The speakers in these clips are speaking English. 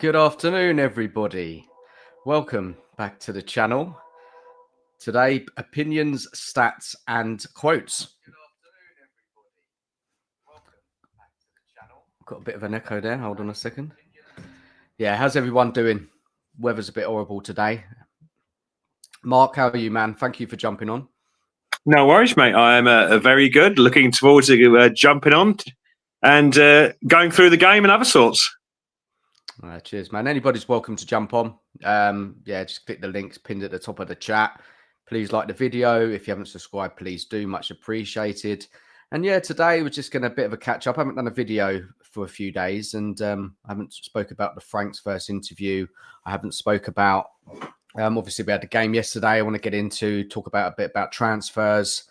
Good afternoon, everybody. Welcome back to the channel. Today, opinions, stats, and quotes. Got a bit of an echo there. Hold on a second. Yeah, how's everyone doing? Weather's a bit horrible today. Mark, how are you, man? Thank you for jumping on. No worries, mate. I am very good. Looking forward to jumping on and going through the game and other sorts. Cheers, man. Anybody's welcome to jump on. Yeah, just click the links pinned at the top of the chat. Please like the video. If you haven't subscribed, please do. Much appreciated. And yeah, today we're just going to a bit of a catch up. I haven't done a video for a few days, and I haven't spoke about the Frank's first interview. I haven't spoke about obviously we had the game yesterday. I want to get into talk about a bit about transfers,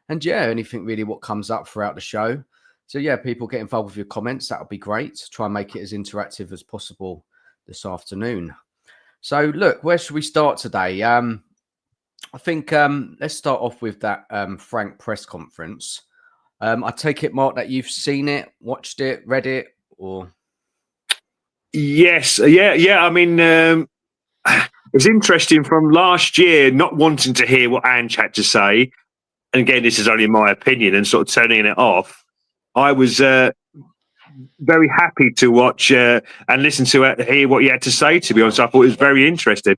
and yeah, anything really what comes up throughout the show. So yeah, people get involved with your comments. That would be great. Try and make it as interactive as possible this afternoon. So look, where should we start today? I think let's start off with that Frank press conference. I take it, Mark, that you've seen it, watched it, read it, or? Yes, yeah. I mean, it's interesting from last year, not wanting to hear what Ange had to say. And again, this is only my opinion and sort of turning it off. I was very happy to watch and listen to hear what he had to say, to be honest. I thought it was very interesting.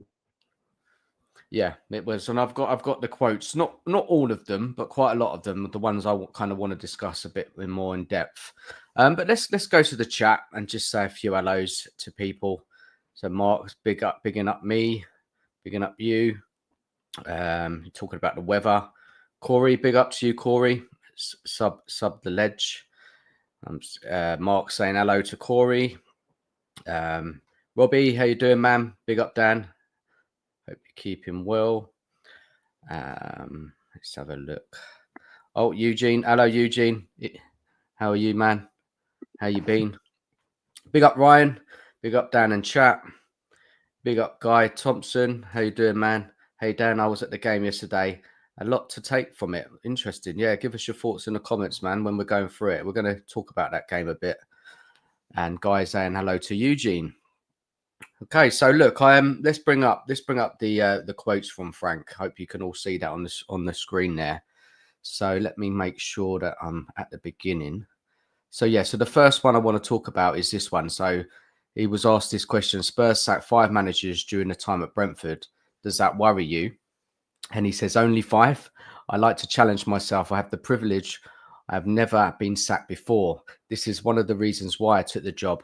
Yeah, it was, and I've got the quotes, not all of them, but quite a lot of them. The ones I kind of want to discuss a bit more in depth. But let's go to the chat and just say a few hellos to people. So Mark's bigging up me, bigging up you. Talking about the weather. Corey, big up to you, Corey. Sub the ledge. Mark saying hello to Corey. Robbie, how you doing, man? Big up, Dan. Hope you're keeping well. Let's have a look. Oh, Eugene. Hello, Eugene. How are you, man? How you been? Big up, Ryan. Big up, Dan and chat. Big up, Guy Thompson. How you doing, man? Hey, Dan, I was at the game yesterday. A lot to take from it. Interesting. Yeah, give us your thoughts in the comments, man, when we're going through it. We're going to talk about that game a bit. And Guy saying hello to Eugene. Okay, so look, let's bring up the quotes from Frank. Hope you can all see that on the screen there. So let me make sure that I'm at the beginning. So yeah, so the first one I want to talk about is this one. So he was asked this question: Spurs sacked 5 managers during the time at Brentford. Does that worry you? And he says, only 5. I like to challenge myself. I have the privilege. I have never been sacked before. This is one of the reasons why I took the job.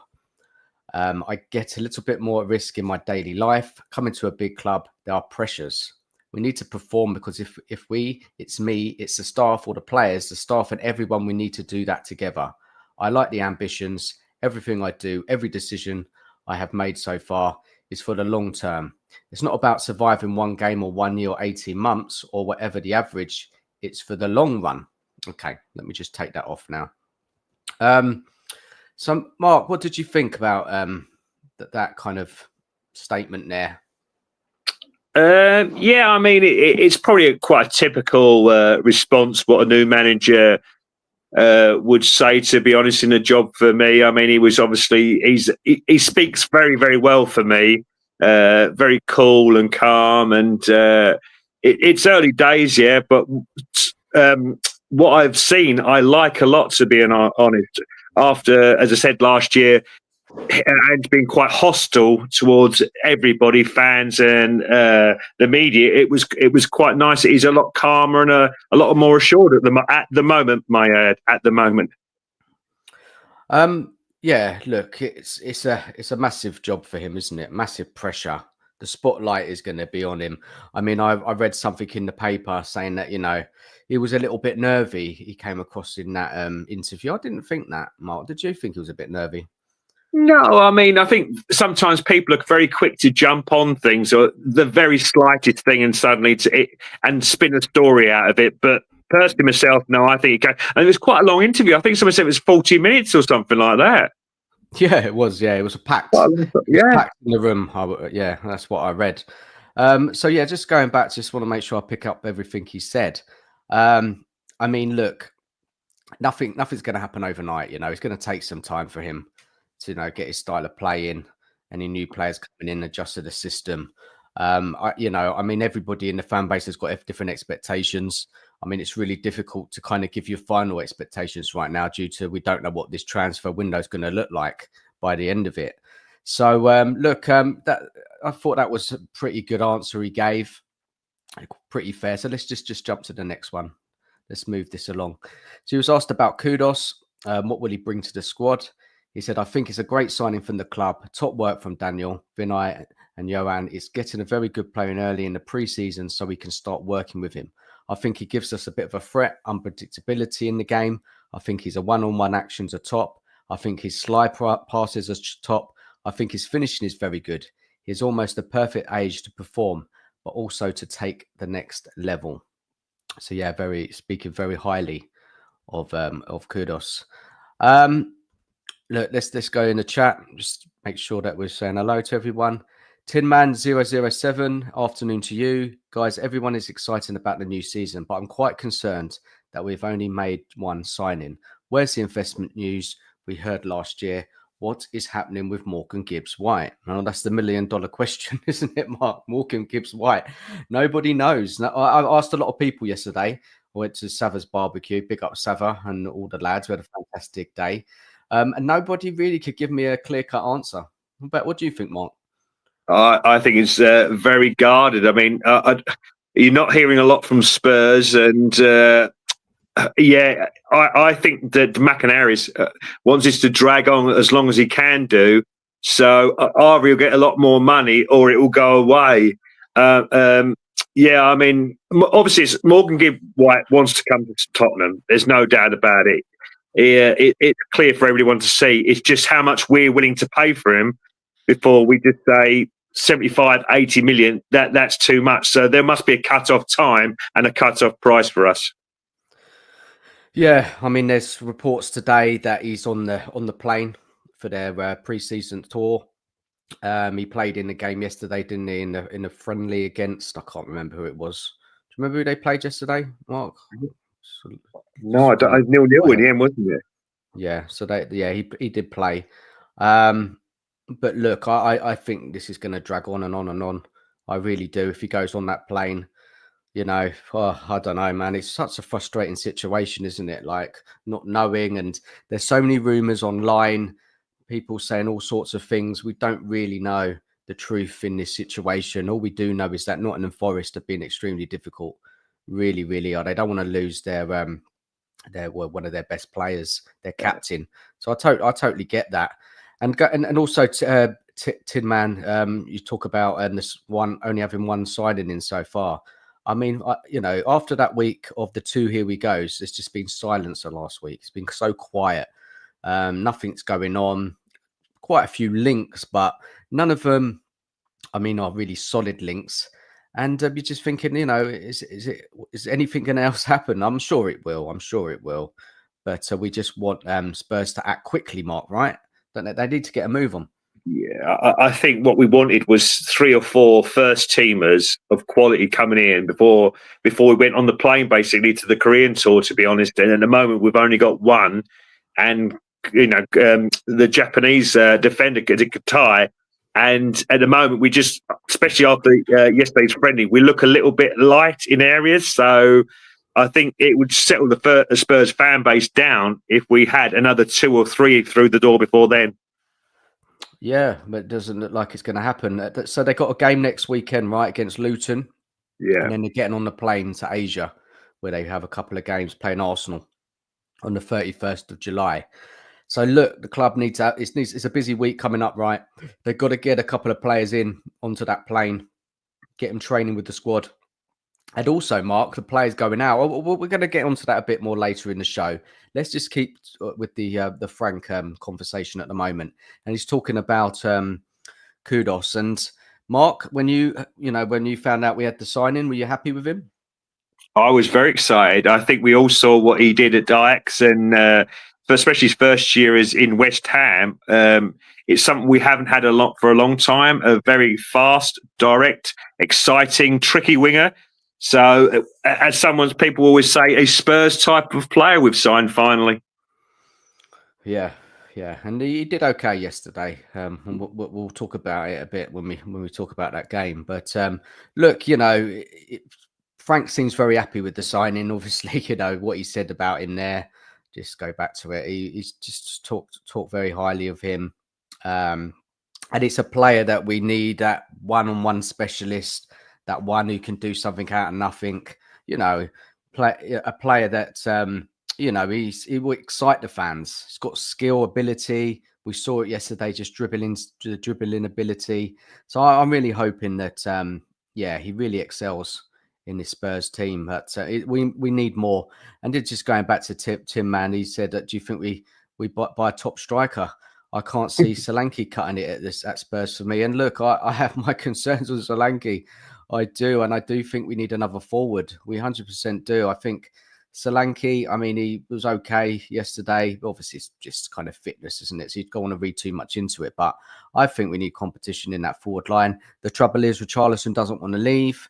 I get a little bit more at risk in my daily life. Coming to a big club, there are pressures. We need to perform because if it's me, it's the staff or the players, the staff and everyone, we need to do that together. I like the ambitions. Everything I do, every decision I have made so far is for the long term. It's not about surviving one game or 1 year or 18 months or whatever the average. It's for the long run. Okay, let me just take that off now. So, Mark, what did you think about that kind of statement there? Yeah, I mean, it's probably quite a typical response what a new manager would say, to be honest, in a job for me. I mean, he was obviously, he speaks very, very well for me, very cool and calm. And it's early days, yeah, but what I've seen, I like a lot, to be honest. After, as I said last year, and been quite hostile towards everybody, fans and the media. It was quite nice. He's a lot calmer and a lot more assured at the moment. At the moment. Yeah, look, it's a massive job for him, isn't it? Massive pressure. The spotlight is going to be on him. I mean, I read something in the paper saying that, you know, he was a little bit nervy. He came across in that interview. I didn't think that, Mark. Did you think he was a bit nervy? No, I mean, I think sometimes people are very quick to jump on things or the very slightest thing and suddenly and spin a story out of it. But personally, myself, no, I think and it was quite a long interview. I think someone said it was 40 minutes or something like that. Yeah, it was. Yeah, it was packed. Packed in the room. Yeah, that's what I read. So yeah, just going back, just want to make sure I pick up everything he said. I mean, look, nothing's going to happen overnight. You know, it's going to take some time for him to, you know, get his style of play in any new players coming in, adjust to the system. Everybody in the fan base has got different expectations. I mean, it's really difficult to kind of give you final expectations right now due to we don't know what this transfer window is going to look like by the end of it. So, that I thought that was a pretty good answer he gave. Pretty fair. So let's just jump to the next one. Let's move this along. So he was asked about Kudos. What will he bring to the squad? He said, I think it's a great signing from the club. Top work from Daniel, Vinay and Johan. Is getting a very good player in early in the preseason so we can start working with him. I think he gives us a bit of a threat, unpredictability in the game. I think his one-on-one actions are top. I think his slide passes are top. I think his finishing is very good. He's almost the perfect age to perform, but also to take the next level. So yeah, speaking very highly of Kudos. Look, let's go in the chat. Just make sure that we're saying hello to everyone. Tinman007, afternoon to you. Guys, everyone is excited about the new season, but I'm quite concerned that we've only made one signing. Where's the investment news we heard last year? What is happening with Morgan Gibbs-White? Well, that's the $1 million question, isn't it, Mark? Morgan Gibbs-White. Nobody knows. Now, I asked a lot of people yesterday. I went to Sava's barbecue, big up Sava and all the lads. We had a fantastic day. And nobody really could give me a clear-cut answer. But what do you think, Mark? I think it's very guarded. I mean, you're not hearing a lot from Spurs, and I think that McInerney wants this to drag on as long as he can do. So either he'll get a lot more money or it will go away. I mean, obviously, Morgan Gibbs-White wants to come to Tottenham. There's no doubt about it. It's clear for everyone to see. It's just how much we're willing to pay for him before we just say 75, 80 million. That's too much. So there must be a cut-off time and a cut-off price for us. Yeah, I mean, there's reports today that he's on the plane for their pre-season tour. He played in the game yesterday, didn't he? In a friendly against, I can't remember who it was. Do you remember who they played yesterday, Mark? No, I don't. 0-0 in the end, wasn't it? Yeah. So he did play. But look, I think this is going to drag on and on and on. I really do. If he goes on that plane, I don't know, man. It's such a frustrating situation, isn't it? Like not knowing, and there's so many rumors online, people saying all sorts of things. We don't really know the truth in this situation. All we do know is that Nottingham Forest have been extremely difficult. Really, really are. They don't want to lose their one of their best players, their captain. So I totally get that. And also Tin Man, you talk about this one only having one signing in so far. I mean, after that week of the two here we goes, it's just been silence the last week. It's been so quiet. Nothing's going on. Quite a few links, but none of them, I mean, are really solid links. And you're just thinking, is anything else happen? I'm sure it will. But we just want Spurs to act quickly, Mark, right? They need to get a move on. Yeah, I think what we wanted was 3 or 4 first teamers of quality coming in before we went on the plane, basically, to the Korean tour, to be honest. And at the moment, we've only got one. And, the Japanese defender, Katai. And at the moment, we just, especially after yesterday's friendly, we look a little bit light in areas. So I think it would settle the Spurs fan base down if we had another 2 or 3 through the door before then. Yeah, but it doesn't look like it's going to happen. So they got a game next weekend, right, against Luton. Yeah. And then they're getting on the plane to Asia, where they have a couple of games playing Arsenal on the 31st of July. So look, the club needs it's a busy week coming up, right? They've got to get a couple of players in onto that plane, get them training with the squad. And also, Mark, the players going out. We're going to get onto that a bit more later in the show. Let's just keep with the Frank conversation at the moment. And he's talking about Kudos. And Mark, when you found out we had the signing, were you happy with him? I was very excited. I think we all saw what he did at Ajax, and especially his first year is in West Ham. It's something we haven't had for a long time. A very fast, direct, exciting, tricky winger. So, as people always say, a Spurs type of player we've signed finally. Yeah, yeah, and he did okay yesterday. And we'll talk about it a bit when we talk about that game. But look, Frank seems very happy with the signing. Obviously, what he said about him there. Just go back to it. He's just talked very highly of him. And it's a player that we need, that one-on-one specialist, that one who can do something out of nothing. A player that he will excite the fans. He's got skill, ability. We saw it yesterday, just dribbling ability. So I'm really hoping that he really excels in this Spurs team. But we need more. And just going back to Tim, man, he said that, do you think we buy a top striker? I can't see Solanke cutting it at Spurs for me. And look, I have my concerns with Solanke. I do. And I do think we need another forward. We 100% do. I think Solanke, I mean, he was okay yesterday. Obviously, it's just kind of fitness, isn't it? So you don't want to read too much into it. But I think we need competition in that forward line. The trouble is, Richarlison doesn't want to leave.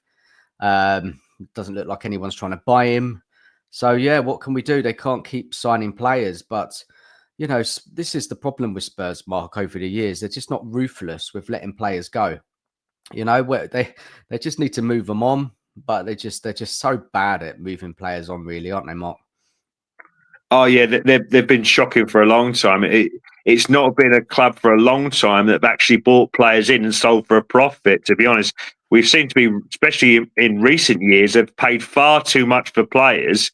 Doesn't look like anyone's trying to buy him. So, yeah, what can we do? They can't keep signing players. But, this is the problem with Spurs, Mark, over the years. They're just not ruthless with letting players go. Where they just need to move them on. But they're just so bad at moving players on, really, aren't they, Mark? Oh yeah, they've been shocking for a long time. It's not been a club for a long time that have actually bought players in and sold for a profit. To be honest, we've seemed to be, especially in recent years, have paid far too much for players,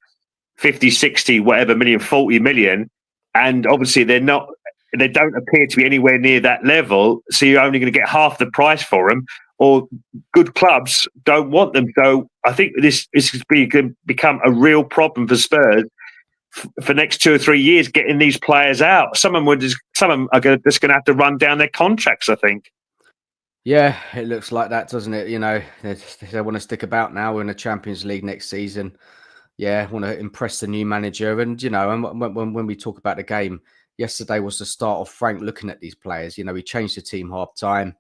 50, 60, whatever million, 40 million, and obviously they don't appear to be anywhere near that level. So you're only going to get half the price for them. Or good clubs don't want them. So I think this is going to become a real problem for Spurs for the next 2 or 3 years, getting these players out. Some of them are just going to have to run down their contracts, I think. Yeah, it looks like that, doesn't it? They want to stick about now. We're in the Champions League next season. Yeah, want to impress the new manager. And, when we talk about the game, yesterday was the start of Frank looking at these players. He changed the team half time.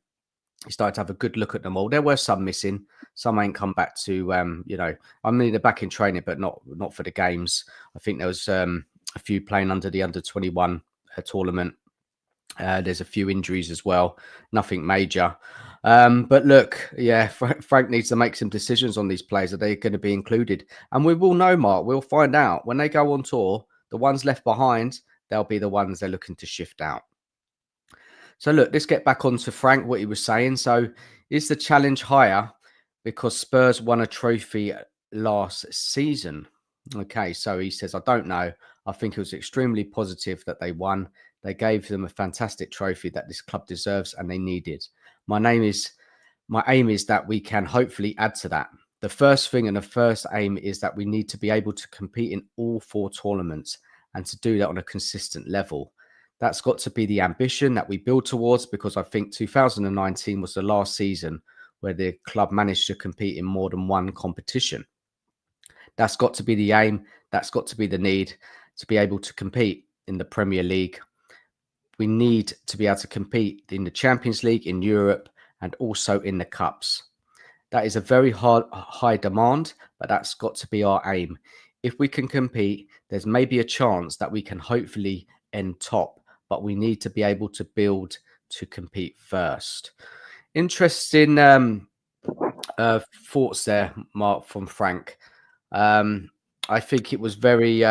He started to have a good look at them all. There were some missing. Some ain't come back to, they're back in training, but not for the games. I think there was a few playing under the under-21 tournament. There's a few injuries as well. Nothing major. But look, yeah, Frank needs to make some decisions on these players. Are they going to be included? And we will know, Mark. We'll find out. When they go on tour, the ones left behind, they'll be the ones they're looking to shift out. So look, let's get back on to Frank, what he was saying. So is the challenge higher because Spurs won a trophy last season? Okay, so he says, I don't know. I think it was extremely positive that they won. They gave them a fantastic trophy that this club deserves and they needed. My aim is that we can hopefully add to that. The first thing and the first aim is that we need to be able to compete in all 4 tournaments and to do that on a consistent level. That's got to be the ambition that we build towards, because I think 2019 was the last season where the club managed to compete in more than one competition. That's got to be the aim. That's got to be the need to be able to compete in the Premier League. We need to be able to compete in the Champions League, in Europe, and also in the Cups. That is a very high demand, but that's got to be our aim. If we can compete, there's maybe a chance that we can hopefully end top. But we need to be able to build to compete first. Interesting thoughts there, Mark, from Frank. I think it was very,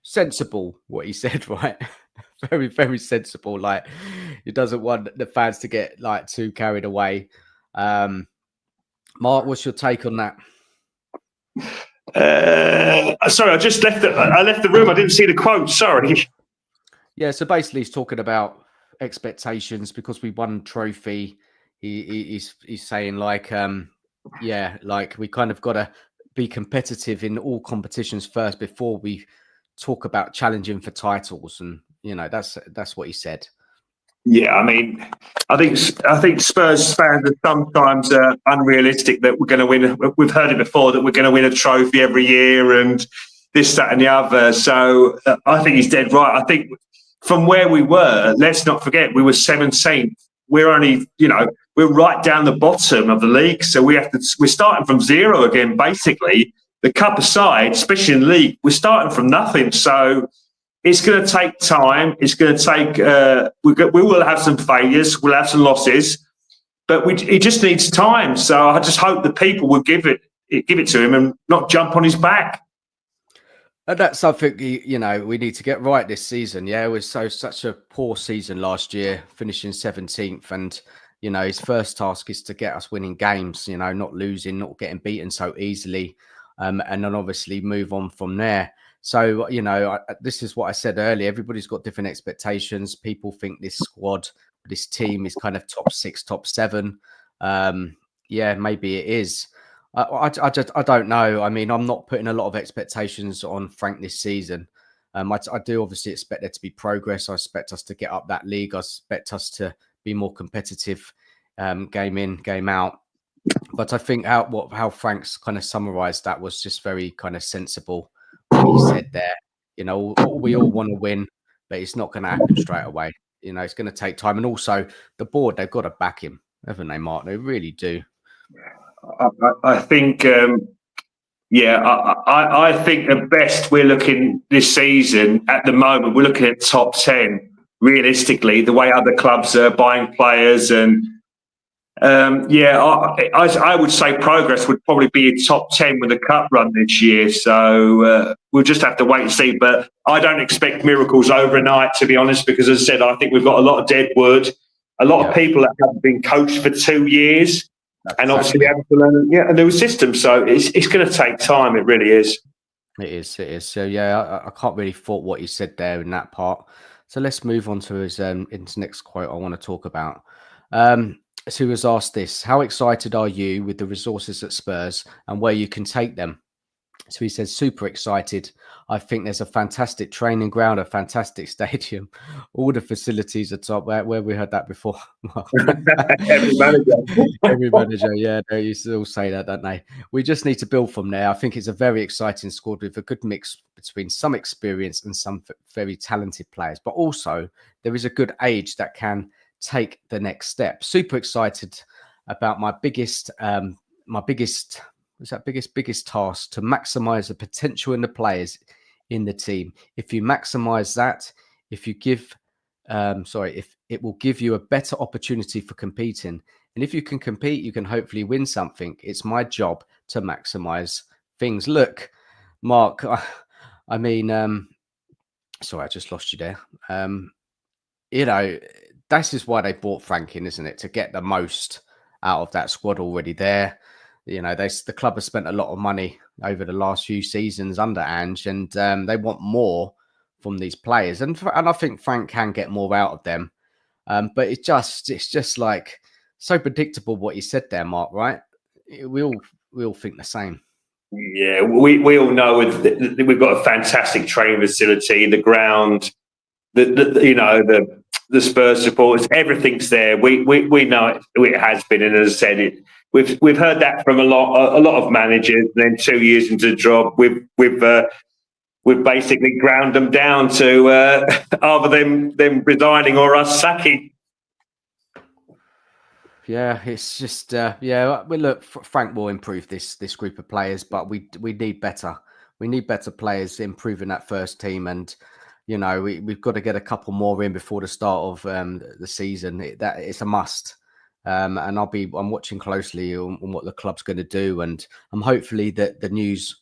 sensible what he said, right? Very, very sensible. Like, he doesn't want the fans to get too carried away. Mark, what's your take on that? Sorry, I just left the room. I didn't see the quote. Sorry. Yeah, so basically he's talking about expectations because we won a trophy. He's saying we kind of got to be competitive in all competitions first before we talk about challenging for titles, and that's what he said. Yeah, I mean, I think Spurs fans are sometimes unrealistic that we're going to win. We've heard it before that we're going to win a trophy every year and this, that, and the other. So I think he's dead right. I think from where we were, let's not forget we were 17th. We're only, we're right down the bottom of the league. So we're starting from zero again. Basically, the cup aside, especially in the league, we're starting from nothing. So it's going to take time. It's going to take. We will have some failures. We'll have some losses, but it just needs time. So I just hope the people will give it to him and not jump on his back. And that's something, we need to get right this season. Yeah, it was such a poor season last year, finishing 17th. And, his first task is to get us winning games, not losing, not getting beaten so easily. And then obviously move on from there. So, this is what I said earlier. Everybody's got different expectations. People think this squad, this team is kind of top 6, top 7. Yeah, maybe it is. I don't know. I mean, I'm not putting a lot of expectations on Frank this season. I do obviously expect there to be progress. I expect us to get up that league. I expect us to be more competitive, game in, game out. But I think how Frank's kind of summarised that was just very kind of sensible. What he said there, we all want to win, but it's not going to happen straight away. It's going to take time, and also the board, they've got to back him, haven't they, Mark? They really do. I think, I think at best we're looking this season at the moment, we're looking at top 10 realistically, the way other clubs are buying players. And I would say progress would probably be a top 10 with a cup run this year. So we'll just have to wait and see. But I don't expect miracles overnight, to be honest, because as I said, I think we've got a lot of dead wood, a lot of people that haven't been coached for 2 years. And obviously, we have to learn a new system. So it's going to take time. It really is. It is. So, I can't really fault what he said there in that part. So let's move on to his next quote I want to talk about. So he was asked this: how excited are you with the resources at Spurs and where you can take them? So he says, super excited. I think there's a fantastic training ground, a fantastic stadium. All the facilities are top. Where we heard that before? Every manager, yeah, they used to all say that, don't they? We just need to build from there. I think it's a very exciting squad with a good mix between some experience and some very talented players. But also, there is a good age that can take the next step. Super excited about my biggest task to maximize the potential in the players in the team. If you maximize that, if it will give you a better opportunity for competing. And if you can compete, you can hopefully win something. It's my job to maximize things. Look, Mark, I mean, sorry, I just lost you there. This is why they brought Frank in, isn't it? To get the most out of that squad already there. The club has spent a lot of money over the last few seasons under Ange, and they want more from these players. And I think Frank can get more out of them. But it's just like so predictable what he said there, Mark. Right? We all think the same. Yeah, we all know we've got a fantastic training facility, the ground, the Spurs supporters, everything's there. We know it has been, and as I said, we've heard that from a lot of managers. And then 2 years into the job, we've basically ground them down to either them resigning or us sacking. Yeah, it's just look, Frank will improve this group of players, but we need better. We need better players improving that first team, and we've got to get a couple more in before the start of the season. It's a must. And I'm watching closely on what the club's going to do, and I'm hopefully that the news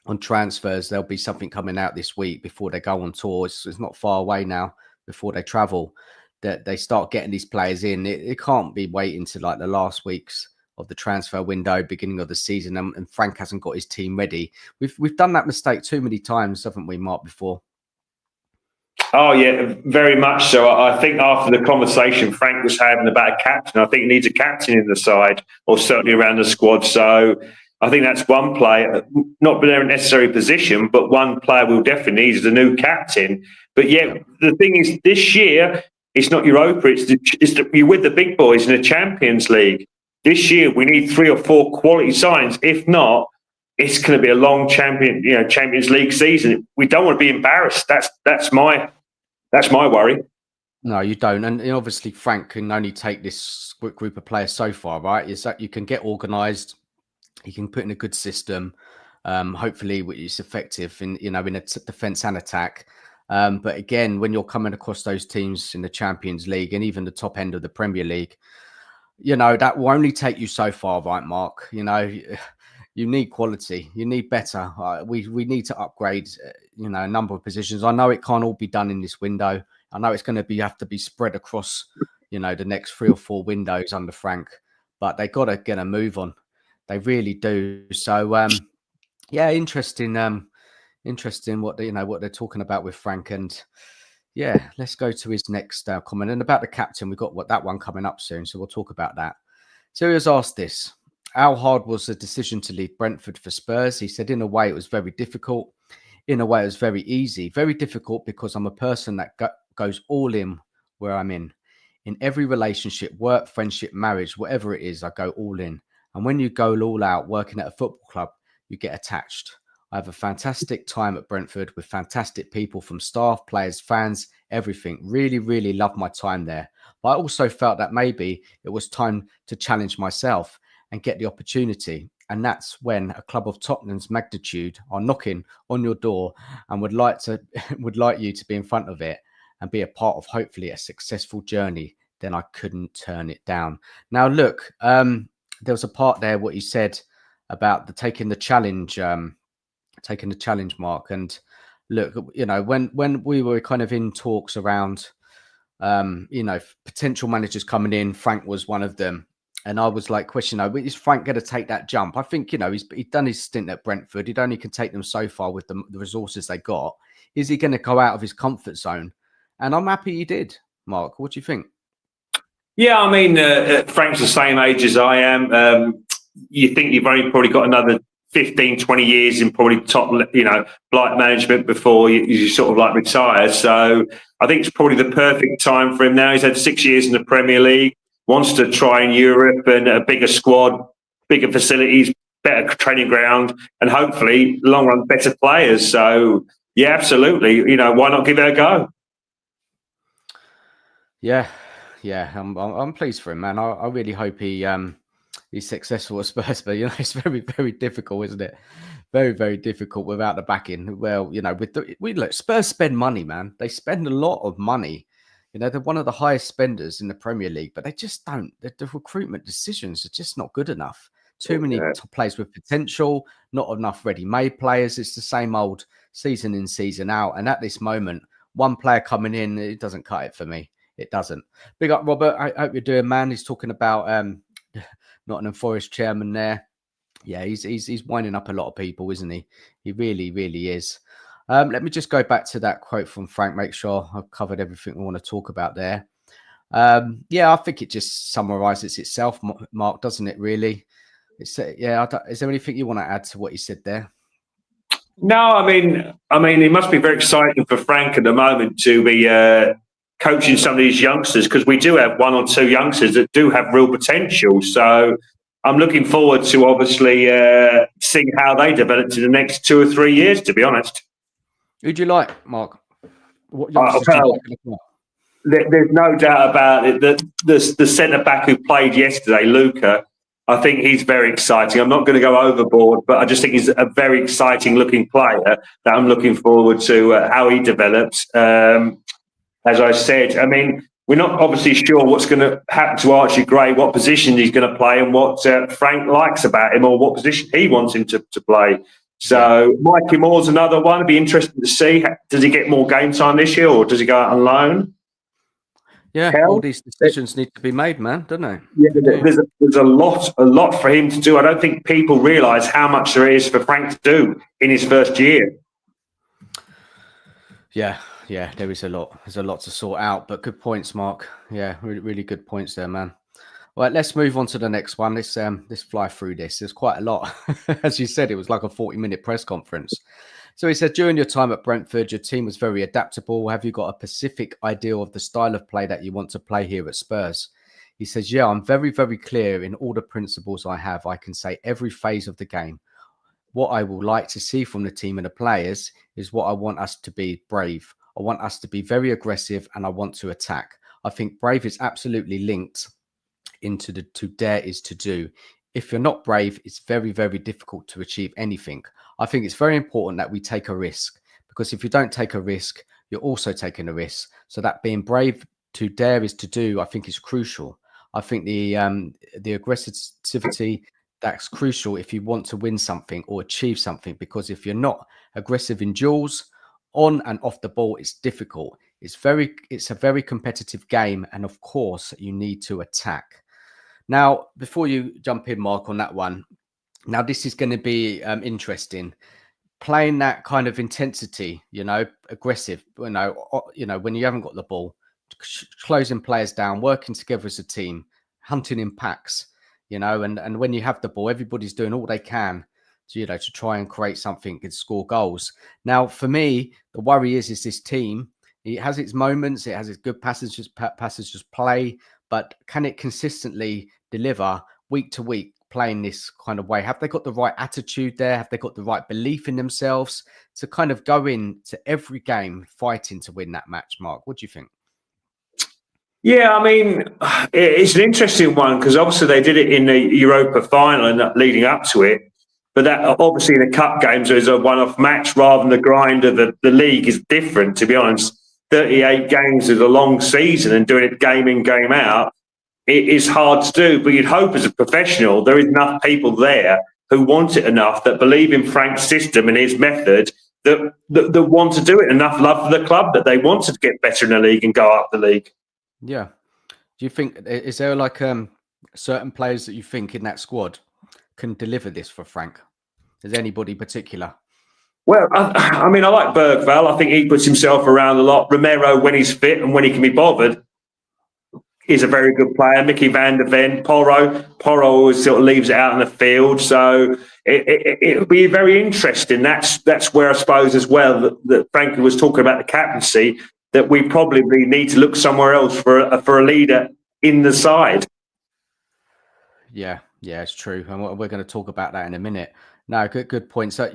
on transfers, there'll be something coming out this week before they go on tour. It's not far away now before they travel, that they start getting these players in. It can't be waiting to like the last weeks of the transfer window, beginning of the season, and Frank hasn't got his team ready. We've done that mistake too many times, haven't we, Mark, before? Oh, yeah, very much so. I think after the conversation Frank was having about a captain, I think he needs a captain in the side, or certainly around the squad. So I think that's one player, not their necessary position, but one player we'll definitely need is a new captain. But the thing is, this year, it's not Europa, you're with the big boys in the Champions League. This year, we need 3 or 4 quality signs. If not, it's going to be a long Champions League season. We don't want to be embarrassed. That's my worry. No, you don't. And obviously, Frank can only take this group of players so far, right? Is that you can get organised, you can put in a good system, hopefully it's effective in a defence and attack. But again, when you're coming across those teams in the Champions League and even the top end of the Premier League, that will only take you so far, right, Mark? You need quality. You need better. We need to upgrade, a number of positions. I know it can't all be done in this window. I know it's going to have to be spread across, the next 3 or 4 windows under Frank. But they got to get a move on. They really do. So, interesting. Interesting what what they're talking about with Frank. And yeah, let's go to his next comment. And about the captain, we've got that one coming up soon, so we'll talk about that. So he was asked this: how hard was the decision to leave Brentford for Spurs? He said, in a way, it was very difficult. In a way, it was very easy. Very difficult because I'm a person that goes all in where I'm in. In every relationship, work, friendship, marriage, whatever it is, I go all in. And when you go all out working at a football club, you get attached. I have a fantastic time at Brentford with fantastic people from staff, players, fans, everything. Really, really loved my time there. But I also felt that maybe it was time to challenge myself and get the opportunity. And that's when a club of Tottenham's magnitude are knocking on your door and would like you to be in front of it and be a part of hopefully a successful journey. Then I couldn't turn it down. Now, look, there was a part there what he said about taking the challenge, Mark. And look, when we were kind of in talks around, potential managers coming in, Frank was one of them. And I was like, is Frank going to take that jump? I think, he's done his stint at Brentford. It only can take them so far with the resources they got. Is he going to go out of his comfort zone? And I'm happy he did. Mark, what do you think? Yeah, I mean, Frank's the same age as I am. You think you've only probably got another 15, 20 years in probably top, blight management before you sort of like retire. So I think it's probably the perfect time for him now. He's had 6 years in the Premier League, wants to try in Europe and a bigger squad, bigger facilities, better training ground, and hopefully, long run, better players. So, yeah, absolutely. Why not give it a go? Yeah, I'm pleased for him, man. I really hope he's successful at Spurs, but it's very, very difficult, isn't it? Very, very difficult without the backing. Well, look, Spurs spend money, man. They spend a lot of money. They're one of the highest spenders in the Premier League, but they just don't. The recruitment decisions are just not good enough. Too many players with potential, not enough ready-made players. It's the same old season in, season out. And at this moment, one player coming in, it doesn't cut it for me. It doesn't. Big up, Robert. I hope you're doing, man. He's talking about Nottingham Forest chairman there. Yeah, he's winding up a lot of people, isn't he? He really, really is. Let me just go back to that quote from Frank. Make sure I've covered everything we want to talk about there. I think it just summarizes itself, Mark, doesn't it? Really. Is there anything you want to add to what he said there? No, I mean, it must be very exciting for Frank at the moment to be coaching some of these youngsters, because we do have 1 or 2 youngsters that do have real potential. So I'm looking forward to obviously seeing how they develop in the next 2 or 3 years, to be honest. Who do you like, Mark? What youngsters do you like? There's no doubt about it that the centre back who played yesterday, Luka, I think he's very exciting. I'm not going to go overboard, but I just think he's a very exciting looking player that I'm looking forward to how he develops. As I said, I mean, we're not obviously sure what's going to happen to Archie Gray, what position he's going to play, and what Frank likes about him, or what position he wants him to play. So Mikey Moore's another one. It'd be interesting to see. Does he get more game time this year, or does he go out on loan? Yeah, all these decisions need to be made, man, don't they? Yeah, there's a lot for him to do. I don't think people realise how much there is for Frank to do in his first year. Yeah, there is a lot. There's a lot to sort out, but good points, Mark. Yeah, really, really good points there, man. All right, let's move on to the next one. Let's fly through this. There's quite a lot. As you said, it was like a 40-minute press conference. So he said, during your time at Brentford, your team was very adaptable. Have you got a specific idea of the style of play that you want to play here at Spurs? He says, yeah, I'm very, very clear in all the principles I have. I can say every phase of the game. What I will like to see from the team and the players is what I want us to be: brave. I want us to be very aggressive, and I want to attack. I think brave is absolutely linked into the to dare is to do. If you're not brave, it's very, very difficult to achieve anything. I think it's very important that we take a risk, because if you don't take a risk, you're also taking a risk. So that being brave to dare is to do, I think, is crucial. I think the aggressivity, that's crucial if you want to win something or achieve something, because if you're not aggressive in duels on and off the ball, it's difficult. It's a very competitive game, and of course you need to attack. Now, before you jump in, Mark, on that one, now this is going to be interesting. Playing that kind of intensity, aggressive, when you haven't got the ball, closing players down, working together as a team, hunting in packs, and when you have the ball, everybody's doing all they can to try and create something and score goals. Now, for me, the worry is this team, it has its moments, it has its good passages play, but can it consistently deliver week to week playing this kind of way? Have they got the right attitude there? Have they got the right belief in themselves to kind of go into every game fighting to win that match, Mark? What do you think? Yeah, I mean, it's an interesting one because obviously they did it in the Europa final and leading up to it. But that obviously in the cup games is a one-off match rather than the grind of the league is different, to be honest. 38 games is a long season, and doing it game in, game out, it is hard to do. But you'd hope as a professional there is enough people there who want it enough, that believe in Frank's system and his method, that want to do it, enough love for the club that they want to get better in the league and go up the league. Yeah. Do you think, is there like certain players that you think in that squad can deliver this for Frank? Is there anybody particular? Well, I mean, I like Bergvall. I think he puts himself around a lot. Romero, when he's fit and when he can be bothered, is a very good player. Mickey van der Ven, Porro always sort of leaves it out in the field. So it'll be very interesting. That's where I suppose as well that Frankie was talking about the captaincy, that we probably need to look somewhere else for a leader in the side. Yeah, it's true. And we're going to talk about that in a minute. No, good point. So,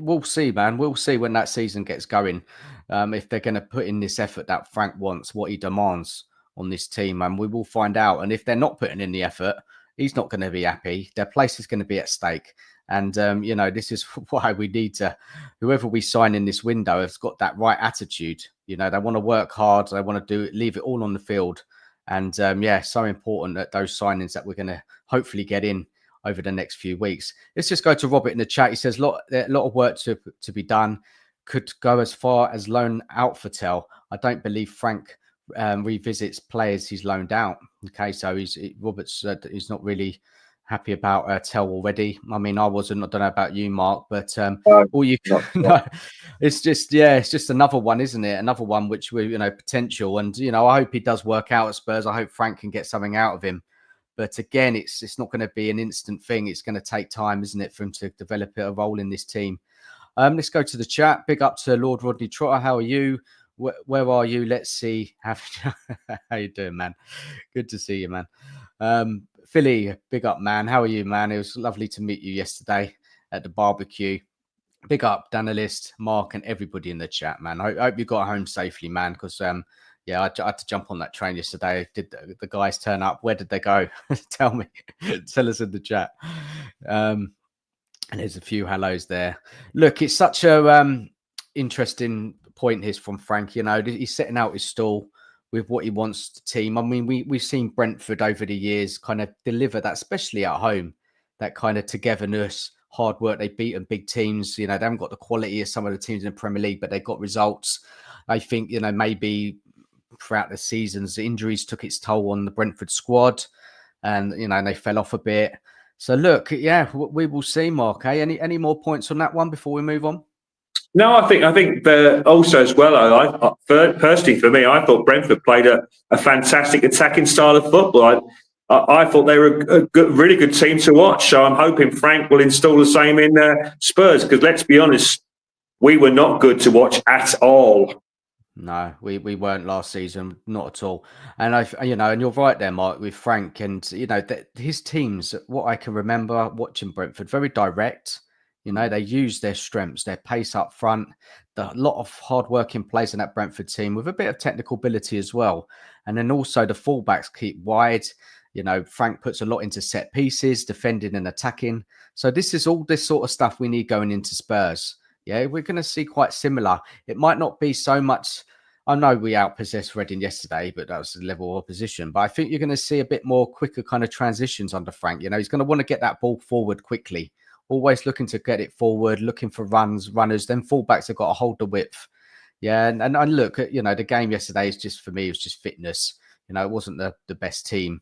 we'll see, man. We'll see when that season gets going, if they're going to put in this effort that Frank wants, what he demands on this team. And we will find out. And if they're not putting in the effort, he's not going to be happy. Their place is going to be at stake. And, this is why we need to, whoever we sign in this window has got that right attitude. They want to work hard. They want to leave it all on the field. And, so important that those signings that we're going to hopefully get in over the next few weeks. Let's just go to Robert in the chat. He says, a lot of work to be done. Could go as far as loan out for Tell. I don't believe Frank revisits players he's loaned out. Okay, so Robert said he's not really happy about Tell already. I mean, I wasn't. I don't know about you, Mark, but all you no, it's just another one, isn't it? Another one which we potential, and I hope he does work out at Spurs. I hope Frank can get something out of him. But again, it's not going to be an instant thing. It's going to take time, isn't it, for him to develop a role in this team. Let's go to the chat. Big up to Lord Rodney Trotter. How are you? Where are you? Let's see. How you doing, man? Good to see you, man. Philly, big up, man. How are you, man? It was lovely to meet you yesterday at the barbecue. Big up, Danalist, Mark, and everybody in the chat, man. I hope you got home safely, man, because I had to jump on that train yesterday. Did the guys turn up? Where did they go? Tell me. Tell us in the chat. And there's a few hellos there. Look, it's such a interesting point here from Frank. He's setting out his stall with what he wants the team. I mean, we've seen Brentford over the years kind of deliver that, especially at home, that kind of togetherness, hard work. They've beaten big teams. They haven't got the quality of some of the teams in the Premier League, but they've got results. I think, maybe throughout the seasons, the injuries took its toll on the Brentford squad, and they fell off a bit. So look, we will see, Mark. Any more points on that one before we move on? No, I think also as well. I personally, for me, I thought Brentford played a fantastic attacking style of football. I thought they were a really good team to watch. So I'm hoping Frank will install the same in Spurs, because let's be honest, we were not good to watch at all. No, we weren't last season, not at all. And and you're right there, Mark, with Frank, and his teams. What I can remember watching Brentford, very direct. They use their strengths, their pace up front, a lot of hard-working players in that Brentford team with a bit of technical ability as well. And then also the fullbacks keep wide. Frank puts a lot into set pieces, defending and attacking. So this is all this sort of stuff we need going into Spurs. Yeah, we're going to see quite similar. It might not be so much I know we outpossessed Reading yesterday, but that was the level of opposition. But I think you're going to see a bit more quicker kind of transitions under Frank. You know, he's going to want to get that ball forward quickly, always looking to get it forward, looking for runners. Then fullbacks have got to hold the width. Yeah, and look, you know, the game yesterday is just, for me, it was just fitness. You know, it wasn't the best team.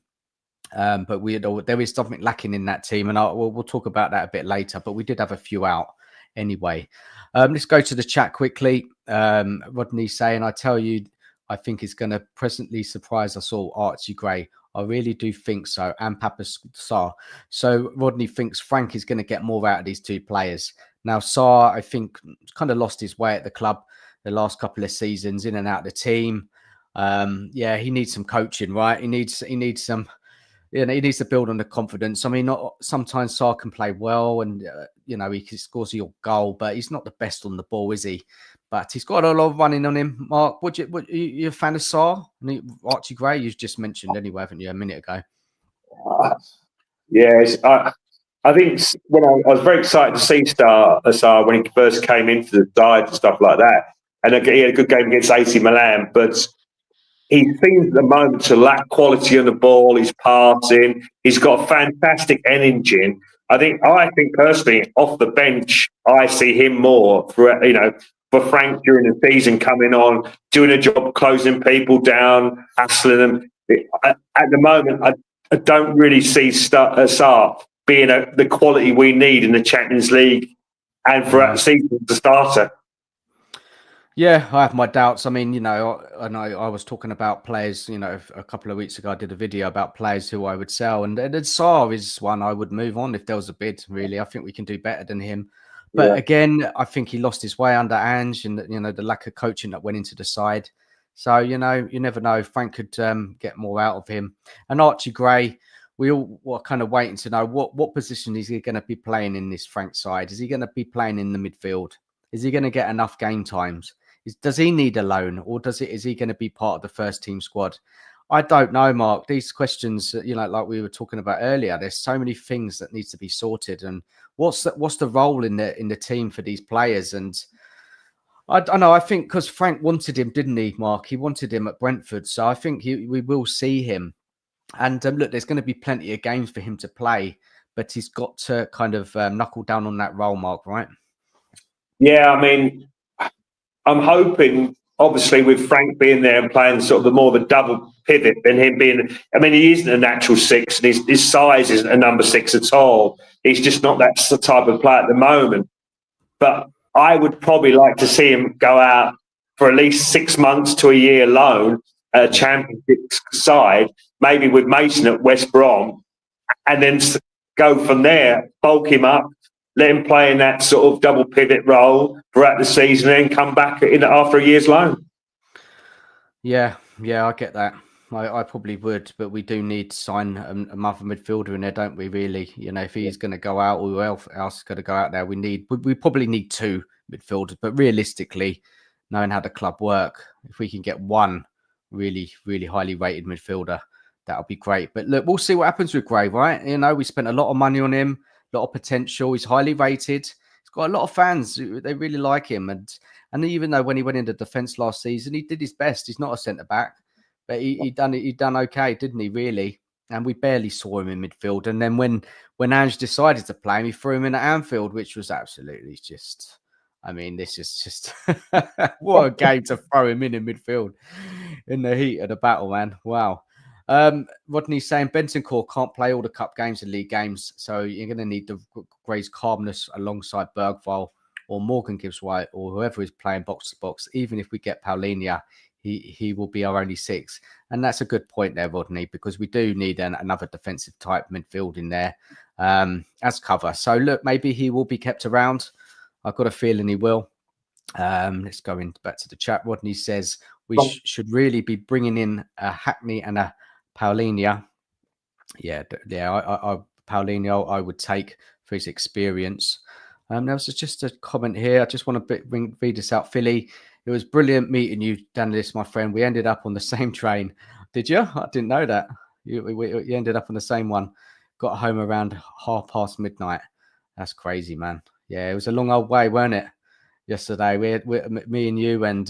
But there is something lacking in that team, and we'll talk about that a bit later. But we did have a few out anyway. Let's go to the chat quickly. Rodney saying, I tell you, I think it's going to presently surprise us all, Archie Gray. I really do think so. And Papa Sarr. So Rodney thinks Frank is going to get more out of these two players. Now, Sarr, I think, kind of lost his way at the club the last couple of seasons, in and out of the team. Yeah, he needs some coaching, right? He needs some... You know, he needs to build on the confidence. I mean, sometimes Sarr can play well, and you know, he scores your goal, but he's not the best on the ball, is he? But he's got a lot of running on him. Mark, you a fan of Sarr? Archie Gray, you just mentioned anyway, haven't you, a minute ago? Yes, I think when I was very excited to see Sarr when he first came into the side and stuff like that, and he had a good game against AC Milan, but he seems at the moment to lack quality on the ball. He's passing. He's got a fantastic engine. I think personally, off the bench, I see him more for Frank during the season, coming on, doing a job, closing people down, hassling them. At the moment, I don't really see Sarr being the quality we need in the Champions League and for that season as a starter. Yeah, I have my doubts. I mean, you know, I was talking about players, you know, a couple of weeks ago. I did a video about players who I would sell, and Sarr is one I would move on if there was a bid, really. I think we can do better than him. But again, I think he lost his way under Ange, and, you know, the lack of coaching that went into the side. So, you know, you never know. Frank could get more out of him. And Archie Gray, we all were kind of waiting to know what position is he going to be playing in this Frank side. Is he going to be playing in the midfield? Is he going to get enough game times? Does he need a loan, or is he going to be part of the first team squad? I don't know, Mark. These questions, you know, like we were talking about earlier, there's so many things that needs to be sorted. And what's the role in the team for these players? And I don't know. I think because Frank wanted him, didn't he, Mark? He wanted him at Brentford, so I think we will see him. And look, there's going to be plenty of games for him to play, but he's got to kind of knuckle down on that role, Mark, right? Yeah, I mean, I'm hoping, obviously, with Frank being there and playing sort of the more of a double pivot than him being. I mean, he isn't a natural six, and his size isn't a number six at all. He's just not that type of player at the moment. But I would probably like to see him go out for at least 6 months to a year loan at a Championship side, maybe with Mason at West Brom, and then go from there, bulk him up, let him play in that sort of double pivot role throughout the season, and then come back after a year's loan. Yeah, I get that. I probably would, but we do need to sign a mother midfielder in there, don't we? Really, you know, if he's going to go out, or who else is going to go out there, we probably need two midfielders. But realistically, knowing how the club work, if we can get one really, really highly rated midfielder, that'll be great. But look, we'll see what happens with Gray, right? You know, we spent a lot of money on him, a lot of potential. He's highly rated. He's got a lot of fans. They really like him. And even though when he went into defence last season, he did his best. He's not a centre back, but he done okay, didn't he? Really. And we barely saw him in midfield. And then when Ange decided to play him, he threw him in at Anfield, which was absolutely just. I mean, this is just what a game to throw him in midfield in the heat of the battle, man. Wow. Rodney's saying Bentancur can't play all the cup games and league games, so you're going to need the Gray's calmness alongside Bergvall or Morgan Gibbs White or whoever is playing box to box. Even if we get Paulinho, he will be our only six. And that's a good point there, Rodney, because we do need another defensive type midfield in there as cover. So look, maybe he will be kept around. I've got a feeling he will. Let's go back to the chat. Rodney says we should really be bringing in a Hackney and a Paulinho. Yeah. Paulinho I would take for his experience. There was just a comment here. I just want to read this out. Philly, it was brilliant meeting you, Danielist, my friend. We ended up on the same train. Did you? I didn't know that. You ended up on the same one. Got home around midnight. That's crazy, man. Yeah, it was a long old way, weren't it? Yesterday, me and you and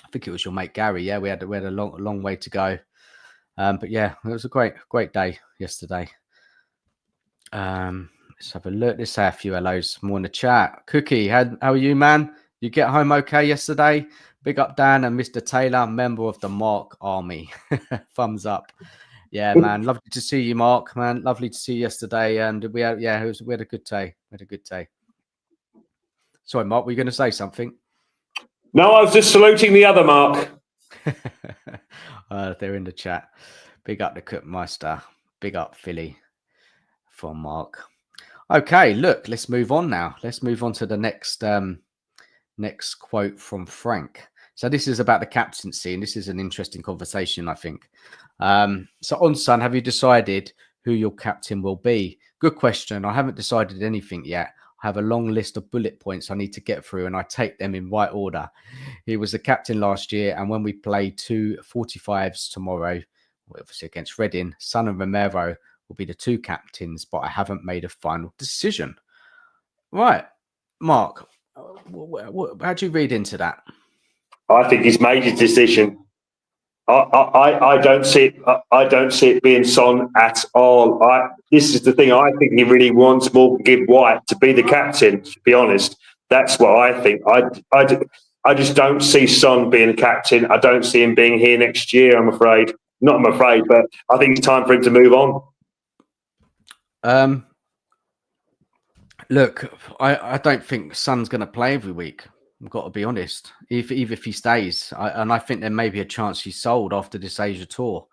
I think it was your mate Gary. Yeah, we had a long way to go. But yeah, it was a great day yesterday. Let's have a look. Let's say a few hellos more in the chat. Cookie, how are you, man? You get home okay yesterday? Big up Dan and Mr. Taylor, member of the Mark Army. Thumbs up. Yeah, man. Lovely to see you, Mark. Man, lovely to see you yesterday. And we had we had a good day. Sorry, Mark, were you going to say something? No, I was just saluting the other Mark. They're in the chat. Big up the Cookmeister. Big up Philly from Mark. Okay, look, let's move on now. Let's move on to the next quote from Frank. So this is about the captaincy, and this is an interesting conversation, I think. So on Sun, have you decided who your captain will be? Good question. I haven't decided anything yet. I have a long list of bullet points I need to get through, and I take them in right order. He was the captain last year, and when we play 2:45s tomorrow, obviously against Reading, Son and Romero will be the two captains, but I haven't made a final decision. Right, Mark, how do you read into that? I think he's made his decision. I don't see it. I don't see it being Son at all. This is the thing. I think he really wants Morgan Gibb White to be the captain. To be honest, that's what I think. I just don't see Son being the captain. I don't see him being here next year. I'm afraid. Not I'm afraid, but I think it's time for him to move on. Look, I don't think Son's going to play every week. I've got to be honest. Even if he stays, and I think there may be a chance he's sold after this Asia tour.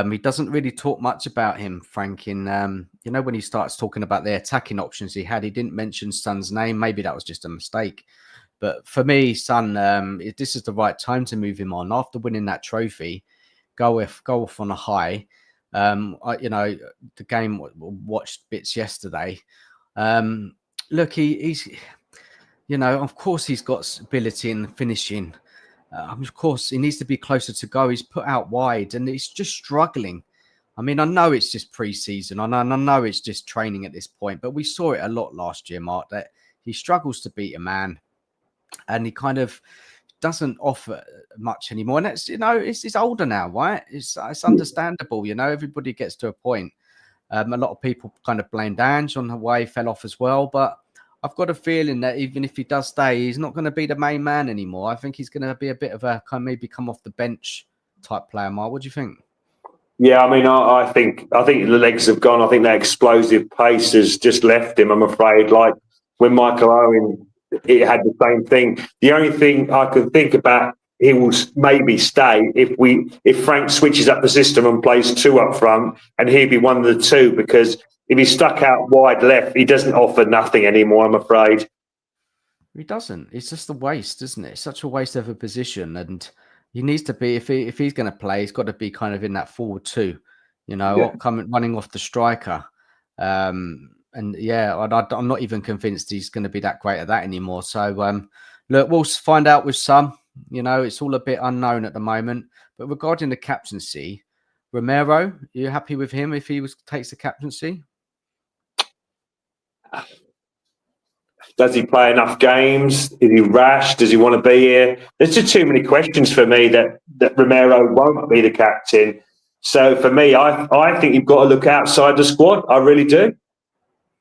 He doesn't really talk much about him, Frank. In when he starts talking about the attacking options he didn't mention Son's name. Maybe that was just a mistake. But for me, Son, this is the right time to move him on after winning that trophy. Go off on a high. The game watched bits yesterday. Look, he's. Of course, he's got ability in finishing. Of course, he needs to be closer to go. He's put out wide and he's just struggling. I mean, I know it's just pre-season. I know it's just training at this point, but we saw it a lot last year, Mark, that he struggles to beat a man and he kind of doesn't offer much anymore. And it's, it's older now, right? It's understandable. Everybody gets to a point. A lot of people kind of blamed Ange on the way he fell off as well, but I've got a feeling that even if he does stay, he's not going to be the main man anymore. I think he's going to be a bit of a kind of maybe come off the bench type player. Mark, what do you think? Yeah, I mean, I think the legs have gone. I think that explosive pace has just left him. I'm afraid. Like when Michael Owen, it had the same thing. The only thing I can think about, he will maybe stay if Frank switches up the system and plays two up front, and he'd be one of the two because. If he's stuck out wide left, he doesn't offer nothing anymore, I'm afraid. He doesn't. It's just a waste, isn't it? It's such a waste of a position. And he needs to be, if he's going to play, he's got to be kind of in that forward two, running off the striker. I'm not even convinced he's going to be that great at that anymore. So, look, we'll find out with some. It's all a bit unknown at the moment. But regarding the captaincy, Romero, are you happy with him if he takes the captaincy? Does he play enough games? Is he rash? Does he want to be here? There's just too many questions for me that Romero won't be the captain. So for me, I think you've got to look outside the squad. I really do.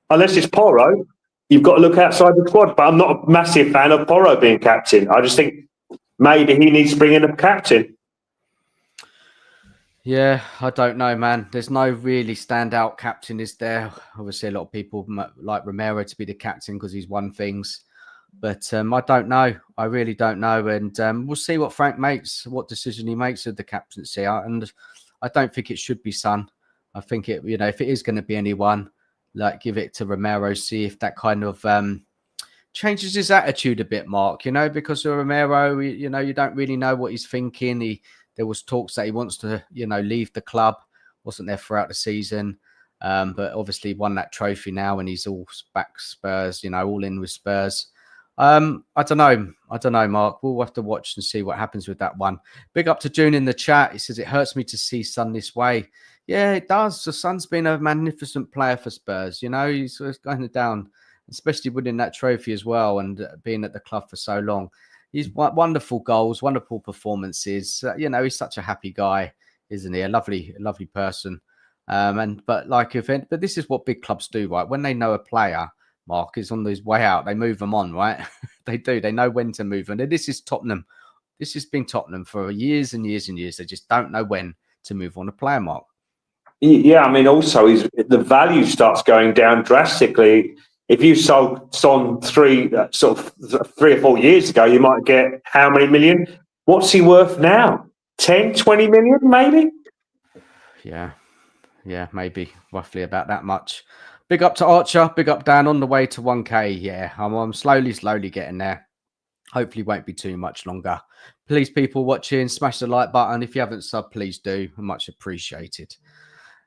Unless it's Porro, you've got to look outside the squad. But I'm not a massive fan of Porro being captain. I just think maybe he needs to bring in a captain. Yeah, I don't know, man. There's no really standout captain, is there? Obviously, a lot of people like Romero to be the captain because he's won things. But I don't know. I really don't know. And we'll see what Frank makes, what decision he makes of the captaincy. And I don't think it should be Son. I think it, if it is going to be anyone, like give it to Romero, see if that kind of changes his attitude a bit, Mark, because of Romero, you don't really know what he's thinking. There was talks that he wants to, leave the club. Wasn't there throughout the season. But obviously won that trophy now and he's all back Spurs, all in with Spurs. I don't know, Mark. We'll have to watch and see what happens with that one. Big up to June in the chat. He says, it hurts me to see Son this way. Yeah, it does. The Son's been a magnificent player for Spurs. He's going down, especially winning that trophy as well and being at the club for so long. He's wonderful goals, wonderful performances. He's such a happy guy, isn't he? A lovely person. But this is what big clubs do, right? When they know a player, Mark, is on his way out, they move them on, right? They do. They know when to move. And this is Tottenham. This has been Tottenham for years and years and years. They just don't know when to move on a player, Mark. Yeah, I mean, also the value starts going down drastically. If you sold Son 3 or 4 years ago, you might get how many million? What's he worth now? 10, 20 million, maybe? Yeah, maybe roughly about that much. Big up to Archer. Big up Dan on the way to 1K. Yeah, I'm slowly getting there. Hopefully won't be too much longer. Please, people watching, smash the like button. If you haven't subbed, please do. Much appreciated.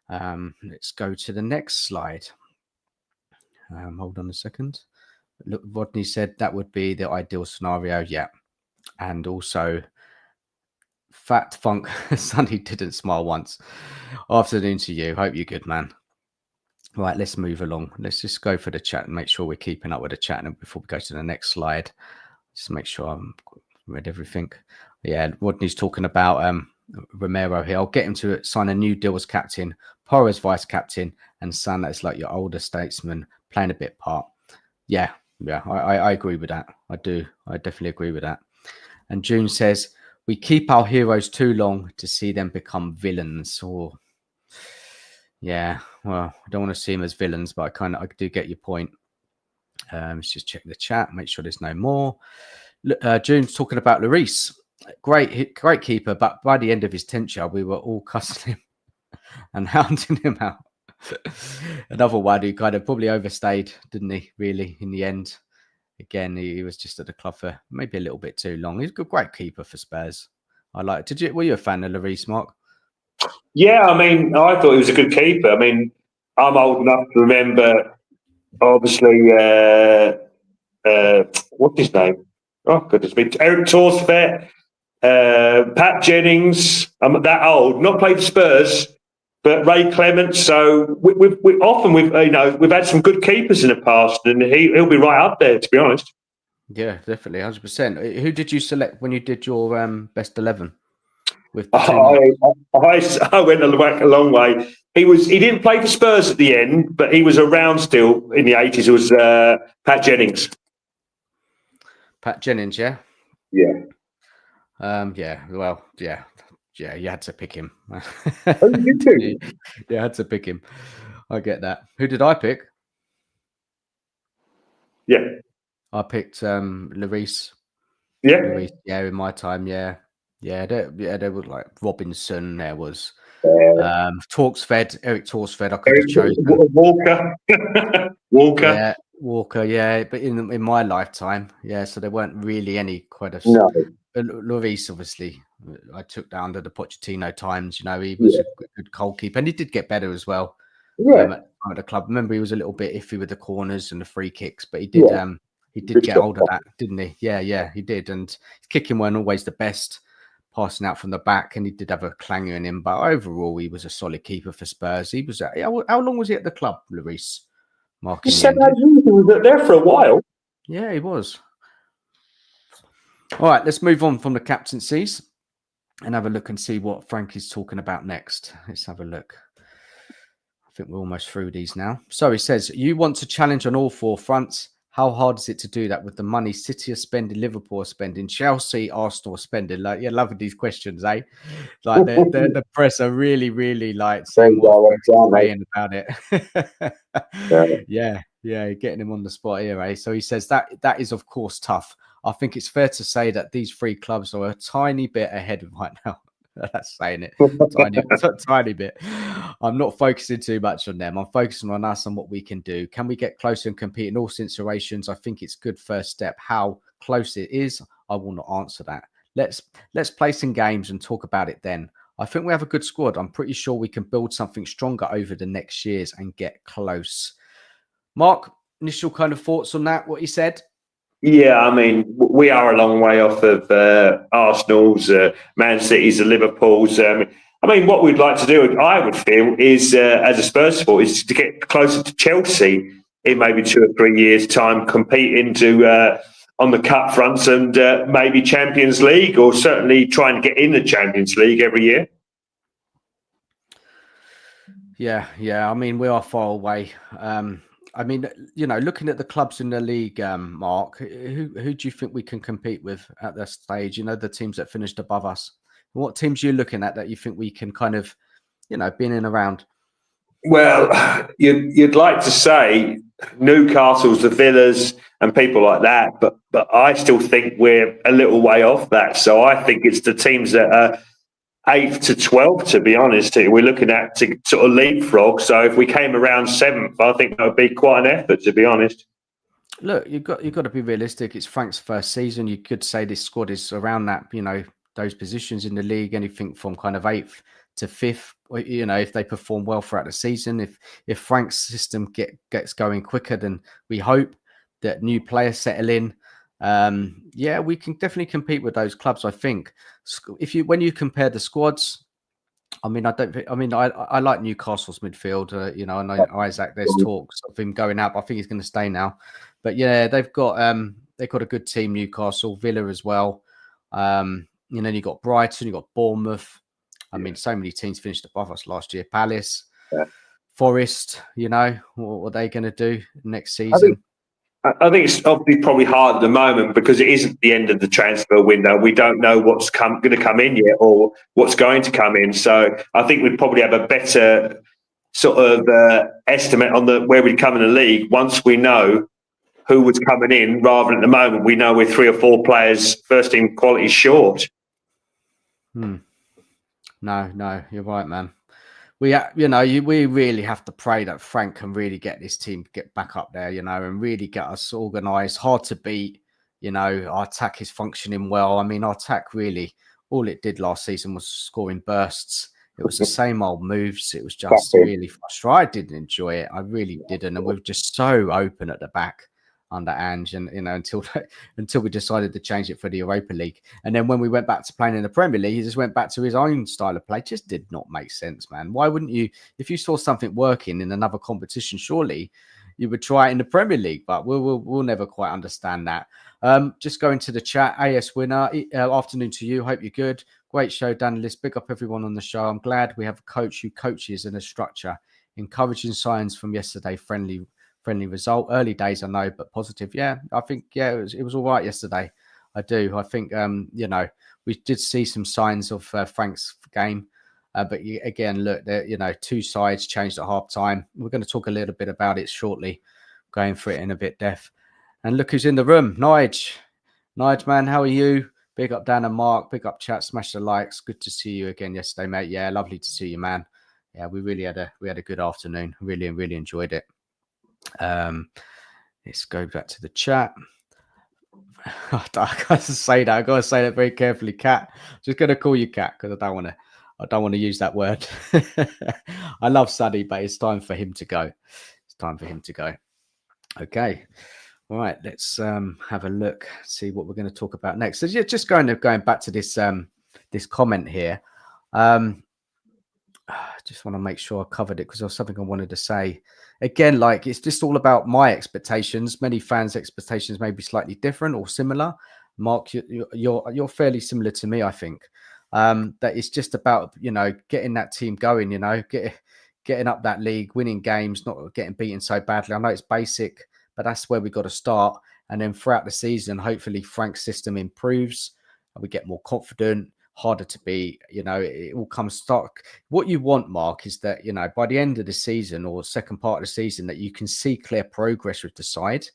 Let's go to the next slide. Hold on a second. Look, Rodney said that would be the ideal scenario. Yeah. And also, Fat Funk Sonny didn't smile once. Afternoon to you. Hope you're good, man. Right, let's move along. Let's just go for the chat and make sure we're keeping up with the chat. And before we go to the next slide, just make sure I'm read everything. Yeah, Rodney's talking about Romero here. I'll get him to sign a new deal as captain, Porro as vice captain, and Son as like your older statesman playing a bit part. Yeah, I agree with that. I do. I definitely agree with that. And June says, we keep our heroes too long to see them become villains. Or yeah, well, I don't want to see them as villains, but I do get your point. Let's just check the chat, make sure there's no more. June's talking about Lloris. Great keeper, but by the end of his tenure, we were all cussing him and hounding him out. Another one who kind of probably overstayed, didn't he, really, in the end? Again, he was just at the club for maybe a little bit too long. He's a great keeper for Spurs. Were you a fan of Lloris, Mark? Yeah, I mean, I thought he was a good keeper. I mean, I'm old enough to remember, obviously, what's his name? Oh, goodness me. Eric Torsfet, Pat Jennings. I'm that old, not played for Spurs, but Ray Clements. So we've had some good keepers in the past, and he'll be right up there, to be honest. Yeah, definitely, 100%. Who did you select when you did your best 11? With I went a long way. He didn't play for Spurs at the end, but he was around still in the 80s. It was Pat Jennings. Pat Jennings, yeah? Yeah. You had to pick him. Oh, you too? Yeah, I had to pick him. I get that. Who did I pick? Yeah. I picked Lloris. Yeah. Lloris, yeah, in my time, yeah. There was like Robinson, there was Eric Torsfed, I could have chosen. Walker. Yeah, Walker, yeah. But in my lifetime, yeah, so there weren't really any quite of no. Lloris, obviously, I took that under the Pochettino times. He was a good goalkeeper, and he did get better as well. Yeah. At the club. Remember, he was a little bit iffy with the corners and the free kicks, but he did get hold of that, didn't he? Yeah, he did. And his kicking weren't always the best, passing out from the back, and he did have a clanger in him. But overall, he was a solid keeper for Spurs. He was. How long was he at the club, Lloris? Mark, he was there for a while. Yeah, he was. All right, let's move on from the captaincies and have a look and see what Frank is talking about next. Let's have a look. I think we're almost through these now. So he says, you want to challenge on all 4 fronts. How hard is it to do that with the money City are spending, Liverpool are spending, Chelsea, Arsenal are spending? Like, you're loving these questions, eh? Like the press are really, really like saying about it. Yeah, getting him on the spot here, eh? So he says that is of course tough. I think it's fair to say that these 3 clubs are a tiny bit ahead right now. That's saying it. Tiny bit. I'm not focusing too much on them. I'm focusing on us and what we can do. Can we get closer and compete in all situations? I think it's a good first step. How close it is, I will not answer that. Let's play some games and talk about it then. I think we have a good squad. I'm pretty sure we can build something stronger over the next years and get close. Mark, initial kind of thoughts on that, what he said? Yeah, I mean, we are a long way off of Arsenal's, Man City's, and Liverpool's. I mean, what we'd like to do, I would feel, is as a Spurs support, is to get closer to Chelsea in maybe 2 or 3 years' time, competing to on the cup fronts and maybe Champions League, or certainly trying to get in the Champions League every year. Yeah. I mean, we are far away. I mean, looking at the clubs in the league, Mark, who do you think we can compete with at this stage? The teams that finished above us. What teams are you looking at that you think we can kind of, be in and around? Well, you'd like to say Newcastle's, the Villas, and people like that, but I still think we're a little way off that. So I think it's the teams that are 8th to 12th, to be honest. We're looking at to sort of leapfrog. So if we came around 7th, I think that would be quite an effort, to be honest. Look, you've got to be realistic. It's Frank's first season. You could say this squad is around that, those positions in the league, anything from kind of 8th to 5th. If they perform well throughout the season, if Frank's system gets going quicker than we hope, that new players settle in, we can definitely compete with those clubs. I think when you compare the squads, I like Newcastle's midfield. I know Isaac. There's talks of him going out, but I think he's going to stay now. But yeah, they've got a good team. Newcastle, Villa as well. You got Brighton, you got Bournemouth. I mean, so many teams finished above us last year. Palace, Forest. What are they going to do next season? I think it's obviously probably hard at the moment because it isn't the end of the transfer window. We don't know what's going to come in yet or what's going to come in. So I think we'd probably have a better sort of estimate on where we'd come in the league once we know who was coming in, rather than at the moment we know we're 3 or 4 players first team quality short. No, you're right, man. We really have to pray that Frank can really get this team get back up there, and really get us organised. Hard to beat, our attack is functioning well. I mean, our attack really, all it did last season was scoring bursts. It was the same old moves. It was just really frustrating. I didn't enjoy it. I really didn't. And we were just so open at the back under Ange, and until we decided to change it for the Europa League. And then when we went back to playing in the Premier League, he just went back to his own style of play. It just did not make sense, man. Why wouldn't you, if you saw something working in another competition, surely you would try it in the Premier League? But we'll never quite understand that. Just going to the chat. AS winner, afternoon to you. Hope you're good. Great show, Danilist. Big up everyone on the show. I'm glad we have a coach who coaches in a structure. Encouraging signs from yesterday. Friendly result. Early days, I know, but positive. Yeah, I think, it was all right yesterday. I do. I think, we did see some signs of Frank's game. But again, look, 2 sides changed at half time. We're going to talk a little bit about it shortly, going through it in a bit depth. And look who's in the room. Nige, man, how are you? Big up Dan and Mark. Big up chat. Smash the likes. Good to see you again yesterday, mate. Yeah, lovely to see you, man. Yeah, we really had a good afternoon. Really enjoyed it. Let's go back to the chat. I gotta say that very carefully. Cat, just gonna call you Cat because I don't want to use that word. I love Sunny, but it's time for him to go. Okay, all right, let's have a look, see what we're going to talk about next. So yeah, just going back to this this comment here. Just want to make sure I covered it because there was something I wanted to say. Again, like, it's just all about my expectations. Many fans' expectations may be slightly different or similar. Mark, you're fairly similar to me, I think. That it's just about, getting that team going, getting up that league, winning games, not getting beaten so badly. I know it's basic, but that's where we got to start. And then throughout the season, hopefully Frank's system improves and we get more confident, harder to beat. It all comes stock. What you want, Mark, is that, by the end of the season or second part of the season, that you can see clear progress with the side.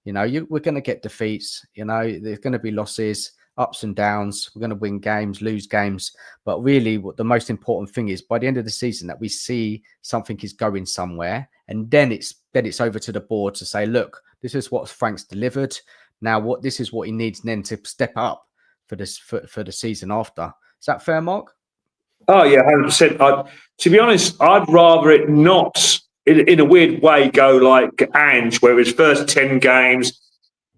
We're going to get defeats. There's going to be losses, ups and downs. We're going to win games, lose games. But really, what the most important thing is, by the end of the season, that we see something is going somewhere. And then it's over to the board to say, look, this is what Frank's delivered. Now, this is what he needs then to step up for the season after. Is that fair, Mark? Oh yeah, 100%. To be honest, I'd rather it not, in a weird way, go like Ange, where his first 10 games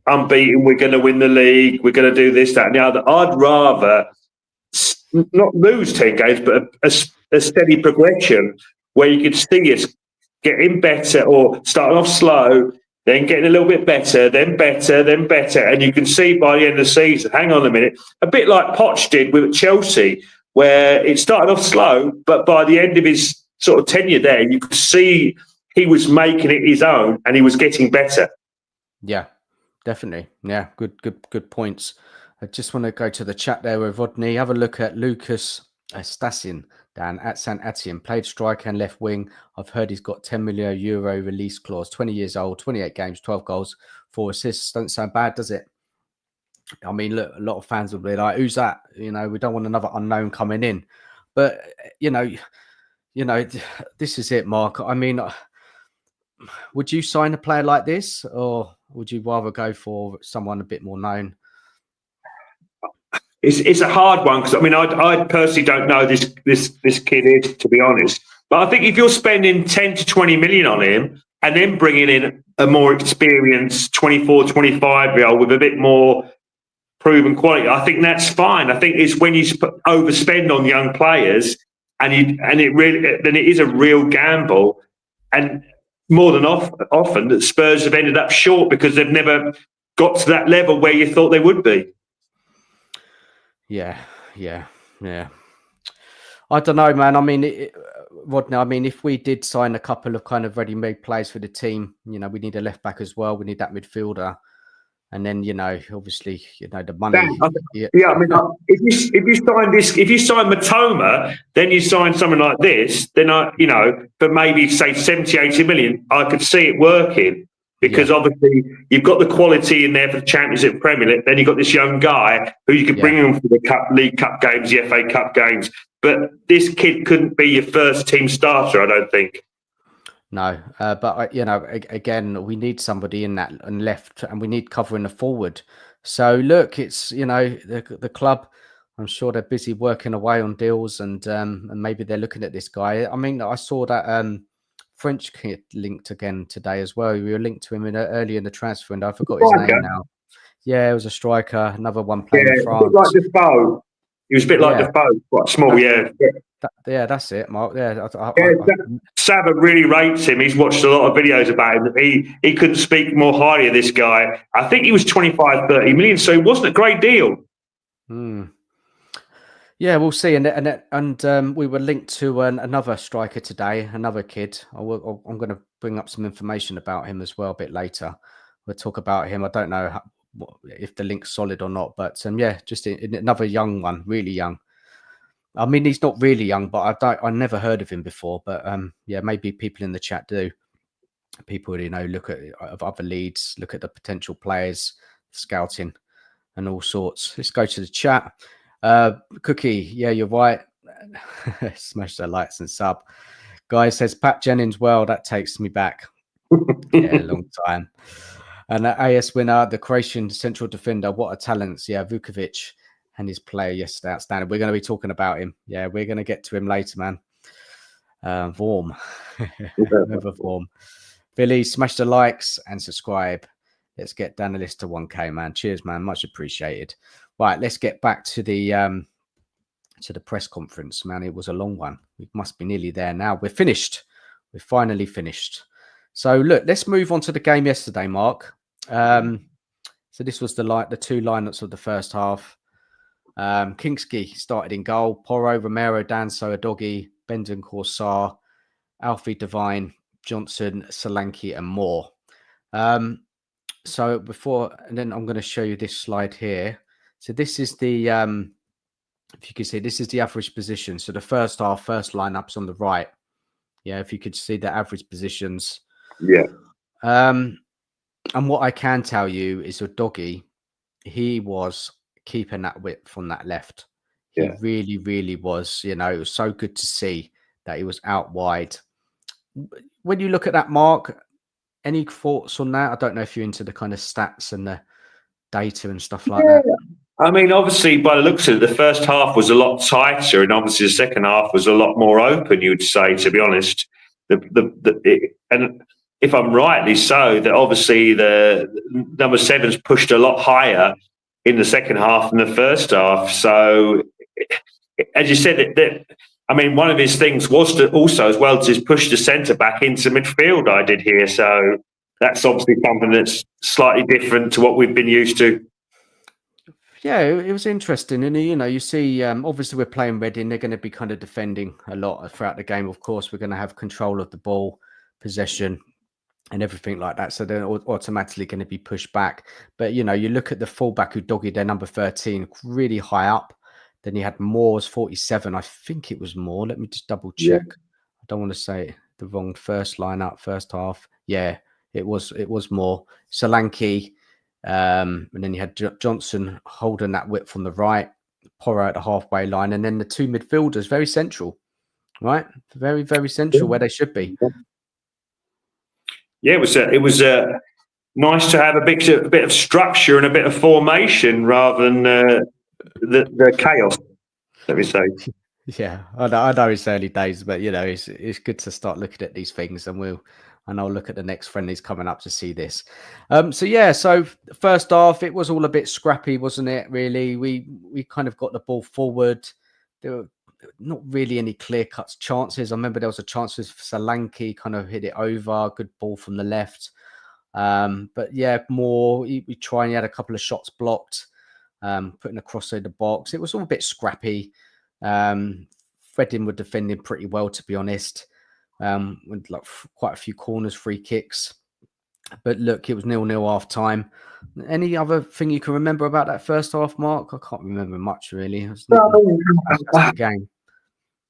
unbeaten, we're going to win the league, we're going to do this, that, and the other. I'd rather not lose 10 games, but a steady progression where you could see us getting better or starting off slow, then getting a little bit better, then better, then better. And you can see by the end of the season, hang on a minute, a bit like Poch did with Chelsea, where it started off slow, but by the end of his sort of tenure there, you could see he was making it his own and he was getting better. Yeah, definitely. Yeah, good points. I just want to go to the chat there with Rodney. Have a look at Lucas Stasin, Dan, at St. Etienne. Played striker and left wing. I've heard he's got 10 million euro release clause. 20 years old, 28 games, 12 goals, 4 assists. Don't sound bad, does it? I mean, look, a lot of fans will be like, who's that? You know, we don't want another unknown coming in. But, you know, this is it, Mark. I mean, would you sign a player like this, or would you rather go for someone a bit more known? It's a hard one because I mean I personally don't know this kid is, to be honest. But I think if you're spending 10 to 20 million on him and then bringing in a more experienced 24, 25-year-old with a bit more proven quality, I think that's fine. I think it's when you overspend on young players and it is a real gamble, and more than often that Spurs have ended up short because they've never got to that level where you thought they would be. Yeah. I don't know, man. I mean, Rodney, I mean, if we did sign a couple of kind of ready-made players for the team, you know, we need a left back as well. We need that midfielder. And then, you know, obviously, you know, the money. Yeah, I mean, if you sign Matoma, then you sign someone like this, then for maybe say 70, 80 million, I could see it working. Because obviously you've got the quality in there for the Championship, Premier League. Then you've got this young guy who you could bring in for the League Cup games, the FA Cup games. But this kid couldn't be your first team starter, I don't think. No, but you know, again, we need somebody in that and left, and we need covering the forward. So look, it's, you know, the club. I'm sure they're busy working away on deals, and maybe they're looking at this guy. I mean, I saw that French kid linked again today as well. We were linked to him early in the transfer window. I forgot his name now. Yeah, it was a striker, another one playing in France. A bit like Defoe. He was a bit like Defoe, quite small, that's it, Mark. Saba really rates him. He's watched a lot of videos about him. He couldn't speak more highly of this guy. I think he was 25, 30 million, so it wasn't a great deal. Yeah, we'll see. And we were linked to another striker today, another kid. I'm going to bring up some information about him as well a bit later. We'll talk about him. I don't know if the link's solid or not, but just another young one, really young. I mean, he's not really young, but I never heard of him before. But maybe people in the chat do. People, you know, look at other leads, look at the potential players, scouting, and all sorts. Let's go to the chat. Cookie, yeah, you're right. Smash the likes and sub. Guy says Pat Jennings. Well, that takes me back. Yeah, a long time. And AS winner, the Croatian central defender. What a talent! Yeah, Vuskovic and his play yesterday, outstanding. We're going to be talking about him. Yeah, we're going to get to him later, man. Vorm, never Vorm. Billy, smash the likes and subscribe. Let's get down the list to 1K, man. Cheers, man. Much appreciated. Right, let's get back to the press conference, man. It was a long one. We must be nearly there now. We're finished. We're finally finished. So look, let's move on to the game yesterday, Mark. So this was the two lineups of the first half. Kingsky started in goal. Porro, Romero, Danso, Adogi, Bentancur, Sarr, Alfie Devine, Johnson, Solanke, and Moore. So and then I'm going to show you this slide here. So this is the, if you can see, this is the average position. So the first half, first lineup's on the right. Yeah, if you could see the average positions. Yeah. And what I can tell you is with Doggy, he was keeping that width on that left. He really, really was. You know, it was so good to see that he was out wide. When you look at that, Mark, any thoughts on that? I don't know if you're into the kind of stats and the data and stuff like that. I mean, obviously, by the looks of it, the first half was a lot tighter, and obviously the second half was a lot more open, you would say, to be honest. And if I'm rightly so, that obviously the number sevens pushed a lot higher in the second half than the first half. So, as you said, I mean, one of his things was to also, as well, to push the centre back into midfield, I did hear. So that's obviously something that's slightly different to what we've been used to. Yeah, it was interesting. And, you see, obviously we're playing Reading. They're going to be kind of defending a lot throughout the game. Of course, we're going to have control of the ball, possession, and everything like that. So they're automatically going to be pushed back. But, you look at the fullback who dogged their number 13 really high up. Then you had Moore's 47. I think it was Moore. Let me just double check. Yeah. I don't want to say the wrong first half. Yeah, it was Moore. Solanke. And then you had Johnson holding that width on the right, Porro at the halfway line, and then the two midfielders very central, right? Very, very central where they should be. Yeah, it was nice to have a bit of structure and a bit of formation rather than the chaos. Let me say. Yeah, I know it's early days, but it's good to start looking at these things, and I'll look at the next friendlies coming up to see this. So first half, it was all a bit scrappy, wasn't it? Really, we kind of got the ball forward. There were not really any clear cuts chances. I remember there was a chance with Solanke, kind of hit it over, good ball from the left. But yeah, Moore, we tried. He had a couple of shots blocked, putting a cross in the box. It was all a bit scrappy. Reading were defending pretty well, to be honest, with like quite a few corners, free kicks. But look, it was 0-0 half time. Any other thing you can remember about that first half, Mark? I can't remember much, really. It was not a fantastic game.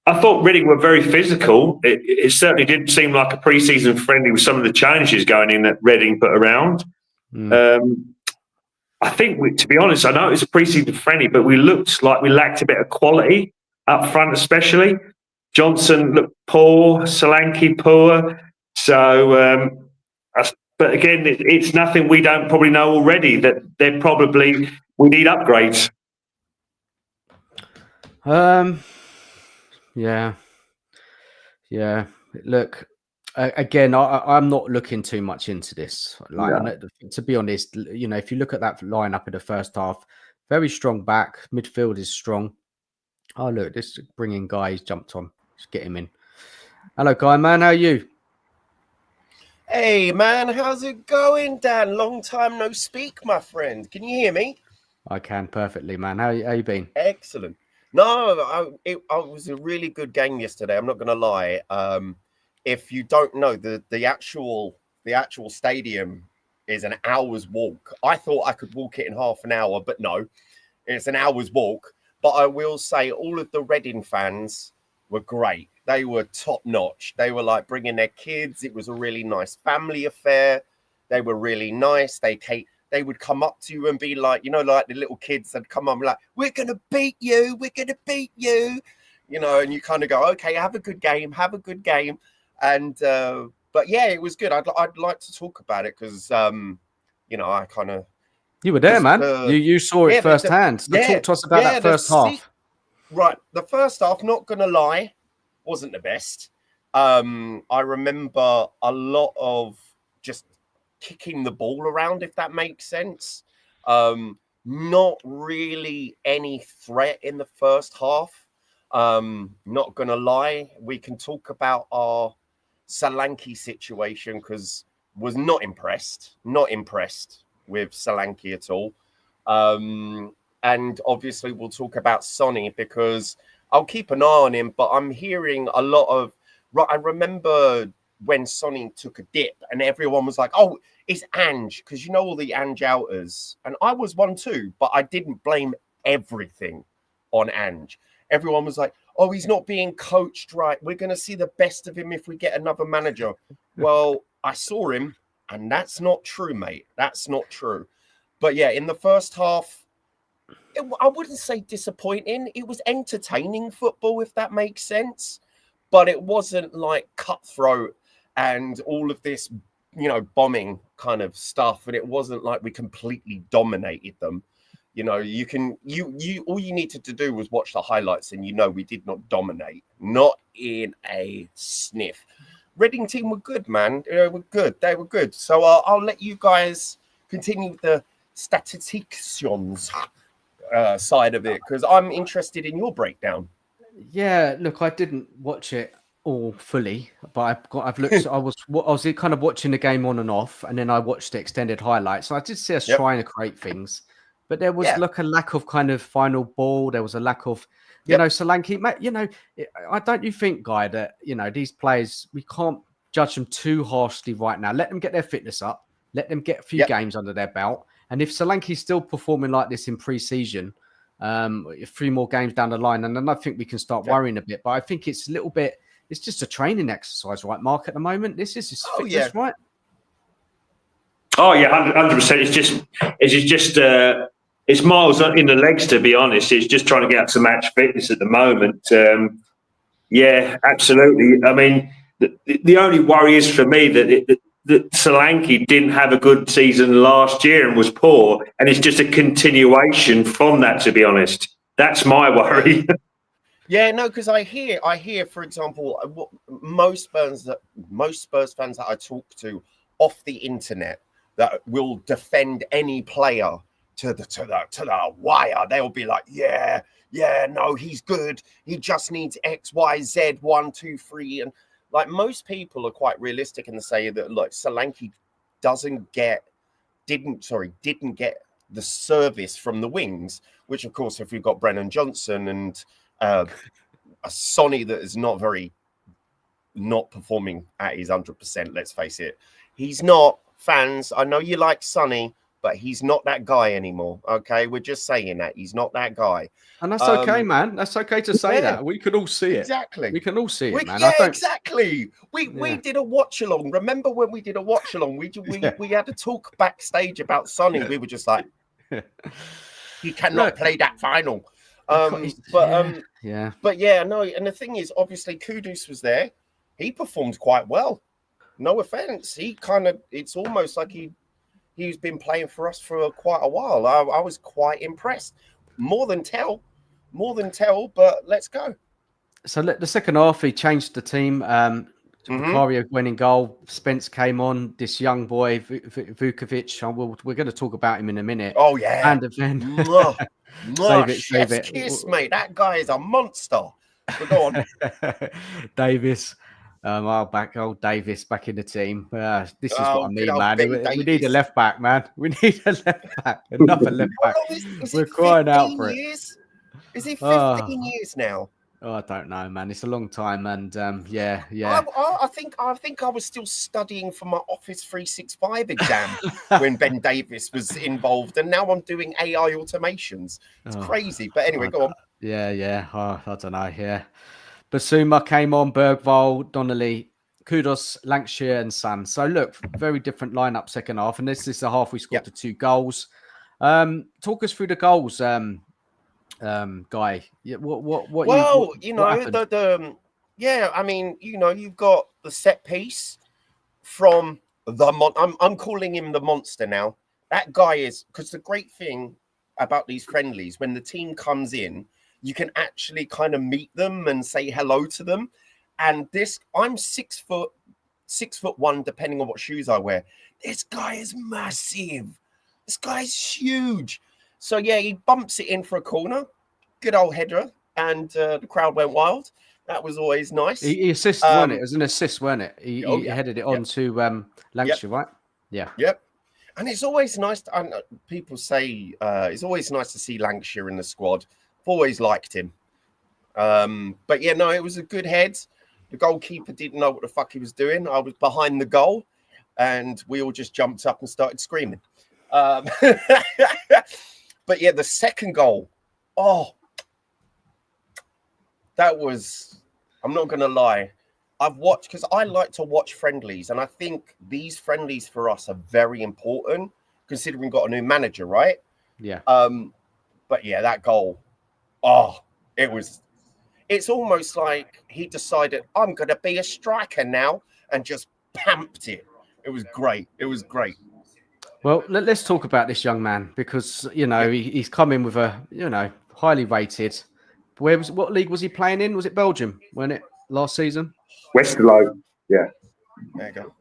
I thought Reading were very physical. It certainly didn't seem like a pre-season friendly with some of the challenges going in that Reading put around. I think, to be honest, I know it was a pre-season friendly, but we looked like we lacked a bit of quality up front, especially. Johnson looked poor, Solanke poor. So, but again, it's nothing we don't probably know already, that we need upgrades. Yeah. Look, again, I'm not looking too much into this. To be honest, if you look at that lineup in the first half, very strong back, midfield is strong. Oh, look, this bringing guy, he's jumped on. Let's get him in. Hello, Guy, man. How are you? Hey, man. How's it going, Dan? Long time no speak, my friend. Can you hear me? I can perfectly, man. How you been? Excellent. No, it was a really good game yesterday. I'm not going to lie. If you don't know, the actual stadium is an hour's walk. I thought I could walk it in half an hour, but no, it's an hour's walk. But I will say all of the Reading fans were great. They were top notch. They were like bringing their kids. It was a really nice family affair. They were really nice. They would come up to you and be like, like the little kids that come up like, we're going to beat you. We're going to beat you. And you kind of go, okay, have a good game. Have a good game. And, but yeah, it was good. I'd like to talk about it because, I kind of. You were there, man. You saw it firsthand. So talk to us about that first half. Right. The first half, not going to lie, wasn't the best. I remember a lot of just kicking the ball around, if that makes sense. Not really any threat in the first half. Not gonna lie, we can talk about our Solanke situation because was not impressed with Solanke at all. And obviously we'll talk about Sonny because I'll keep an eye on him, but I'm hearing a lot of. I remember when Sonny took a dip and everyone was like, oh, it's Ange, because all the Ange outers. And I was one too, but I didn't blame everything on Ange. Everyone was like, oh, he's not being coached right. We're going to see the best of him if we get another manager. Well, I saw him, and that's not true, mate. That's not true. But yeah, in the first half, I wouldn't say disappointing. It was entertaining football, if that makes sense. But it wasn't like cutthroat and all of this, bombing kind of stuff. And it wasn't like we completely dominated them. All you needed to do was watch the highlights and we did not dominate. Not in a sniff. Reading team were good, man. They were good. They were good. So I'll let you guys continue the statisticians side of it because I'm interested in your breakdown. Yeah, look, I didn't watch it all fully, but I've looked. I was kind of watching the game on and off, and then I watched the extended highlights. So I did see us Yep. trying to create things, but there was Yeah. like a lack of kind of final ball. There was a lack of, Yep. Solanke. I don't you think, Guy, that these players, we can't judge them too harshly right now. Let them get their fitness up. Let them get a few Yep. games under their belt. And if Solanke's still performing like this in pre-season, 3 more games down the line, and then I think we can start worrying a bit. But I think it's a little bit. It's just a training exercise, right, Mark? At the moment, this is his fitness, right? Oh yeah, 100%. It's miles in the legs, to be honest. It's just trying to get up to match fitness at the moment. Yeah, absolutely. I mean, the only worry is for me that Solanke didn't have a good season last year and was poor, and it's just a continuation from that. To be honest, that's my worry. Yeah, no, because I hear, for example, most Spurs fans that I talk to off the internet that will defend any player to the wire. They'll be like, yeah, no, he's good. He just needs X, Y, Z, 1, 2, 3, and like most people are quite realistic and say that look, Solanke didn't get the service from the wings, which of course, if you've got Brennan Johnson and a Sonny that is not performing at his 100%. Let's face it, he's not. Fans, I know you like Sonny, but he's not that guy anymore. Okay, we're just saying that he's not that guy, and that's okay, man. That's okay to say that. We could all see it. Exactly. We can all see it, man. Yeah, exactly. We did a watch along. Remember when we did a watch along? We had to talk backstage about Sonny. We were just like, he cannot play that final. But yeah, no. And the thing is, obviously, Kudus was there. He performed quite well. No offense. It's almost like he's been playing for us for quite a while. I was quite impressed. More than tell. But let's go. So the second half, he changed the team. Vicario went in goal. Spence came on. This young boy, Vuskovic. We're going to talk about him in a minute. Oh yeah. And then save it. Kiss, mate. That guy is a monster. But go on. Davis. Old Davis back in the team. This is what I mean, man. We need a left back, man. We need a left back. Another left back. We're crying out for it. Is it 15 years now? Oh, I don't know, man. It's a long time, and yeah. I think I was still studying for my Office 365 exam when Ben Davis was involved, and now I'm doing AI automations. It's crazy, but anyway, go on. Yeah. Oh, I don't know. Yeah. Basuma came on, Bergvall, Donnelly, Kudos, Lancashire, and Son. So look, very different lineup second half, and this is the half we scored the 2 goals. Talk us through the goals, Guy. What? Well, I mean, you've got the set piece from I'm calling him the monster now. That guy is, because the great thing about these friendlies, when the team comes in, you can actually kind of meet them and say hello to them. And I'm 6'1", depending on what shoes I wear. This guy is massive. This guy's huge. So yeah, he bumps it in for a corner. Good old header. And the crowd went wild. That was always nice. He assisted, wasn't it? It was an assist, wasn't it? He headed it on to Lancashire, right? Yeah. Yep. And it's always nice. People say it's always nice to see Lancashire in the squad. I've always liked him. But yeah, no, it was a good head. The goalkeeper didn't know what the fuck he was doing. I was behind the goal, and we all just jumped up and started screaming. But yeah, the second goal. Oh, that was, I'm not going to lie. I've watched, because I like to watch friendlies, and I think these friendlies for us are very important, considering we've got a new manager, right? Yeah. But yeah, that goal. It's almost like he decided, I'm going to be a striker now, and just pamped it. It was great. Well, let's talk about this young man, because, he's come in with a, highly rated. What league was he playing in? Was it Belgium? Wasn't it last season? Westerlo. Yeah. There you go.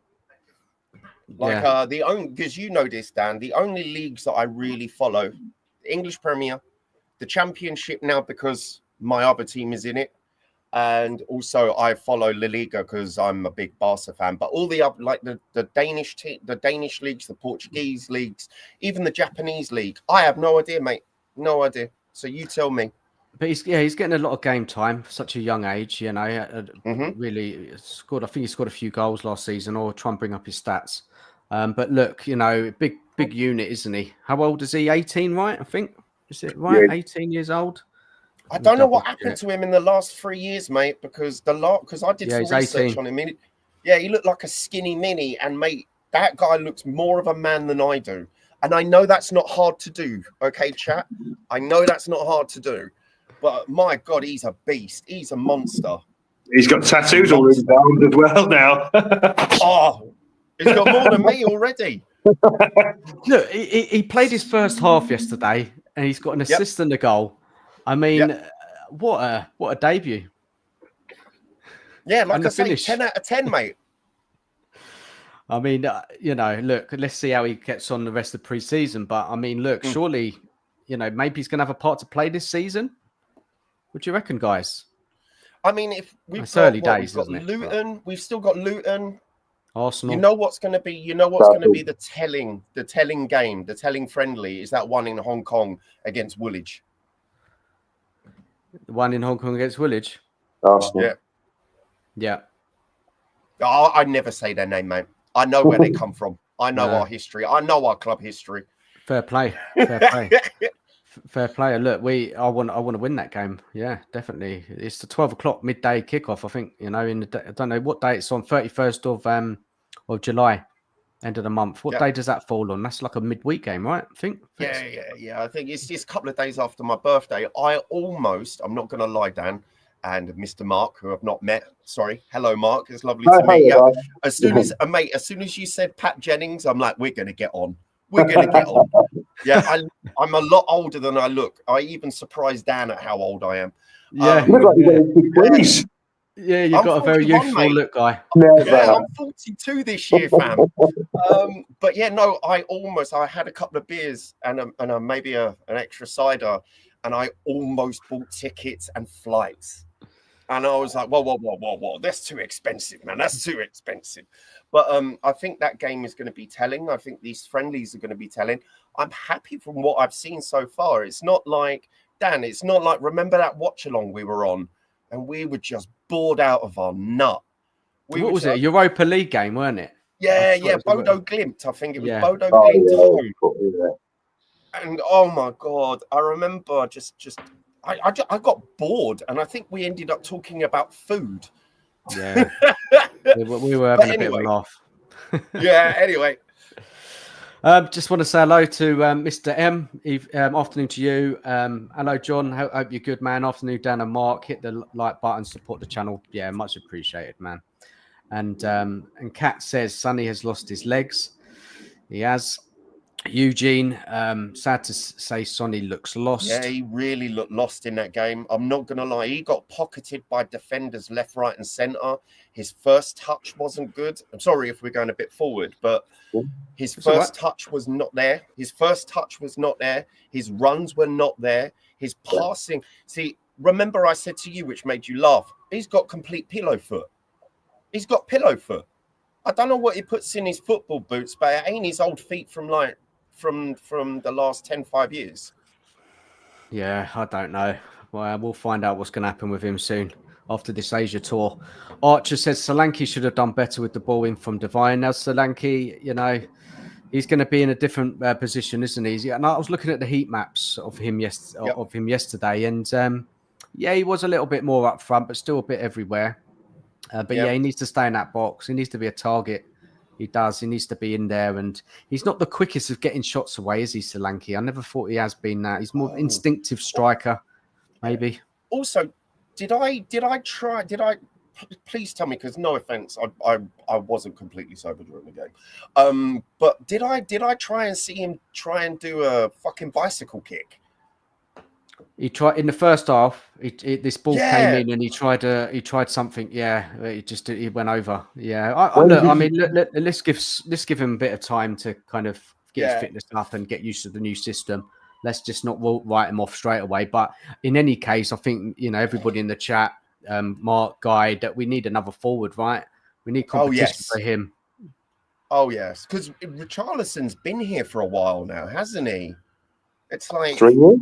Because you know this, Dan, the only leagues that I really follow, the English Premier, the Championship now, because my other team is in it, And also, I follow La Liga because I'm a big Barca fan. But all the other, like the Danish the Danish leagues, the Portuguese leagues, even the Japanese league, I have no idea, mate. No idea. So you tell me. But he's getting a lot of game time for such a young age. You know, really scored. I think he scored a few goals last season, or try and bring up his stats. But look, you know, big unit, isn't he? How old is he? 18, right? I think. Is it right? Yeah. 18 years old. I don't know what happened to him in the last 3 years, mate, because I did some research 18. on him. Yeah, he looked like a skinny mini, and mate, that guy looks more of a man than I do. And I know that's not hard to do, okay, chat? I know that's not hard to do. But my God, he's a beast. He's a monster. He's got tattoos already down as well now. Oh, he's got more than me already. Look, he played his first half yesterday, and he's got an assist and a goal. I mean, what a debut! Yeah, like and I say, 10 out of 10, mate. I mean, you know, look, let's see how he gets on the rest of the pre-season. But I mean, look, surely, you know, maybe he's going to have a part to play this season. What do you reckon, guys? I mean, if we've it's got, early days, we've got Luton, we've still got Luton. Arsenal. You know what's going to be? You know what's going to be the telling game, the telling friendly is that one in Hong Kong against Woolwich. The one in Hong Kong against Woolwich. Arsenal. Yeah. Oh, I never say their name, mate. I know where they come from. I know our history. I know our club history. Fair play. Fair play. Fair play. Look, I want to win that game. Yeah, definitely. It's the 12 o'clock midday kickoff. I think, you know, I don't know what day it's on. 31st of July, end of the month. What day does that fall on? That's like a midweek game, right? I think. Yeah. I think it's just a couple of days after my birthday. I'm not going to lie, Dan, and Mr. Mark, who I've not met. Sorry. Hello, Mark. It's lovely to meet you. As soon as you said Pat Jennings, I'm like, we're going to get on. We're going to get on. Yeah, I'm a lot older than I look. I even surprised Dan at how old I am. Yeah. Yeah, you've got a very youthful look, guy. Yeah, I'm 42 this year, fam. But yeah, no, I had a couple of beers and maybe an extra cider, and I almost bought tickets and flights. And I was like, whoa, that's too expensive, man. That's too expensive. But I think that game is going to be telling. I think these friendlies are going to be telling. I'm happy from what I've seen so far. It's not like, Dan, remember that watch along we were on and we were just bored out of our nut. What was it? Europa League game, weren't it? Yeah, Bodo Glimt. I think it was Bodo Glimt home. And oh my God, I remember I got bored, and I think we ended up talking about food. Yeah, we were having a bit of a laugh. Yeah. Anyway, just want to say hello to Mr. M. Afternoon to you. Hello, John. Hope you're good, man. Afternoon, Dan and Mark. Hit the like button, support the channel. Yeah, much appreciated, man. And Kat says Sonny has lost his legs. He has. Eugene, sad to say Sonny looks lost. Yeah, he really looked lost in that game. I'm not going to lie. He got pocketed by defenders left, right and centre. His first touch wasn't good. I'm sorry if we're going a bit forward, but his first touch was not there. His runs were not there. His passing. See, remember I said to you, which made you laugh, he's got complete pillow foot. I don't know what he puts in his football boots, but it ain't his old feet from the last 5 years. Yeah, I don't know. Well, we'll find out what's going to happen with him soon after this Asia tour. Archer says Solanke should have done better with the ball in from Divine. Now Solanke, you know, he's going to be in a different position, isn't he? And I was looking at the heat maps of him yesterday, and he was a little bit more up front, but still a bit everywhere. But he needs to stay in that box. He needs to be a target. He does. He needs to be in there. And he's not the quickest of getting shots away, is he, Solanke? I never thought he has been that. He's more instinctive striker, maybe. Also, please tell me, because no offense, I wasn't completely sober during the game. But did I try and see him try and do a fucking bicycle kick? He tried in the first half. This ball came in, and he tried something. Yeah, he went over. Yeah, let's give him a bit of time to kind of get his fitness up and get used to the new system. Let's just not write him off straight away. But in any case, I think everybody in the chat Mark Guy, that we need another forward, right? We need competition for him. Oh, yes. Because Richarlison's been here for a while now, hasn't he? It's like 3 years?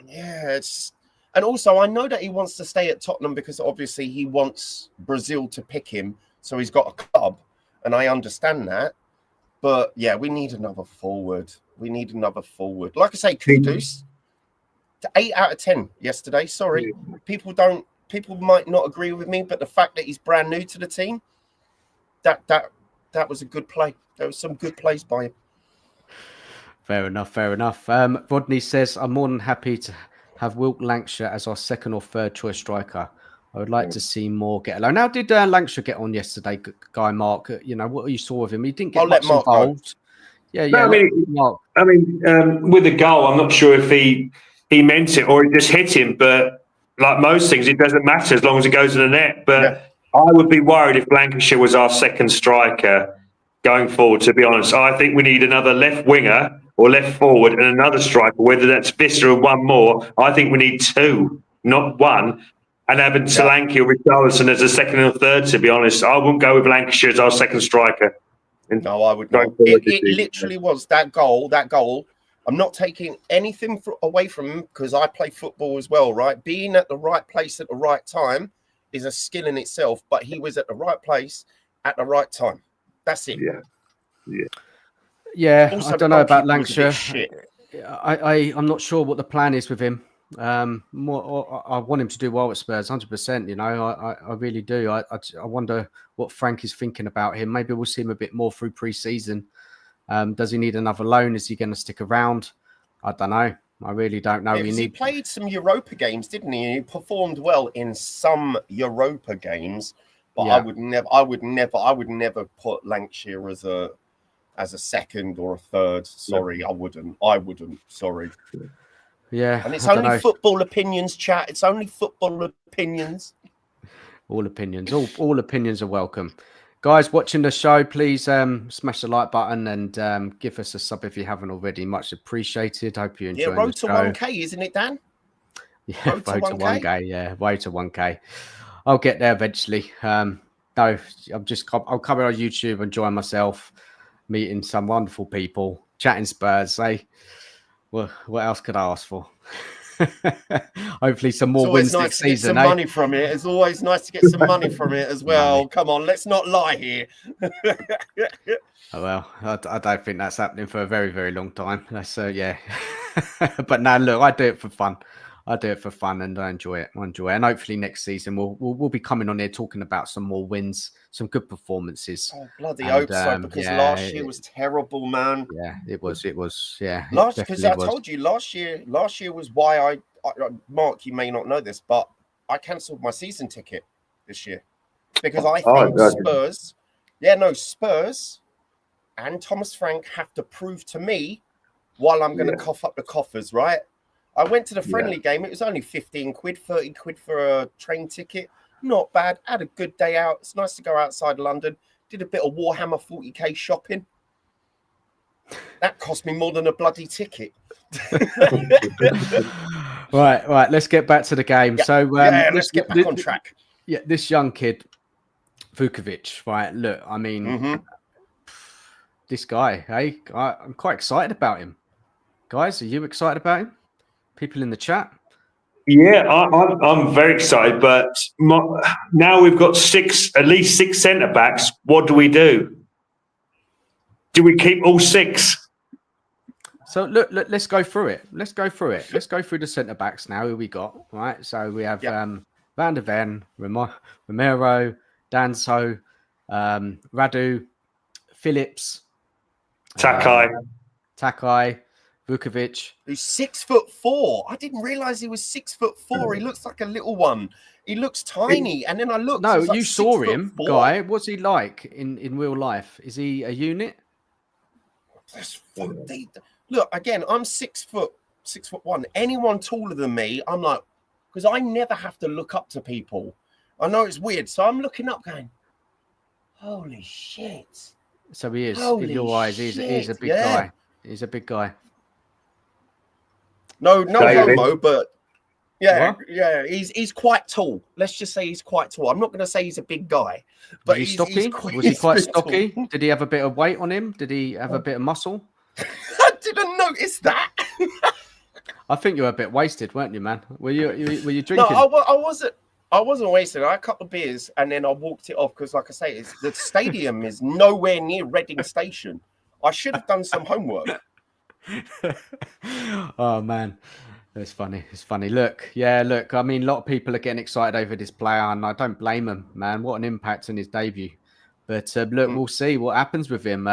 Yeah, it's... And also, I know that he wants to stay at Tottenham because obviously he wants Brazil to pick him. So he's got a club. And I understand that. But yeah, we need another forward. Like I say, kudos to 8 out of 10 yesterday. Sorry. People might not agree with me, but the fact that he's brand new to the team, that was a good play. There was some good plays by him. Fair enough. Rodney says, I'm more than happy to have Wilt Lancashire as our second or third choice striker. I would like to see more get alone. Now, did Lancashire get on yesterday, Guy Mark? What you saw of him? He didn't get much involved. Yeah. No, with the goal, I'm not sure if he meant it or it just hit him. But like most things, it doesn't matter as long as it goes in the net. But I would be worried if Lancashire was our second striker going forward, to be honest. I think we need another left winger or left forward and another striker, whether that's Vista or one more. I think we need 2, not 1. And having Solanke or Richarlison as a second or third, to be honest. I wouldn't go with Lancashire as our second striker. No, I would not. It literally was that goal. I'm not taking anything away from him because I play football as well, right? Being at the right place at the right time is a skill in itself, but he was at the right place at the right time. That's it. Yeah. Also, I don't know about Lancashire. I'm not sure what the plan is with him. I want him to do well at Spurs, 100%. I really do. I wonder what Frank is thinking about him. Maybe we'll see him a bit more through pre-season. Does he need another loan? Is he going to stick around? I don't know. I really don't know. He played some Europa games, didn't he? He performed well in some Europa games, but I would never put Lancashire as a second or a third. Sorry, I wouldn't. Sorry. Yeah, and it's only football opinions, chat. It's only football opinions. All opinions, all opinions are welcome. Guys watching the show, please smash the like button and give us a sub if you haven't already. Much appreciated. Hope you enjoy. Road to 1K, isn't it, Dan? Yeah, road to 1K. Yeah, road to 1K. I'll get there eventually. No, I'll come on YouTube, enjoying myself, meeting some wonderful people, chatting Spurs. Well, what else could I ask for? Hopefully some more wins next season. Some money from it. It's always nice to get some money from it as well. Come on, let's not lie here. Well, I don't think that's happening for a very, very long time. That's but now look, I do it for fun. And I enjoy it. And hopefully next season we'll be coming on here talking about some more wins, some good performances. Oh, bloody hope so, because last year was terrible, man. Yeah, it was. Yeah, because I told you last year was why I Mark, you may not know this, but I cancelled my season ticket this year because I think Spurs and Thomas Frank have to prove to me while I'm going to cough up the coffers, right? I went to the friendly game. It was only 15 quid, 30 quid for a train ticket. Not bad. Had a good day out. It's nice to go outside London. Did a bit of Warhammer 40k shopping. That cost me more than a bloody ticket. Right. Let's get back to the game. Yeah. So let's get back on track. Yeah, this young kid, Vuskovic, right? Look, I mean, this guy, I'm quite excited about him. Guys, are you excited about him? People in the chat? Yeah, I'm very excited. But now we've got at least six centre backs. What do we do? Do we keep all 6? So look, let's go through it. Let's go through the centre backs now. Who we got? Right. So we have Van der Ven, Romero, Danso, Radu, Phillips, Takai, Vukovic, who's 6'4". I didn't realize he was 6'4". He looks like a little one. He looks tiny. And then I looked. No, you saw him, Guy. What's he like in real life? Is he a unit? Look, again, I'm 6'1". Anyone taller than me, I'm like, because I never have to look up to people. I know it's weird, so I'm looking up, going, "Holy shit!" So he is. In your eyes, he's a big guy. He's a big guy. No homo, but Yeah, What? yeah. He's quite tall. Let's just say he's quite tall. I'm not going to say he's a big guy, but Was he he's stocky? quite, Was he quite he's tall. stocky? Did he have a bit of weight on him? Did he have a bit of muscle? I didn't notice that. I think you were a bit wasted, weren't you, man? Were you No, drinking? I wasn't. I wasn't wasted. I had a couple of beers and then I walked it off because, like I say, the stadium is nowhere near Reading Station. I should have done some homework. Oh man, it's funny. It's funny. Look. I mean, a lot of people are getting excited over this player, and I don't blame them, man. What an impact on his debut. But look, we'll see what happens with him.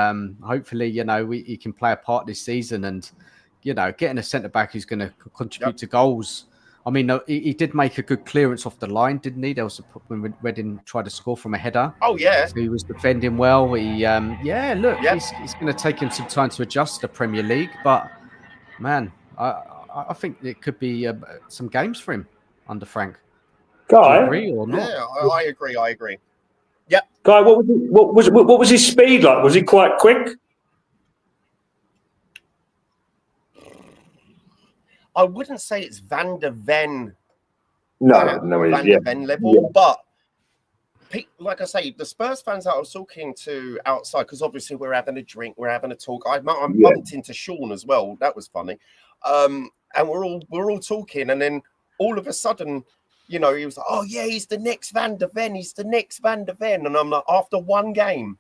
Hopefully, he can play a part this season, and getting a centre back who's going to contribute to goals. I mean, he did make a good clearance off the line, didn't he? There was when Reading tried to score from a header. Oh yeah, So he was defending well. He's going to take him some time to adjust to the Premier League, but man, I think it could be some games for him under Frank. Guy, do you agree or not? yeah, I agree. I agree. Yep. Guy, what was his speed like? Was he quite quick? I wouldn't say it's Van der Ven. No, Van der Ven level, but like I say, the Spurs fans that I was talking to outside, because obviously we're having a drink, we're having a talk. I'm bumped into Sean as well. That was funny. And we're all talking, and then all of a sudden, he was like, "Oh yeah, he's the next Van der Ven. He's the next Van der Ven." And I'm like, after one game,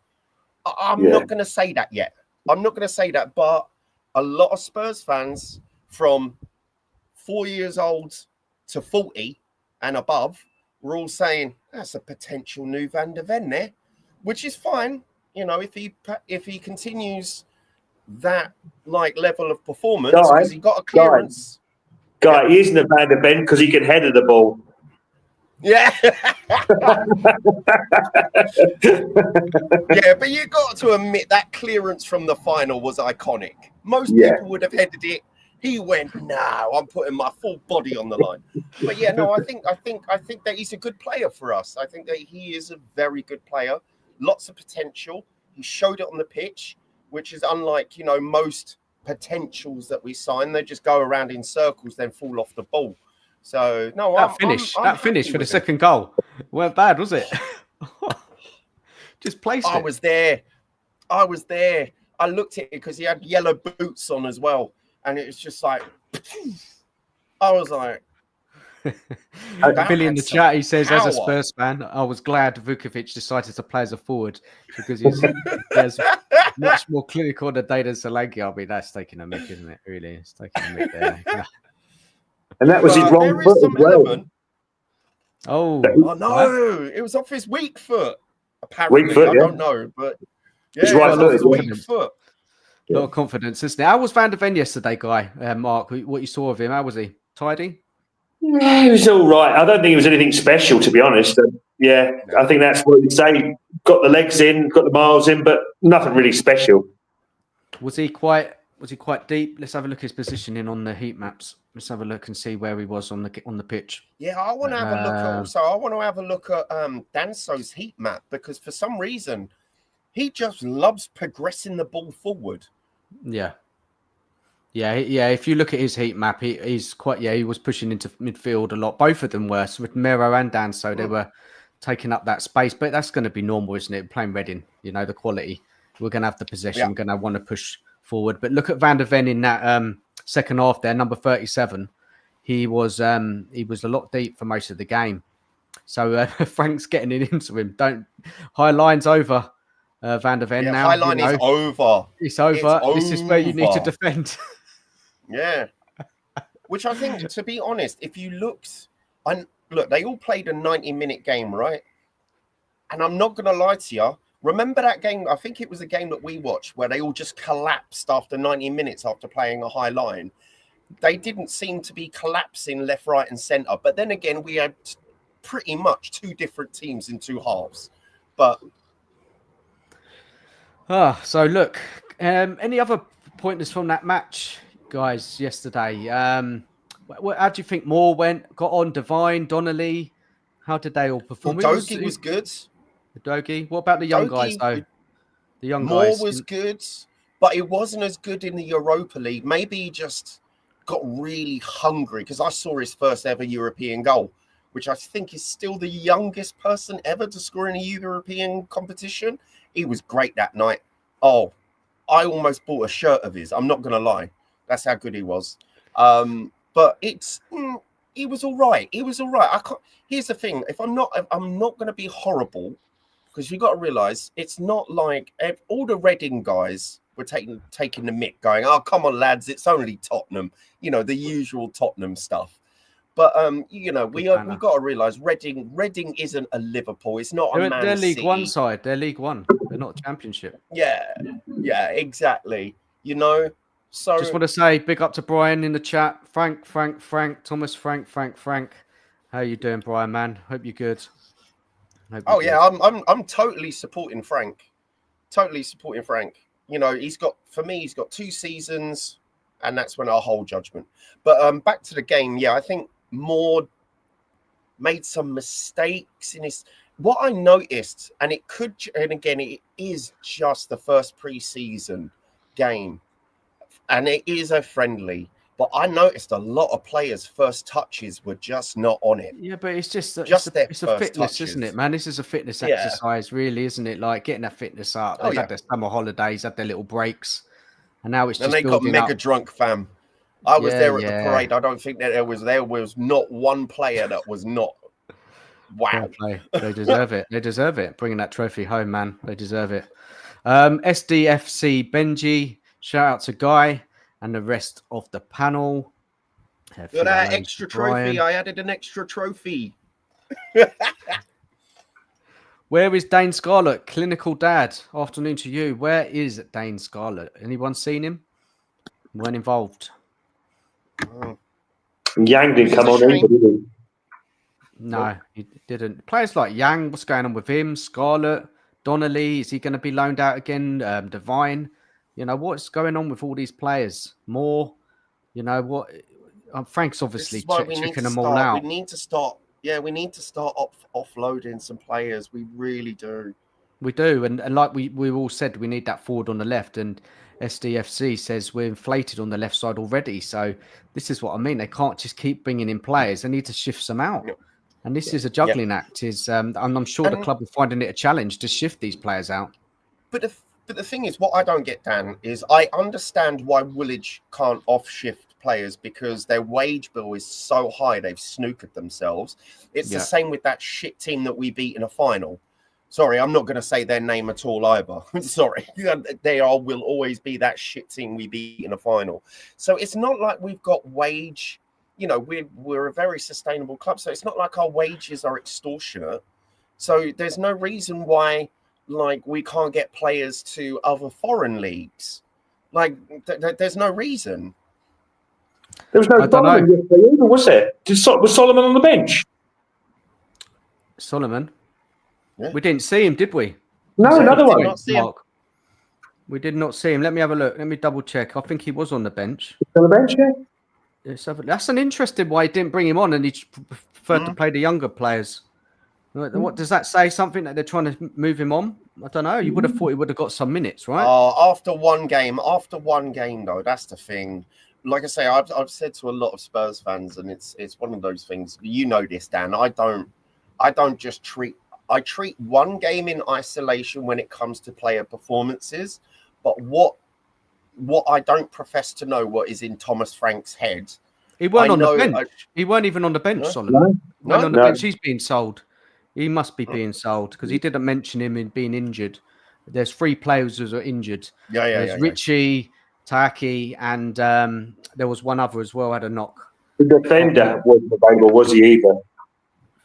I'm not going to say that yet. I'm not going to say that, but a lot of Spurs fans from 4 years old to 40 and above, we're all saying that's a potential new Van der Ven there, which is fine. If he continues that level of performance, because he got a clearance. Guy, he isn't a Van der Ven because he can header the ball. Yeah. Yeah, but you got to admit that clearance from the final was iconic. Most people would have headed it. He went, "No, I'm putting my full body on the line." But yeah, no, I think that he's a good player for us. I think that he is a very good player. Lots of potential. He showed it on the pitch, which is unlike, most potentials that we sign. They just go around in circles, then fall off the ball. So no, that finish for the second goal weren't bad, was it? Just placed it. I was there. I looked at it because he had yellow boots on as well. And it was just like, I was like, Billy in the chat, he says, as a Spurs fan, I was glad Vukovic decided to play as a forward because he's much more clinical on the day than Solanke. I mean, that's taking a mick, isn't it? Really, it's taking a mick there. And that was his wrong foot as well. Element. Oh no, it was off his weak foot. Apparently, weak foot, I don't know, but his right foot is weak foot. A lot of confidence, isn't it? How was Van der Ven yesterday, Guy? Mark, what you saw of him? How was he? Tidy? Yeah, he was all right. I don't think it was anything special, to be honest. I think that's what you say. Got the legs in, got the miles in, but nothing really special. Was he quite deep? Let's have a look at his positioning on the heat maps. Let's have a look and see where he was on the pitch. Yeah, I want to have a look at also. I want to have a look at Danso's heat map because for some reason he just loves progressing the ball forward. Yeah. If you look at his heat map, he's quite. Yeah, he was pushing into midfield a lot. Both of them were. So with Mero and Danso, they were taking up that space. But that's going to be normal, isn't it? Playing Reading, the quality. We're going to have the possession. We're going to want to push forward. But look at Van der Ven in that second half there, number 37. He was a lot deep for most of the game. So Frank's getting it into him. High line's over. Van der Ven now. High line is over. It's over. This is where you need to defend. Yeah. Which I think, to be honest, if you look, they all played a 90-minute game, right? And I'm not going to lie to you. Remember that game? I think it was a game that we watched where they all just collapsed after 90 minutes after playing a high line. They didn't seem to be collapsing left, right, and centre. But then again, we had pretty much two different teams in two halves. But so look, any other pointers from that match, guys, yesterday? How do you think Moore got on? Divine, Donnelly, how did they all perform? Udogie was good. Udogie. What about the young guys, though? The young Moore guys. was good, but it wasn't as good in the Europa League. Maybe he just got really hungry because I saw his first ever European goal, which I think is still the youngest person ever to score in a European competition. He was great that night. Oh, I almost bought a shirt of his. I'm not going to lie. That's how good he was. But he was all right. He was all right. Here's the thing. I'm not going to be horrible, because you've got to realise it's not like all the Reading guys were taking the mick, going, "Oh, come on, lads, it's only Tottenham." You know, the usual Tottenham stuff. But we got to realise Reading isn't a Liverpool. It's not a Man They're City. League One side. They're League One. They're not Championship. Yeah, exactly. So just want to say big up to Brian in the chat. Frank, Thomas, Frank. How you doing, Brian, man? Hope you're good. I'm totally supporting Frank. He's got 2 seasons, and that's when I'll hold judgment. But back to the game, I think Moore made some mistakes in his. What I noticed, and again, it is just the first pre-season game, and it is a friendly. But I noticed a lot of players' first touches were just not on it. Yeah, but it's just their it's a first fitness, touches. isn't it, man? This is a fitness exercise, really, isn't it? Like getting that fitness up. They've had their summer holidays, had their little breaks, and now it's just they got mega drunk, fam. I was there at the parade. I don't think that there was not one player that was not. Wow. They deserve it. They deserve it. Bringing that trophy home, man. They deserve it. SDFC Benji, shout out to Guy and the rest of the panel. Got that extra trophy. I added an extra trophy. Where is Dane Scarlett? Clinical dad. Afternoon to you. Where is Dane Scarlett? Anyone seen him? Weren't involved. Yang didn't come on either, did he? No, he didn't. Players like Yang, what's going on with him? Scarlett, Donnelly, is he going to be loaned out again? Devine, what's going on with all these players? More, what? Frank's obviously checking them all out. We need to start. Yeah, we need to start offloading some players. We really do. We do, and like we all said, we need that forward on the left. And SDFC says we're inflated on the left side already. So this is what I mean. They can't just keep bringing in players. They need to shift some out. Yeah. And this is a juggling act. I'm sure the club are finding it a challenge to shift these players out. But the thing is, what I don't get, Dan, is I understand why Woolwich can't off-shift players, because their wage bill is so high they've snookered themselves. It's the same with that shit team that we beat in a final. Sorry, I'm not going to say their name at all either. Sorry. Will always be that shit team we beat in a final. So it's not like we've got wage. We're a very sustainable club. So it's not like our wages are extortionate. So there's no reason why, we can't get players to other foreign leagues. There's no reason. There was no Solomon yesterday either, was there? Was Solomon on the bench? Solomon? Yeah. We didn't see him, did we? No, another one. We did not see him. Let me have a look. Let me double check. I think he was on the bench. On the bench, yeah. That's an interesting why he didn't bring him on, and he preferred to play the younger players. What does that say? Something that they're trying to move him on? I don't know. You would have thought he would have got some minutes, right? After one game, though, that's the thing. Like I say, I've said to a lot of Spurs fans, and it's one of those things. You know this, Dan. I don't just treat. I treat one game in isolation when it comes to player performances, but what I don't profess to know what is in Thomas Frank's head. He weren't on the bench. He weren't even on the bench, Solomon. No, on the bench. He's being sold. He must be being sold because he didn't mention him in being injured. There's 3 players who are injured. There's Richie, Taki, and there was one other as well, had a knock. The defender wasn't available, was he either?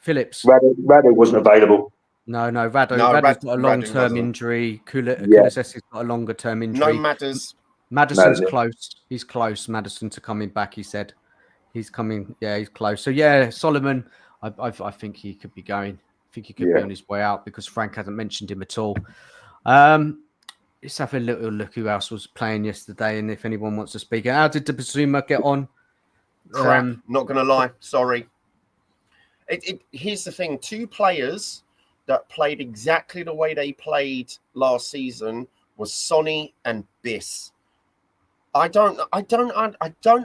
Phillips. Rado wasn't available. No, Rado's got a long-term injury. Kulisevski's got a longer-term injury. No Matters. Madison's close. He's close, Madison, to coming back, he said. He's coming. Yeah, he's close. So, Solomon, I think he could be going. I think he could be on his way out because Frank hasn't mentioned him at all. Let's have a little look who else was playing yesterday and if anyone wants to speak. How did the Bazuma get on? Crap. Not going to lie. Sorry. Here's the thing. 2 players that played exactly the way they played last season was Sonny and Biss. I don't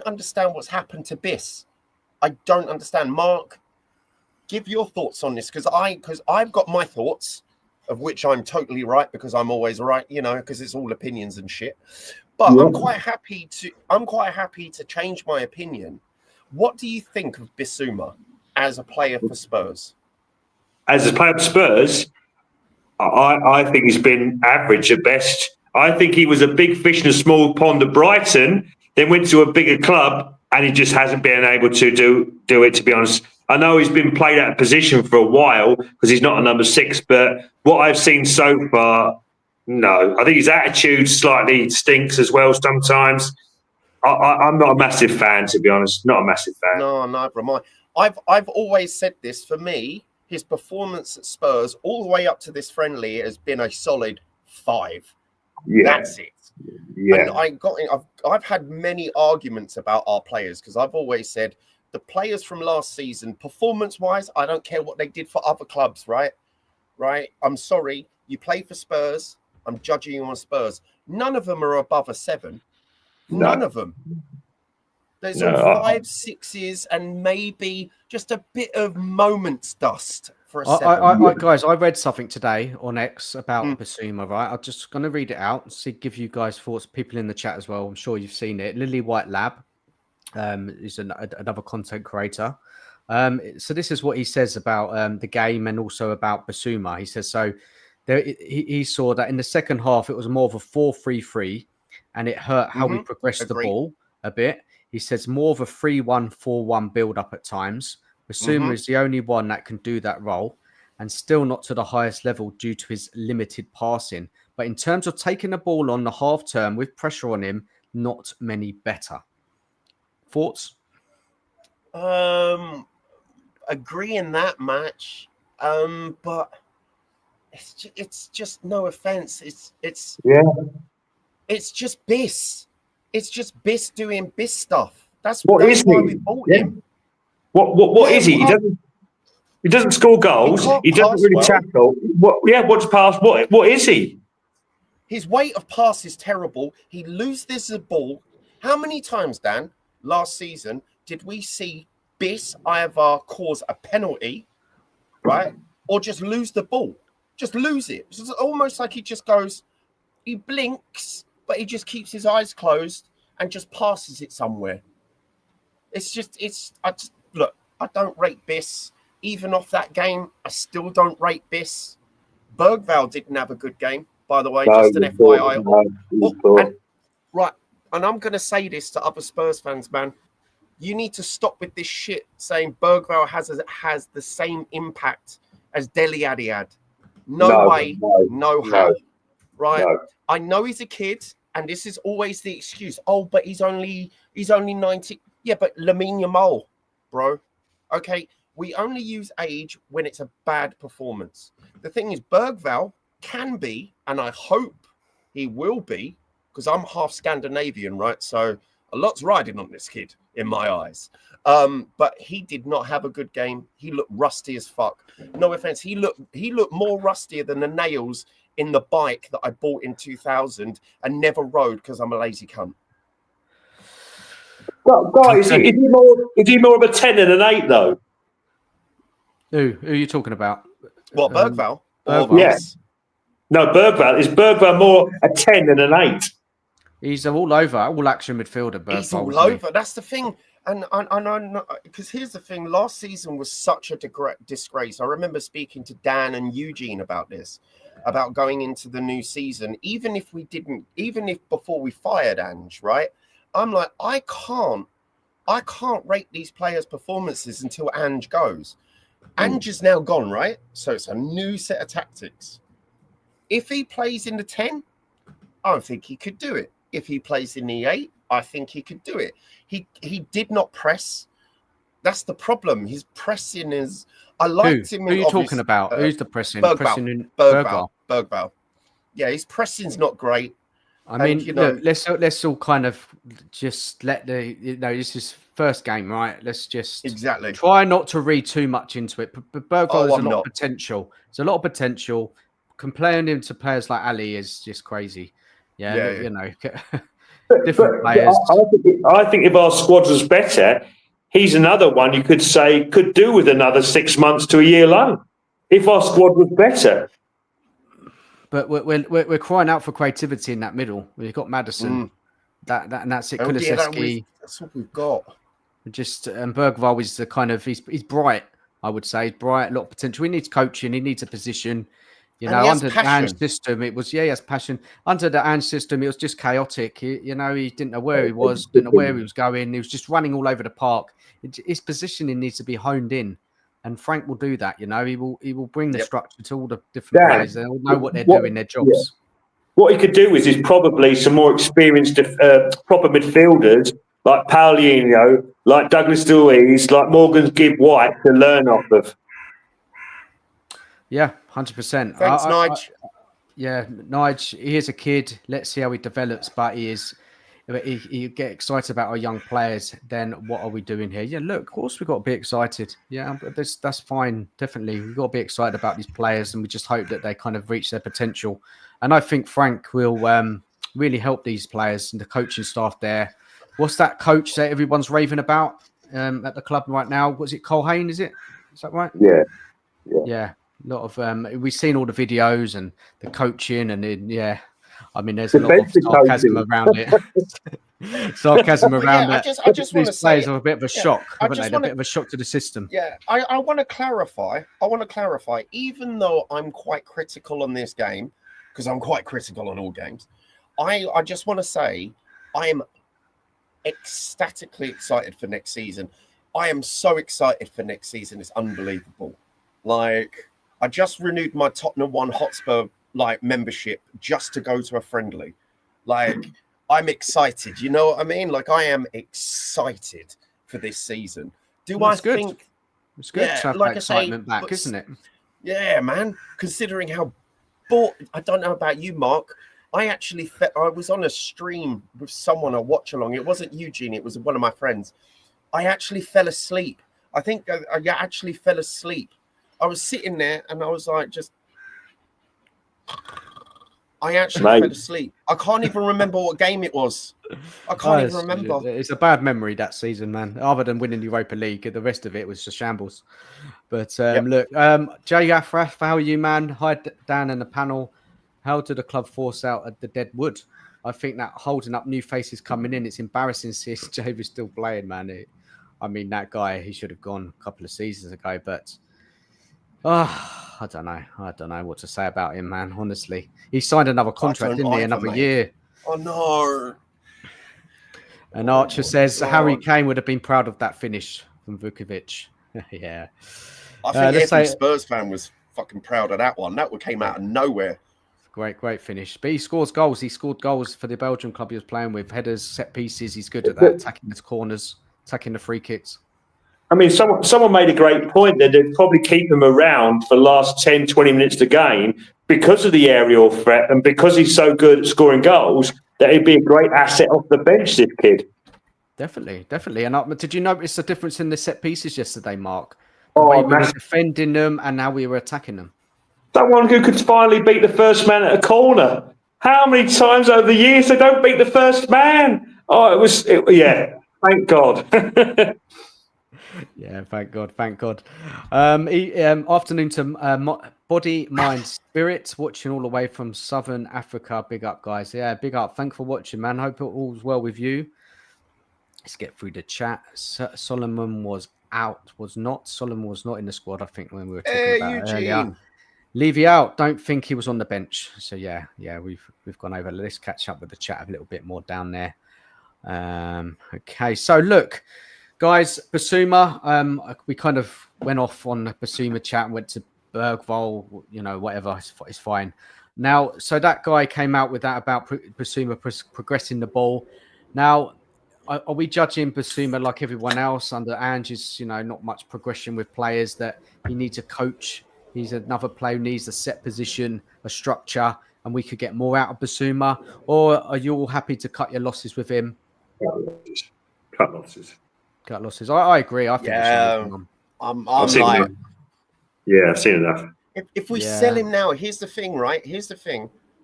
understand what's happened to Biss. I don't understand. Mark, give your thoughts on this because I've got my thoughts, of which I'm totally right because I'm always right, because it's all opinions and shit. But I'm quite happy to change my opinion. What do you think of Bissouma as a player for Spurs? As a player for Spurs, I think he's been average at best. I think he was a big fish in a small pond at Brighton, then went to a bigger club, and he just hasn't been able to do it, to be honest. I know he's been played out of position for a while because he's not a number 6, but what I've seen so far, no. I think his attitude slightly stinks as well sometimes. I'm not a massive fan, to be honest. Not a massive fan. No, neither am I. I've always said this. For me, his performance at Spurs all the way up to this friendly has been a solid 5. Yeah. That's it. Yeah. And I've had many arguments about our players because I've always said the players from last season, performance-wise, I don't care what they did for other clubs, right? I'm sorry, you play for Spurs. I'm judging you on Spurs. None of them are above a 7. None of them. There's all 5, 6s, and maybe just a bit of moments dust for a 7. Guys, I read something today on X about Bissouma, right? I'm just going to read it out and see, give you guys thoughts, people in the chat as well. I'm sure you've seen it. Lily White Lab is another content creator. So this is what he says about the game and also about Bissouma. He says, so he saw that in the second half, it was more of a 4-3-3, and it hurt how we progressed the ball a bit. He says more of a 3-1-4-1 build-up at times. Bissouma is the only one that can do that role and still not to the highest level due to his limited passing. But in terms of taking the ball on the half term with pressure on him, not many better. Thoughts? Agree in that match. But it's just no offense. It's just Biss. It's just Biss doing Biss stuff. That's why we bought him. What is he? He doesn't score goals. He doesn't really tackle. What's pass? What is he? His weight of pass is terrible. He loses the ball. How many times, Dan, last season, did we see Biss either cause a penalty, right, or just lose the ball? Just lose it. It's almost like he just goes, he blinks, but he just keeps his eyes closed and just passes it somewhere. Look, I don't rate Biss. Even off that game, I still don't rate Biss. Bergvall didn't have a good game, by the way, just an FYI. And I'm going to say this to other Spurs fans, man. You need to stop with this shit saying Bergvall has the same impact as Dele Alli had. No way, no how. Right? No. I know he's a kid, and this is always the excuse. Oh, but he's only 90. Yeah, but Lamine Yamal, bro. Okay, we only use age when it's a bad performance. The thing is, Bergvall can be, and I hope he will be, because I'm half Scandinavian, right? So a lot's riding on this kid in my eyes. But he did not have a good game. He looked rusty as fuck. No offense, he looked more rustier than the nails in the bike that I bought in 2000 and never rode because I'm a lazy cunt. Well, guys, is he more of a 10 than an 8 though? Who are you talking about? What, Bergvall? Yes. No, Bergvall. Is Bergvall more a 10 than an 8? He's all over, all action midfielder. Bergvall, he's all over. That's the thing. And because here's the thing. Last season was such a disgrace. I remember speaking to Dan and Eugene about this, about going into the new season. Even if before we fired Ange, right? I'm like, I can't rate these players' performances until Ange goes. Ange is now gone, right? So it's a new set of tactics. If he plays in the 10, I don't think he could do it. If he plays in the 8, I think he could do it. He did not press. That's the problem. His pressing is. I liked him. Who are you talking about? Who's the pressing? Bergvall. Yeah, his pressing's not great. I mean, look, let's all kind of just let this is first game, right? Let's just try not to read too much into it. But Bergvall has a lot of potential. There's a lot of potential. Comparing him to players like Ali is just crazy. Yeah. different players. I think if our squad was better, he's another one you could say could do with another 6 months to a year loan. If our squad was better. But we're crying out for creativity in that middle. We've got Maddison, and that's it. Kulusevski, that's what we've got. Just and Bergvall is the kind of he's bright. I would say bright, a lot of potential. He needs coaching. He needs a position. You know, under the Ange system, it was he has passion. Under the Ange system, it was just chaotic. He didn't know where he was, didn't know where he was going. He was just running all over the park. His positioning needs to be honed in, and Frank will do that. You know, he will bring the structure to all the different players. They'll know what they're doing, their jobs. Yeah. What he could do is probably some more experienced proper midfielders like Paulinho, like Douglas Luiz, like Morgan Gibb White to learn off of. Yeah, 100%. Thanks, Nige. Yeah, Nige, he is a kid. Let's see how he develops, but you get excited about our young players, then what are we doing here? Yeah, look, of course we've got to be excited. Yeah, but that's fine. Definitely. We've got to be excited about these players, and we just hope that they kind of reach their potential. And I think Frank will really help these players and the coaching staff there. What's that coach that everyone's raving about at the club right now? Was it Colhane, is it? Is that right? Yeah. A lot of we've seen all the videos and the coaching, and I mean, there's a lot of sarcasm around it. Sarcasm around that. I just want to say, players are a bit of a shock, haven't they? They're a bit of a shock to the system. Yeah, I want to clarify. Even though I'm quite critical on this game, because I'm quite critical on all games, I just want to say I am ecstatically excited for next season. I am so excited for next season. It's unbelievable. Like, I just renewed my Tottenham Hotspur membership just to go to a friendly. Like, I'm excited. You know what I mean? Like, I am excited for this season. It's good to have that excitement back, isn't it? Yeah, man. Considering how bored. I don't know about you, Mark. I was on a stream with someone, a watch along. It wasn't Eugene. It was one of my friends. I actually fell asleep. I think I actually fell asleep. I was sitting there and I was like, I actually fell asleep. I can't even remember what game it was. I can't even remember. It's a bad memory that season, man. Other than winning the Europa League, the rest of it was just shambles. But look, Jay Afraf, how are you, man? Hi, Dan and the panel. How did the club force out at the dead wood? I think that holding up new faces coming in, it's embarrassing to see Jay was still playing, man. I mean, that guy, he should have gone a couple of seasons ago, but I don't know. I don't know what to say about him, man. Honestly, he signed another contract, didn't he? Another year. Oh no! And Archer says Harry Kane would have been proud of that finish from Vuskovic. Yeah, I think every Spurs fan was fucking proud of that one. That one came out of nowhere. Great finish. But he scores goals. He scored goals for the Belgian club he was playing with. Headers, set pieces. He's good at that. Attacking his corners, attacking the free kicks. I mean, someone made a great point that they'd probably keep him around for the last 10, 20 minutes of the game because of the aerial threat and because he's so good at scoring goals that he'd be a great asset off the bench, this kid. Definitely. And did you notice the difference in the set pieces yesterday, Mark? The way we were defending them and now we were attacking them. Someone who could finally beat the first man at a corner. How many times over the years they don't beat the first man? Thank God. Yeah, thank God. Afternoon to Body, Mind, Spirit, watching all the way from Southern Africa. Big up, guys. Yeah, big up. Thanks for watching, man. Hope it all's well with you. Let's get through the chat. Solomon was not in the squad, I think, when we were talking about it earlier. Levy out. Don't think he was on the bench. So yeah, we've gone over. Let's catch up with the chat a little bit more down there. Okay, so look, guys, Basuma. We kind of went off on the Basuma chat and went to Bergvall. Whatever. It's fine. Now, so that guy came out with that about Basuma progressing the ball. Now, are we judging Basuma like everyone else under Ange's? Not much progression with players that he needs a coach. He's another player who needs a set position, a structure, and we could get more out of Basuma. Or are you all happy to cut your losses with him? Cut losses. I agree. I think I've seen enough. If we sell him now, here's the thing,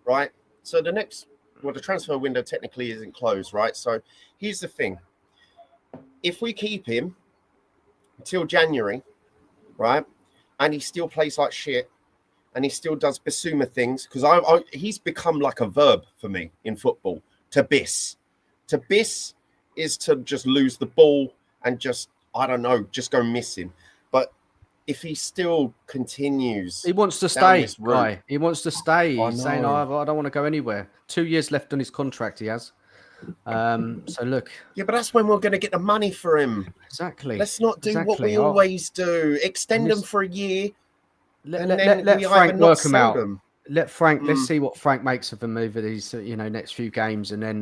right? So the next well, the transfer window technically isn't closed, right? So here's the thing: if we keep him until January, right, and he still plays like shit, and he still does Basuma things, because he's become like a verb for me in football. To biss is to just lose the ball and just, I don't know, just go missing. But if he still continues, he wants to stay, guy. He wants to stay. He's saying, I don't want to go anywhere. 2 years left on his contract, he has. So look. Yeah, but that's when we're going to get the money for him. Exactly. Let's not do what we always do. Extend them for a year. Let Frank work him out. Let Frank. Let's see what Frank makes of him over these, next few games, and then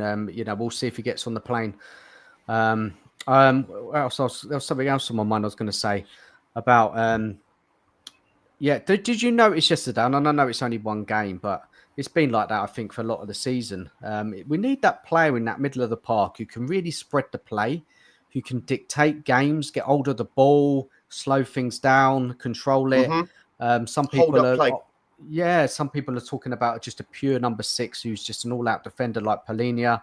we'll see if he gets on the plane. There was something else on my mind I was going to say about. Did you notice yesterday? And I know it's only one game, but it's been like that, I think, for a lot of the season. We need that player in that middle of the park who can really spread the play, who can dictate games, get hold of the ball, slow things down, control it. Some people are talking about just a pure number 6 who's just an all-out defender like Polinia.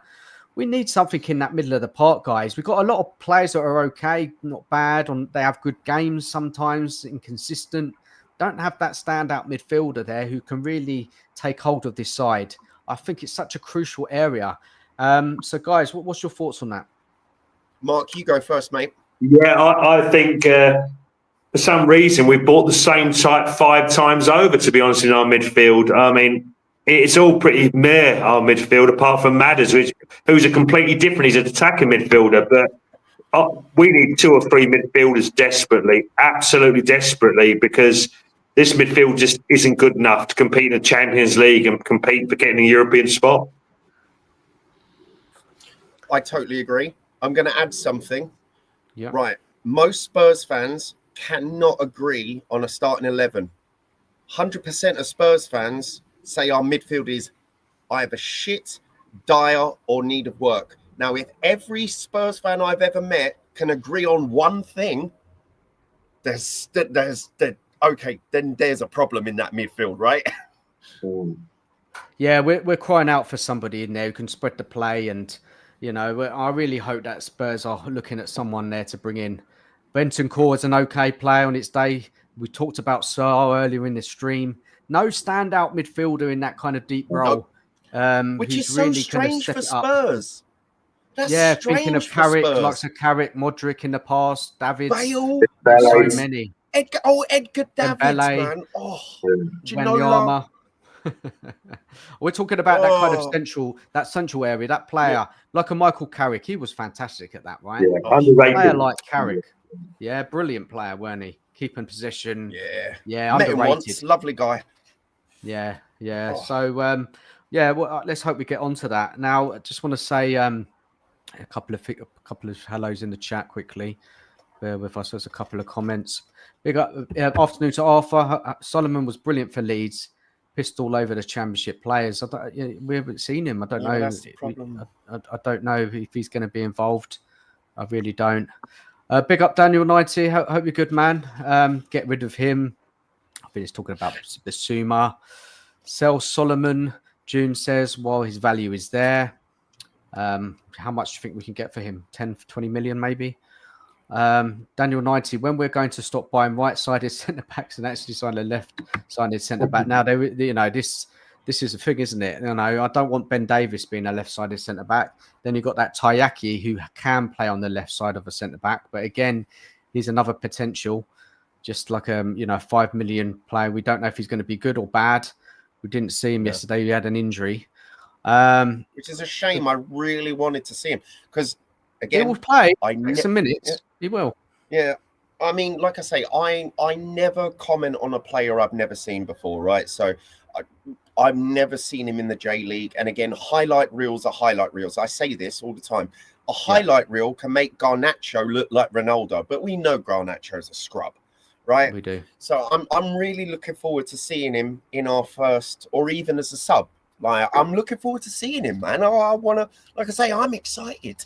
We need something in that middle of the park, guys. We've got a lot of players that are okay, not bad. They have good games sometimes, inconsistent. Don't have that standout midfielder there who can really take hold of this side. I think it's such a crucial area. So, guys, what's your thoughts on that? Mark, you go first, mate. Yeah, I think for some reason we've bought the same type 5 times over, to be honest, in our midfield. I mean, it's all pretty meh, our midfield, apart from Madders, who's a completely different. He's an attacking midfielder, but we need 2 or 3 midfielders desperately, absolutely desperately, because this midfield just isn't good enough to compete in the Champions League and compete for getting a European spot. I totally agree. I'm going to add something. Yeah. Right. Most Spurs fans cannot agree on a starting 11. 100% of Spurs fans say our midfield is either shit, dire, or need of work. Now, if every Spurs fan I've ever met can agree on one thing, okay, then there's a problem in that midfield, right? Yeah, we're crying out for somebody in there who can spread the play, and I really hope that Spurs are looking at someone there to bring in. Bentancur is an okay player on its day. We talked about Sarr earlier in the stream. No standout midfielder in that kind of deep role. Which is so strange for Spurs. That's thinking of Carrick, like Carrick, Modric in the past, David, so many. Edgar Davids, man. Oh, Wanyama. We're talking about that kind of central area, that player, like a Michael Carrick. He was fantastic at that, right? Yeah, underrated. Player like Carrick. Yeah, brilliant player, weren't he? Keeping possession. Yeah, underrated. Met him once. Lovely guy. Yeah. Oh. So, well, let's hope we get onto that. Now, I just want to say a couple of hellos in the chat quickly. Bear with us. There's a couple of comments. Big afternoon to Arthur. Solomon was brilliant for Leeds. Pissed all over the Championship players. We haven't seen him. I don't know. That's the problem. I don't know if he's going to be involved. I really don't. Big up Daniel 90. Hope you're good, man. Get rid of him. I think he's talking about Basuma. Sell Solomon. June says, well, his value is there. How much do you think we can get for him? 10 for 20 million, maybe? Daniel 90, when we're going to stop buying right-sided centre-backs and actually sign a left-sided centre-back. Now, this is the thing, isn't it? I don't want Ben Davies being a left-sided centre-back. Then you've got that Tayaki who can play on the left side of a centre-back. But again, he's another potential, just like a 5 million player. We don't know if he's going to be good or bad. We didn't see him yesterday. He had an injury. Which is a shame. I really wanted to see him because, again, he will play some minutes. Yeah. He will. Yeah. I mean, like I say, I never comment on a player I've never seen before, right? So I've never seen him in the J League. And again, highlight reels are highlight reels. I say this all the time. A highlight reel can make Garnacho look like Ronaldo, but we know Garnacho is a scrub, right? We do. So I'm really looking forward to seeing him in our first, or even as a sub. Like, I'm looking forward to seeing him, man. I want to, like I say, I'm excited.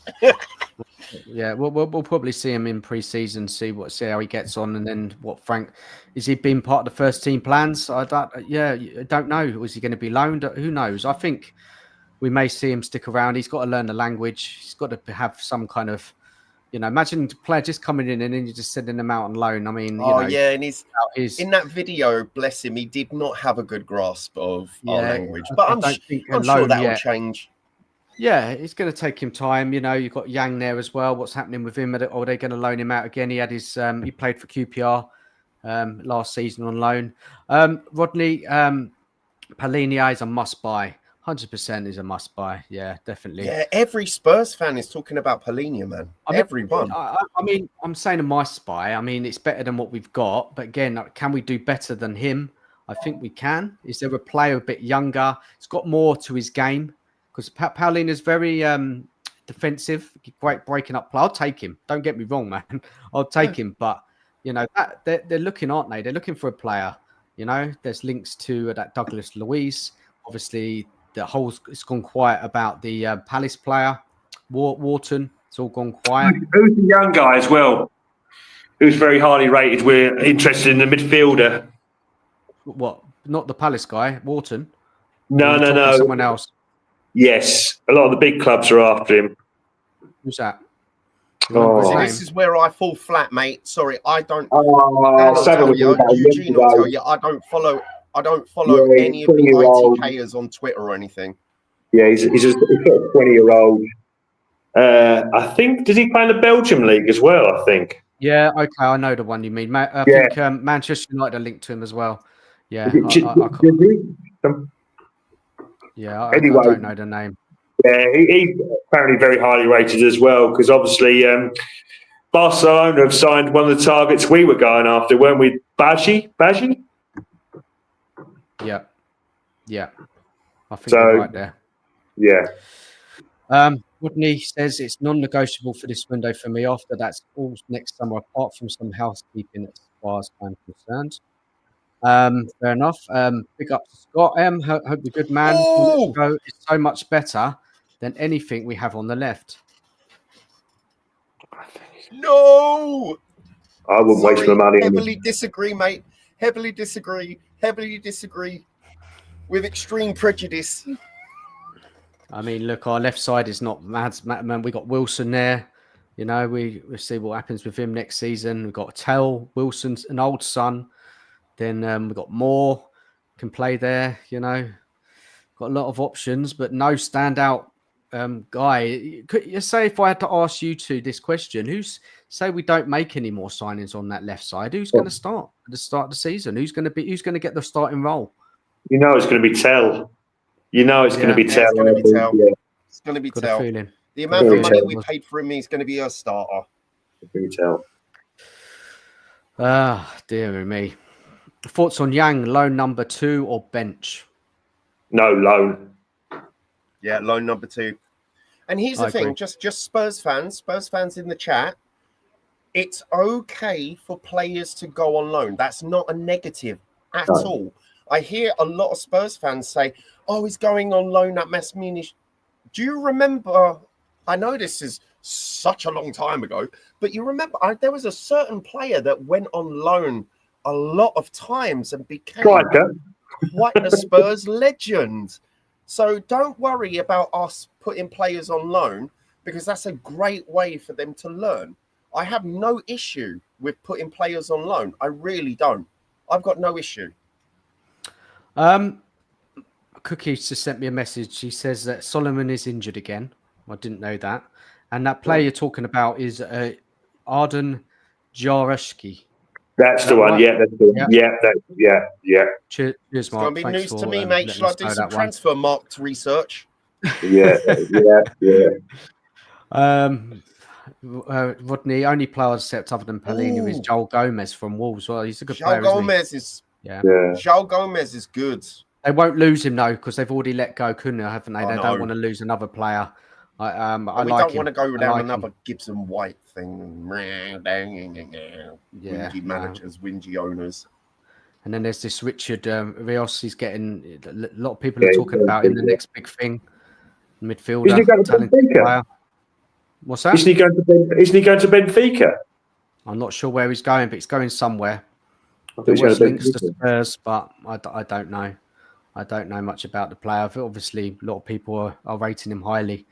Yeah, we'll probably see him in pre-season, see how he gets on, and then what Frank is he being part of the first team plans? I don't know. Was he going to be loaned? Who knows? I think we may see him stick around. He's got to learn the language. He's got to have some kind of, imagine the player just coming in and then you're just sending them out on loan. I mean, yeah, and in that video, bless him, he did not have a good grasp of our language. But I'm sure that will change. Yeah, it's going to take him time. You've got Yang there as well. What's happening with him? Are they going to loan him out again? He had he played for QPR last season on loan. Rodney, Palhinha is a must-buy. 100% is a must-buy. Yeah, definitely. Yeah, every Spurs fan is talking about Palhinha, man. Everyone. I mean, I'm saying a must-buy. I mean, it's better than what we've got. But again, can we do better than him? I think we can. Is there a player a bit younger? He's got more to his game. Because Palhinha is very defensive, great breaking up play. I'll take him. Don't get me wrong, man. I'll take him. But, they're looking, aren't they? They're looking for a player. There's links to that Douglas Luiz. Obviously, it's gone quiet about the Palace player, Wharton. It's all gone quiet. Who's the young guy as well? Who's very highly rated. We're interested in the midfielder. What? Not the Palace guy, Wharton? No. Someone else. Yes, a lot of the big clubs are after him. Who's that? This is where I fall flat, mate. Sorry, I don't. Eugene will tell you. I don't follow any of the ITKers on Twitter or anything. Yeah, he's a 20-year-old. I think, does he play in the Belgium league as well? I think. Yeah, okay, I know the one you mean. I think Manchester United are linked to him as well. Yeah, I don't know the name. Yeah, he's apparently very highly rated as well, because obviously Barcelona have signed one of the targets we were going after, weren't we? Baji? Yeah. I think you're right there. Yeah. Rodney says it's non-negotiable for this window for me. After that's all next summer, apart from some housekeeping as far as I'm concerned. Fair enough. Big up to Scott M. Hope you're good, man. It's so much better than anything we have on the left. No, I wouldn't waste my money. Heavily disagree, mate. Heavily disagree with extreme prejudice. I mean, look, our left side is not mad, man. We got Wilson there. We'll see what happens with him next season. We've got Tell, Wilson's an old son. Then we've got Moore, can play there, Got a lot of options, but no standout guy. Could you say, if I had to ask you two this question, say we don't make any more signings on that left side, who's going to start at the start of the season? Who's going to get the starting role? It's going to be Tell. It's going to be Tell. It's going to be Tell. The amount of money we paid for him, he's going to be a starter. It's going to be Tell. Ah, dear me. Thoughts on Yang, loan number 2 or bench? No, loan. Yeah, loan number 2. And here's the thing, just Spurs fans in the chat, it's okay for players to go on loan. That's not a negative at all. I hear a lot of Spurs fans say, he's going on loan at Mass Munich. Do you remember, I know this is such a long time ago, but you remember there was a certain player that went on loan a lot of times and became quite a Spurs legend. So don't worry about us putting players on loan, because that's a great way for them to learn. I have no issue with putting players on loan. I really don't. I've got no issue. Cookie just sent me a message. She says that Solomon is injured again. I didn't know that. And that player you're talking about is Arden Jarashki. That's the one. Right? Yeah, that's the one. Yeah. Cheers, Mark. It's going to be news to me, mate. Shall I do some transfer marked research? Yeah. Rodney, only player stepped other than Palhinha is Joel Gomez from Wolves. Well, he's a good player. Joel Gomez is good. They won't lose him though, because they've already let go Cunha, haven't they? They don't want to lose another player. We don't want to go down another Gibson White thing. Wingy managers, wingy owners. And then there's this Richard Rios. He's getting a lot of people are talking about him. The next big thing, midfielder. Isn't he going to Benfica? What's that? Isn't he going to Benfica? I'm not sure where he's going, but he's going somewhere. There was links to Spurs, but I don't know. I don't know much about the player. Obviously, a lot of people are rating him highly.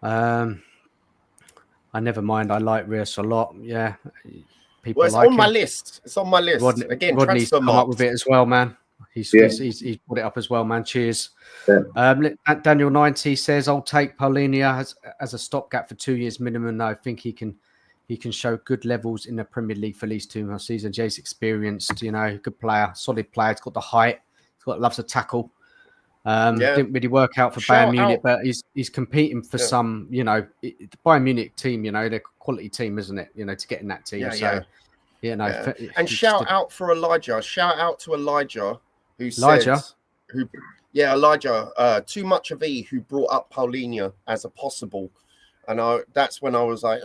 I never mind. I like Rios a lot. Yeah, people Well, it's like on my him. list. It's on my list. Again, Rodney's transfer come up with marks. it as well, man. He's put it up as well, man. Cheers. Daniel 90 says, "I'll take Paulinho as a stopgap for 2 years minimum. No, I think he can show good levels in the Premier League for at least 2 more seasons. Jay's experienced, good player, solid player. He's got the height. Loves to tackle. Didn't really work out for Bayern Munich, but he's competing for some, the Bayern Munich team, they're a quality team, isn't it? To get in that team. And shout out for Elijah. Shout out to Elijah who Elijah. said, Elijah, too much of E, who brought up Paulinho as a possible. And that's when I was like,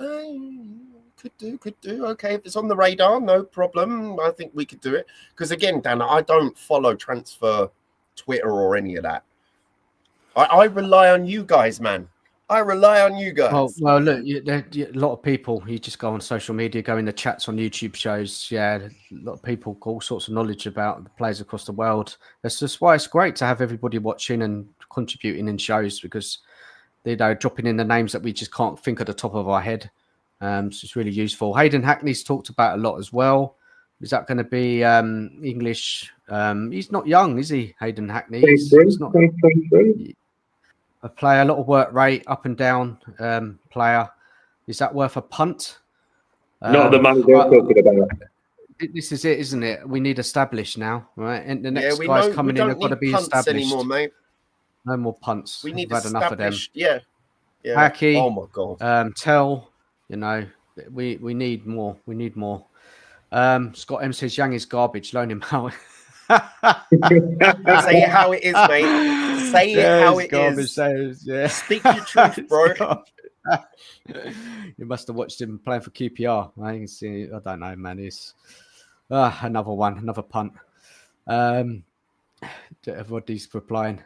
could do. Okay, if it's on the radar, no problem. I think we could do it. Because again, Dan, I don't follow transfer Twitter or any of that. I rely on you guys, man. I rely on you guys. Well, look, a lot of people, you just go on social media, go in the chats on YouTube shows. Yeah, a lot of people got all sorts of knowledge about the players across the world. That's just why it's great to have everybody watching and contributing in shows, because dropping in the names that we just can't think at the top of our head. So it's really useful. Hayden Hackney's talked about a lot as well. Is that going to be English? He's not young, is he, Hayden Hackney? He's not a player, a lot of work rate, up and down player. Is that worth a punt? Not the money they're talking about. This is it, isn't it? We need established now, right? And the next guys coming in have got to be established anymore, mate. No more punts. We need We've had enough of them. Yeah. Hacky, oh my god. Tell, we need more. We need more. Scott M says Yang is garbage. Loan him out. Say it how it is, mate. Say it how it is. Speak your truth, bro. You must have watched him playing for QPR. I can see. I don't know, man. It's another punt. Everybody's replying.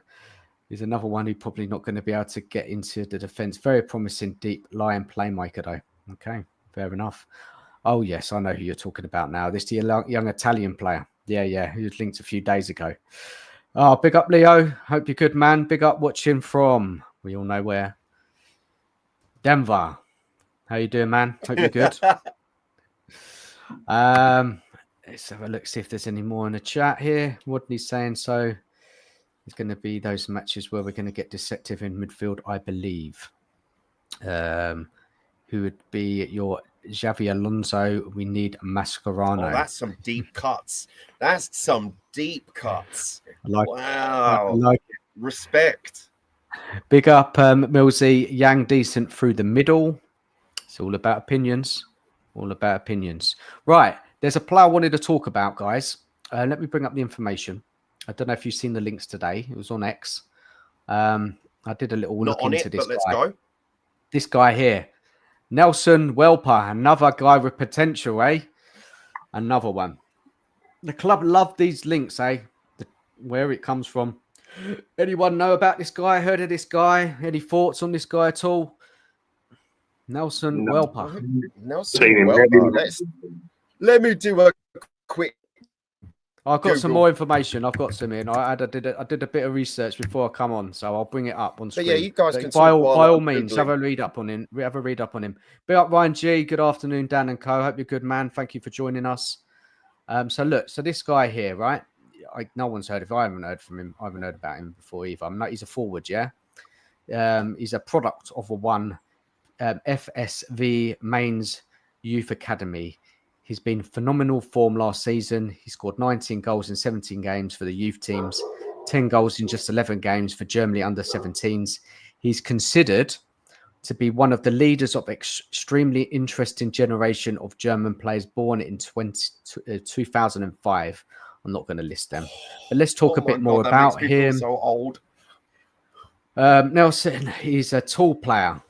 He's another one who's probably not going to be able to get into the defense. Very promising deep line playmaker, though. Okay, fair enough. Oh, yes, I know who you're talking about now. This is the young Italian player. Yeah, who was linked a few days ago. Oh, big up, Leo. Hope you're good, man. Big up watching from, we all know where. Denver. How you doing, man? Hope you're good. Let's have a look, see if there's any more in the chat here. Rodney's saying so. It's going to be those matches where we're going to get deceptive in midfield, I believe. Who would be your Xavi Alonso? We need Mascherano. Oh, that's some deep cuts. Wow. I like it. Respect. Big up, Millsy. Yang decent through the middle. It's all about opinions. Right. There's a player I wanted to talk about, guys. Let me bring up the information. I don't know if you've seen the links today. It was on X. I did a little look into this guy. Let's go. This guy here. Nelson Welper, another guy with potential, eh? Another one. The club love these links, eh? Where it comes from. Anyone know about this guy? Heard of this guy? Any thoughts on this guy at all? Nelson Welper. Nelson Welper. Let me do a quick. I've got some more information. I've got some in. I did a bit of research before I come on, so I'll bring it up on screen. But yeah, you guys can by all means have a read up on him. Have a read up on him. Big up Ryan G. Good afternoon, Dan and Co. Hope you're good, man. Thank you for joining us. So this guy here, right? No one's heard of him. I haven't heard from him. I haven't heard about him before either. He's a forward, yeah. He's a product of one FSV Mainz Youth Academy. He's been phenomenal form last season. He scored 19 goals in 17 games for the youth teams, 10 goals in just 11 games for Germany under 17s. He's considered to be one of the leaders of extremely interesting generation of German players born in 2005. I'm not going to list them, but let's talk a bit more about him. So old. Nelson, he's a tall player.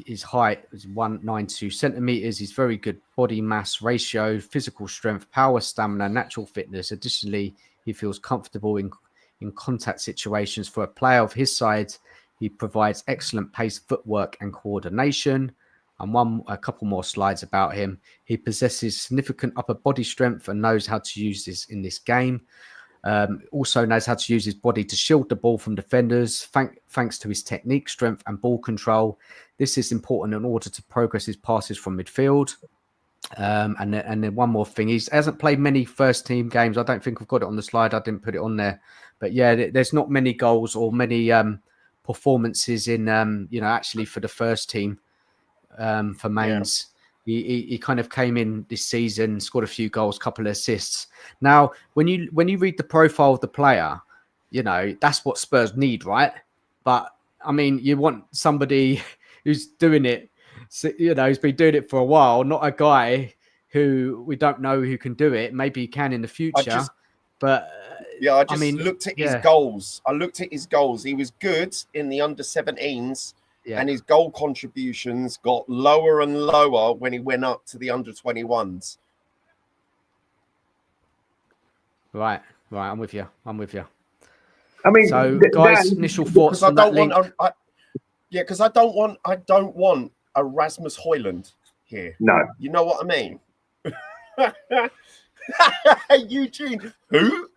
His height is 192 centimeters. He's very good body mass ratio, physical strength, power, stamina, natural fitness. Additionally, he feels comfortable in contact situations. For a player of his size, he provides excellent pace, footwork, and coordination. And a couple more slides about him. He possesses significant upper body strength and knows how to use this in this game. Also knows how to use his body to shield the ball from defenders, thanks to his technique, strength, and ball control. This is important in order to progress his passes from midfield. And then one more thing, he hasn't played many first team games. I don't think I've got it on the slide. I didn't put it on there, but yeah, there's not many goals or many performances in actually for the first team for Mainz. He kind of came in this season, scored a few goals, couple of assists. Now, when you read the profile of the player, that's what Spurs need, right? But I mean, you want somebody who's doing it. So, he's been doing it for a while, not a guy who we don't know who can do it. Maybe he can in the future, I looked at his goals. I looked at his goals. He was good in the under-17s, and his goal contributions got lower and lower when he went up to the under-21s. Right. I'm with you. I mean, so guys, initial thoughts on that link. Because I don't want Erasmus Højlund here. No. You know what I mean? Eujin, who?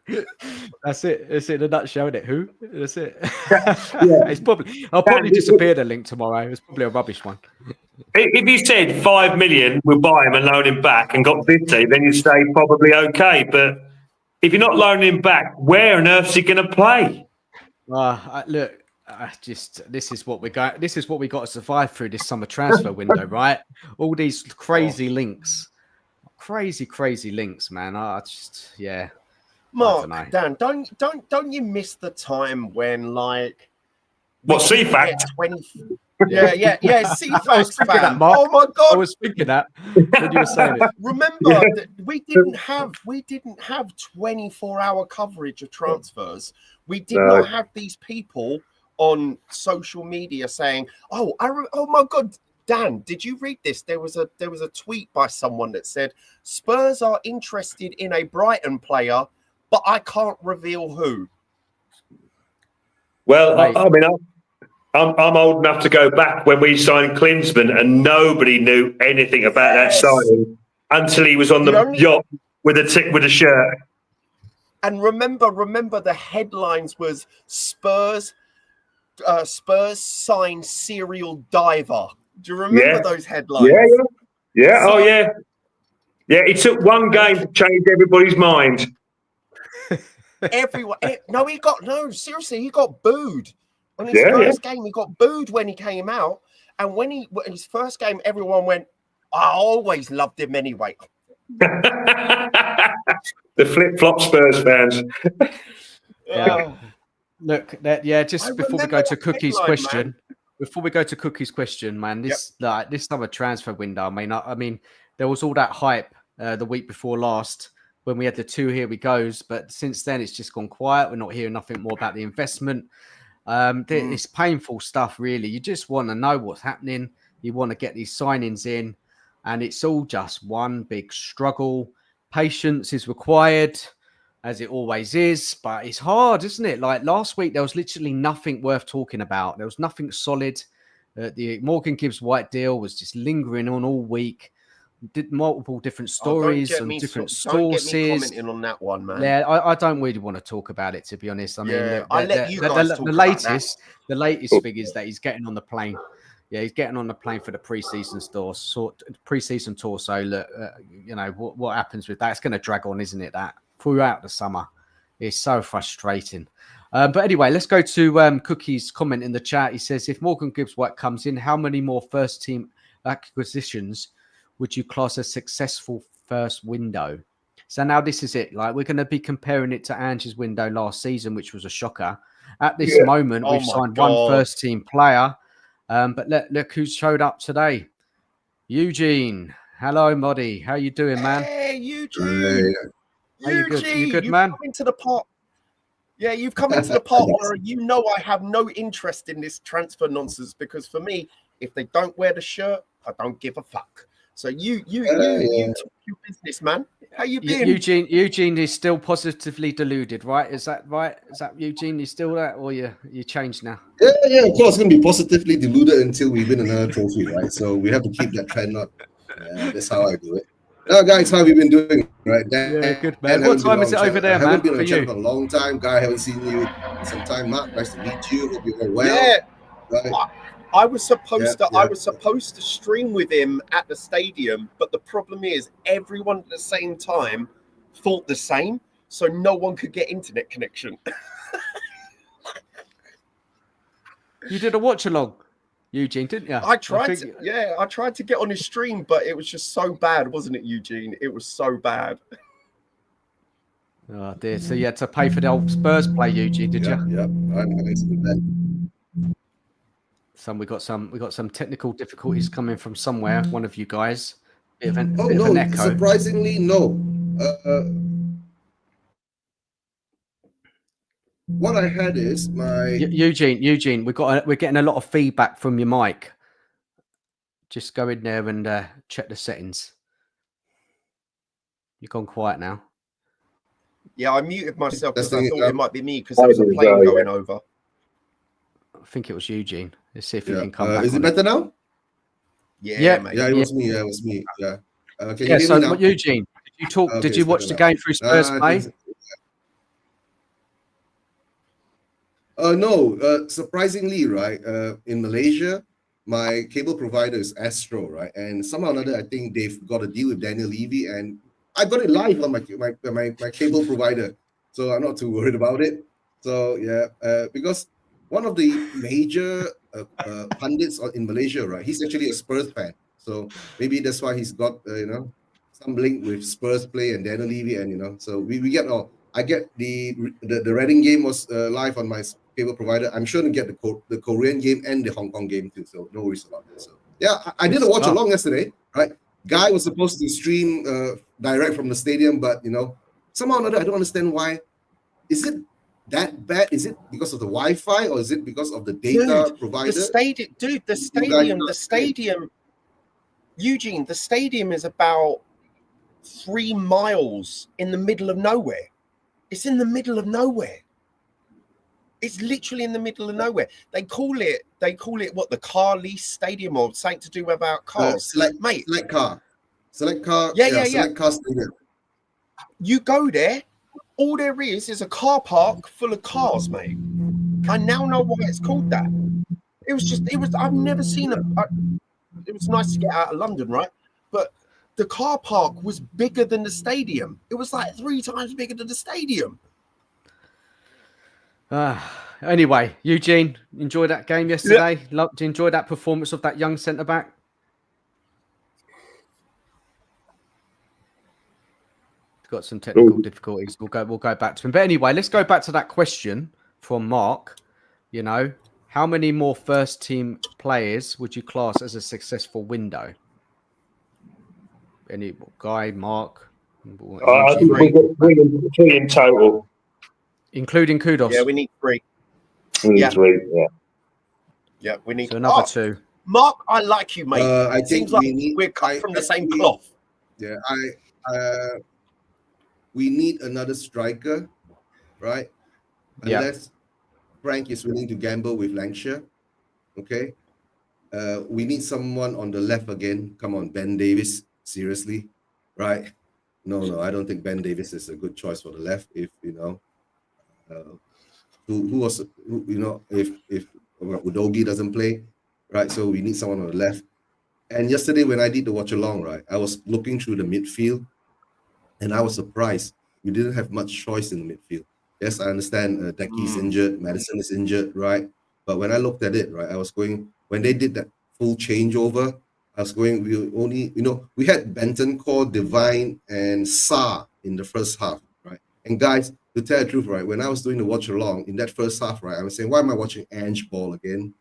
That's it. That's it in a nutshell, isn't it? Who? That's it. I'll probably disappear the link tomorrow. It's probably a rubbish one. If you said 5 million, we'll buy him and loan him back and got 50, then you'd say probably okay. But if you're not loaning him back, where on earth is he going to play? Look. This is what we got. This is what we got to survive through this summer transfer window, right? All these crazy links, crazy links, man. Mark, Dan, don't you miss the time when like CFAX? Yeah, CFAX fan. Oh my god, I was thinking that when you were saying it. Remember that we didn't have 24-hour coverage of transfers. We did not have these people on social media saying, "Oh my God, Dan, did you read this? There was a tweet by someone that said Spurs are interested in a Brighton player, but I can't reveal who." Well, I mean, I'm old enough to go back when we signed Klinsmann, and nobody knew anything about that signing until he was on the yacht with a shirt. And remember, the headlines was Spurs signed serial diver. Do you remember those headlines? Yeah. So, yeah. It took one game to change everybody's mind. Everyone. Seriously, he got booed on his first game. He got booed when he came out, and when his first game, everyone went, "I always loved him anyway." The flip-flop Spurs fans. Look, just before we go to Cookie's question, man, this summer transfer window, I mean, there was all that hype the week before last when we had the 2 here we goes, but since then it's just gone quiet. We're not hearing nothing more about the investment. It's painful stuff, really. You just want to know what's happening. You want to get these signings in, and it's all just one big struggle. Patience is required, as it always is, but it's hard, isn't it? Like last week, there was literally nothing worth talking about. There was nothing solid. The Morgan Gibbs White deal was just lingering on all week. Did multiple different stories and different sources. Don't get me commenting on that one, man. Yeah, I don't really want to talk about it, to be honest. I mean, I'll let you guys talk about that. The latest figures that he's getting on the plane. Yeah, he's getting on the plane for the preseason tour. So look, what happens with that? It's going to drag on, isn't it? That throughout the summer, it's so frustrating. But anyway, let's go to Cookie's comment in the chat. He says, "If Morgan Gibbs White comes in, how many more first team acquisitions would you class as successful first window?" So now this is it. Like, we're going to be comparing it to Ange's window last season, which was a shocker. At this moment, we've signed one first team player. But look who's showed up today. Eujin. Hello, Moddy. How you doing, man? Hey, Eugene. Are you good? You good, man? Come into the pot. Yeah, you've come into the pot where I have no interest in this transfer nonsense, because for me, if they don't wear the shirt, I don't give a fuck. So you talk your business, man. How you been? Eugene is still positively deluded, right? Is that right? Is that Eugene? You still that, or you changed now? Yeah. Of course, going to be positively deluded until we win another trophy, right? So we have to keep that trend up. That's how I do it. Guys, how have you been doing? Right, Yeah, good, man. What time is it over there, I haven't man, been for on chat you? for a long time. Guy, I haven't seen you in some time. Mark, nice to meet you. Hope you're all well. Yeah. Right. I was supposed Yeah, to. I was supposed to stream with him at the stadium, but the problem is everyone at the same time thought the same, so no one could get internet connection. You did a watch along, Eugene, didn't you? I tried to get on his stream, but it was just so bad, wasn't it, Eugene? It was so bad. Oh dear. So you had to pay for the old Spurs play, Eugene, did you? Yeah. I'm with that. We got some technical difficulties coming from somewhere. One of you guys. Bit of an echo. Surprisingly, no. What I had is my Eugene, we're getting a lot of feedback from your mic. Just go in there and check the settings. You've gone quiet now. Yeah, I muted myself because I Testing it thought out. it might be me because there was a plane going over. I think it was Eugene. Let's see if you can come back. Is it better now? Yeah, mate. Yeah, it was me. Yeah, it was me. Yeah. Can you Yeah. hear So, me now? Eugene, did you talk? Okay, Did you it's watch better the now. game through Spurs play? No. Surprisingly, right? In Malaysia, my cable provider is Astro, right? And somehow or another, I think they've got a deal with Daniel Levy, and I got it live on my cable provider, so I'm not too worried about it. So yeah, because one of the major pundits in Malaysia, right? He's actually a Spurs fan, so maybe that's why he's got some link with Spurs play and Daniel Levy, and so we get all. I get the Reading game was live on my cable provider. I'm sure to get the Korean game and the Hong Kong game too, so no worries about that. So yeah, I did a watch along yesterday, right? Guy was supposed to stream direct from the stadium, but somehow or another, I don't understand why. Is it that bad? Is it because of the Wi-Fi or is it because of the data provider? The stadium, Eugene, the stadium is about 3 miles in the middle of nowhere. It's in the middle of nowhere. It's literally in the middle of nowhere. They call it what, the car lease stadium or something to do about cars. Select car. Yeah. Select car stadium. You go there, all there is a car park full of cars, mate. I now know why it's called that. I've never seen it was nice to get out of London, right? But the car park was bigger than the stadium. It was like 3 times bigger than the stadium. Anyway, Eugene, enjoyed that game yesterday. Yeah. Did you enjoy that performance of that young centre back? Got some technical difficulties. We'll go back to him. But anyway, let's go back to that question from Mark. How many more first team players would you class as a successful window? Any guy, Mark? I think we've got 3 in total, including Kudos. Yeah, we need 3. We need 3. Yeah, we need another 2. Mark, I like you, mate. I think we're cut from the same cloth. Yeah, we need another striker, right? Unless Frank is willing to gamble with Lancashire. Okay. We need someone on the left again. Come on, Ben Davis. Seriously, right? No, I don't think Ben Davis is a good choice for the left. If if Udogi doesn't play, right? So we need someone on the left. And yesterday when I did the watch along, right, I was looking through the midfield, and I was surprised we didn't have much choice in the midfield. Yes, I understand Decky's injured, Madison is injured, right? But when I looked at it, right, I was going, when they did that full changeover, I was going, we had Bentancur, Divine, and Sa in the first half, right? And guys, to tell the truth, right, when I was doing the watch along in that first half, right, I was saying, why am I watching Ange ball again,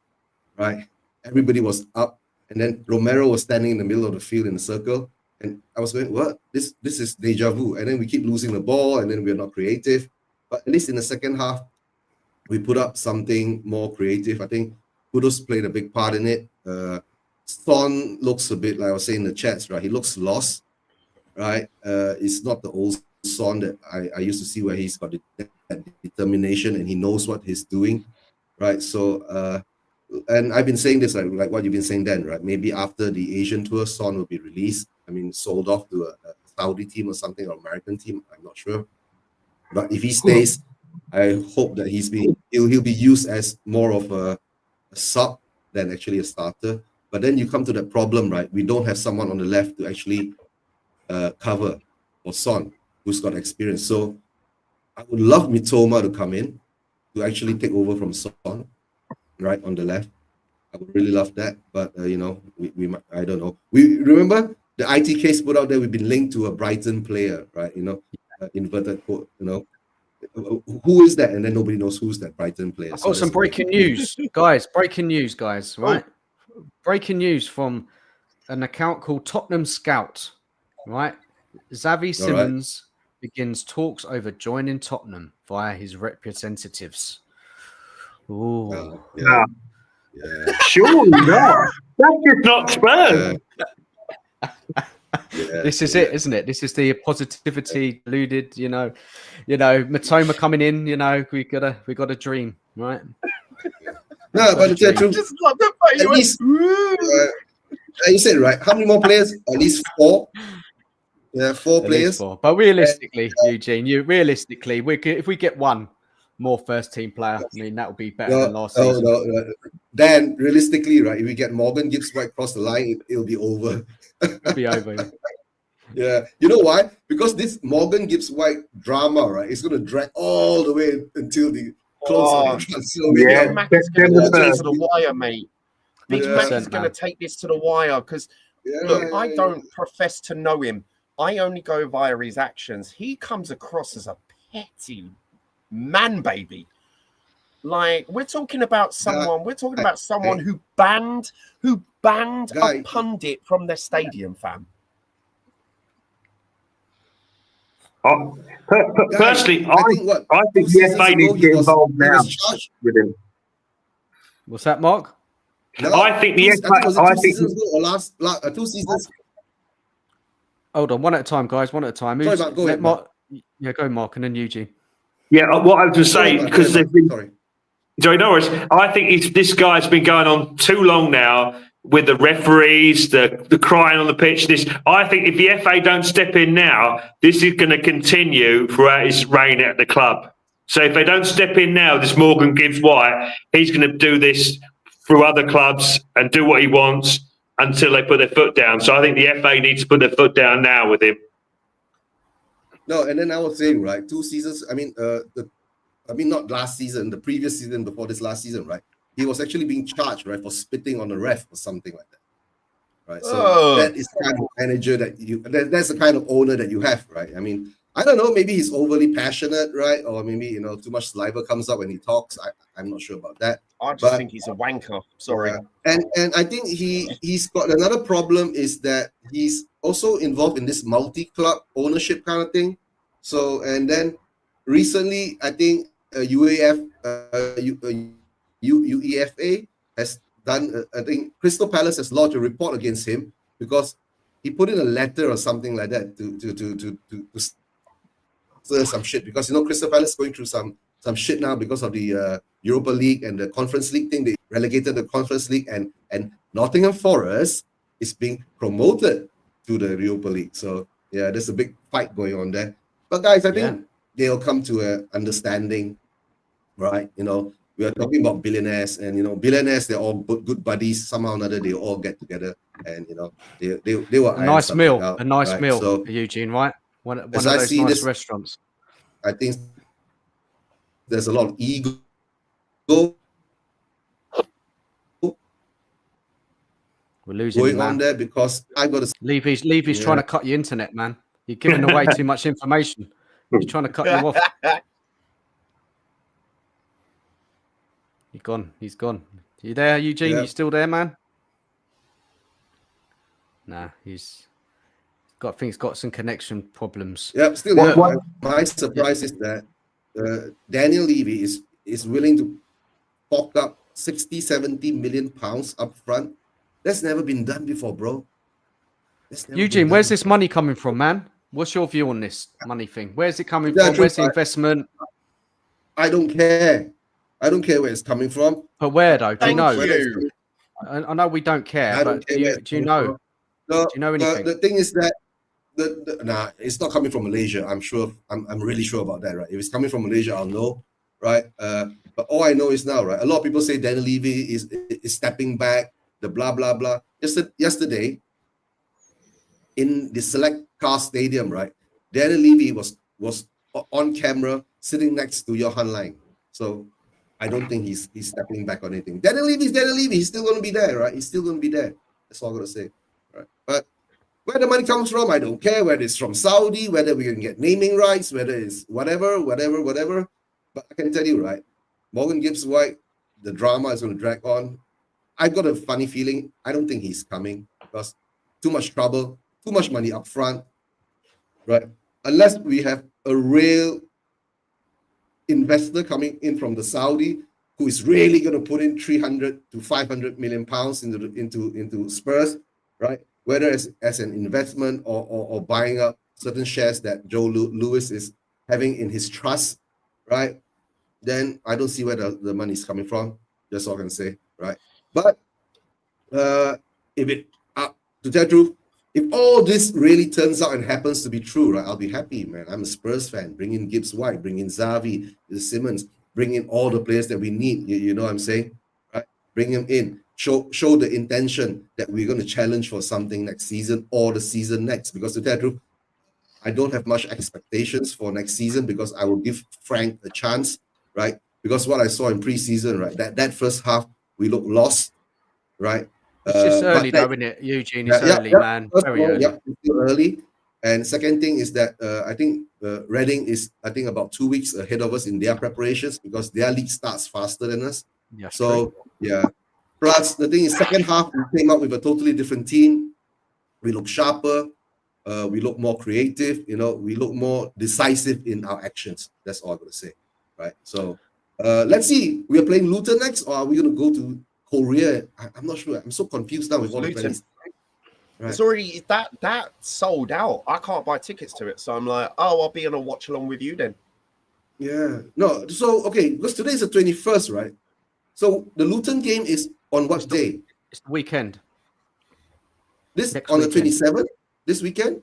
right? Everybody was up, and then Romero was standing in the middle of the field in a circle, and I was going, what? This is deja vu. And then we keep losing the ball, and then we're not creative. But at least in the second half, we put up something more creative. I think Kudos played a big part in it. Son looks a bit, like I was saying in the chats, right? He looks lost, right? It's not the old Son that I used to see where he's got that determination and he knows what he's doing, right? So, and I've been saying this, like what you've been saying then, right? Maybe after the Asian tour, Son will be released. I mean, sold off to Saudi team or something, or American team. I'm not sure. But if he stays, I hope that he'll be used as more of a sub than actually a starter. But then you come to that problem, right? We don't have someone on the left to actually cover for Son, who's got experience. So I would love Mitoma to come in to actually take over from Son, right, on the left. I would really love that, but we might, I don't know. We remember the IT case put out there. We've been linked to a Brighton player, right? Inverted quote. Who is that? And then nobody knows who's that Brighton player. I've got some breaking news, guys. Breaking news, guys. Right? Breaking news from an account called Tottenham Scout. Right? Xavi Simons begins talks over joining Tottenham via his representatives. Ooh. Yeah. Surely not. That's just not Spurs. This is it, isn't it? This is the positivity deluded, Mitoma coming in, we got a dream, right? No, but the truth, Just love the way at least, you said right. How many more players? At least 4. Yeah, 4 players. 4. But realistically, Eugene, if we get one more first team player, I mean that would be better than last season. No. Then realistically, right, if we get Morgan Gibbs White across the line, it'll be over. It'll be over. Yeah, you know why? Because this Morgan Gibbs White drama, right, is going to drag all the way until the close of the transfer. Big Mac is going to take this to the wire, mate. Big Mac is going to take this to the wire because I don't profess to know him. I only go via his actions. He comes across as a petty man baby. Like we're talking about someone who banned a pundit from their stadium, fam. Personally, I think the FA needs to get involved now with him. What's that, Mark? No, I think the FA. I think 2 seasons. Hold on, one at a time, guys. One at a time. Sorry, Mark, go ahead, Mark. Yeah, go, Mark, and then Eugene. Yeah, what I was just saying because there's been. Sorry. Joey Norris, I think this guy's been going on too long now with the referees, the crying on the pitch. I think if the FA don't step in now, this is going to continue throughout his reign at the club. So if they don't step in now, this Morgan Gibbs White, he's going to do this through other clubs and do what he wants until they put their foot down. So I think the FA needs to put their foot down now with him. No, and then I was saying, right, 2 seasons. Not last season, the previous season before this last season, right? He was actually being charged, right, for spitting on the ref or something like that, right? So that is the kind of manager that's the kind of owner that you have, right? I mean, I don't know, maybe he's overly passionate, right? Or maybe, too much saliva comes up when he talks. I'm not sure about that. I just think he's a wanker. Sorry. And I think he's got another problem is that he's also involved in this multi-club ownership kind of thing. So, and then recently, I think UEFA has done. I think Crystal Palace has lodged a report against him because he put in a letter or something like that to stir some shit. Because Crystal Palace is going through some shit now because of the Europa League and the Conference League thing. They relegated the Conference League, and Nottingham Forest is being promoted to the Europa League. So yeah, there's a big fight going on there. But guys, I think they'll come to an understanding, right? We are talking about billionaires, and billionaires, they're all good buddies. Somehow or another, they all get together, and they were a nice meal, right? So, Eugene, right? One of those nice restaurants. I think there's a lot of ego. We're losing going on there because I got to Levy's trying to cut your internet, man. You're giving away too much information. He's trying to cut you off. He's gone. You there, Eugene? You still there, man? Nah, he's got some connection problems. Yeah, still there. My surprise is that Daniel Levy is willing to fork up 60-70 million pounds up front. That's never been done before, bro. Eugene, where's this money coming from, man? What's your view on this money thing? Where's it coming from? Where's the investment? I don't care. I don't care where it's coming from. But where, though? Do you know? I know we don't care, but do you know? Do you know anything? The thing is that Nah, it's not coming from Malaysia. I'm sure. I'm really sure about that, right? If it's coming from Malaysia, I'll know, right? But all I know is now, right? A lot of people say Daniel Levy is stepping back. The blah blah blah. Yesterday, in the Select Car Stadium, right? Daniel Levy was on camera sitting next to Johan Lang. So I don't think he's stepping back on anything. Daniel Levy is Daniel Levy. He's still going to be there, right? He's still going to be there. That's all I'm going to say, right? But where the money comes from, I don't care. Whether it's from Saudi, whether we can get naming rights, whether it's whatever. But I can tell you, right? Morgan Gibbs White, the drama is going to drag on. I've got a funny feeling. I don't think he's coming because too much trouble, too much money up front, right? Unless we have a real investor coming in from the Saudi who is really going to put in 300 to 500 million pounds into Spurs, right? Whether as an investment or buying up certain shares that Joe Lewis is having in his trust, right? Then I don't see where the money is coming from. That's all I can say, right? But if it, to tell the truth, if all this really turns out and happens to be true, right, I'll be happy, man. I'm a Spurs fan. Bring in Gibbs White, bring in Xavi, Simmons, bring in all the players that we need. You know what I'm saying, right? Bring them in. Show the intention that we're going to challenge for something next season or the season next. Because to tell the truth, I don't have much expectations for next season because I will give Frank a chance, right? Because what I saw in preseason, right, that first half we looked lost, right? It's just early, though, isn't it, Eugene? It's early, man. Very early. Yeah, it's still early. And second thing is that I think Reading is, I think, about 2 weeks ahead of us in their preparations because their league starts faster than us. Yeah, so, yeah. Plus, the thing is, second half, we came up with a totally different team. We look sharper. We look more creative. You know, we look more decisive in our actions. That's all I'm going to say, right? So, let's see. We are playing Luton next, or are we going to go to Korea? I'm not sure. I'm so confused now with all the plans. Right. It's already that sold out. I can't buy tickets to it, so I'm like, oh, I'll be on a watch along with you then. Yeah, no. So okay, because today is the 21st, right? So the Luton game is on what day? It's the weekend. This Next on weekend. The 27th. This weekend?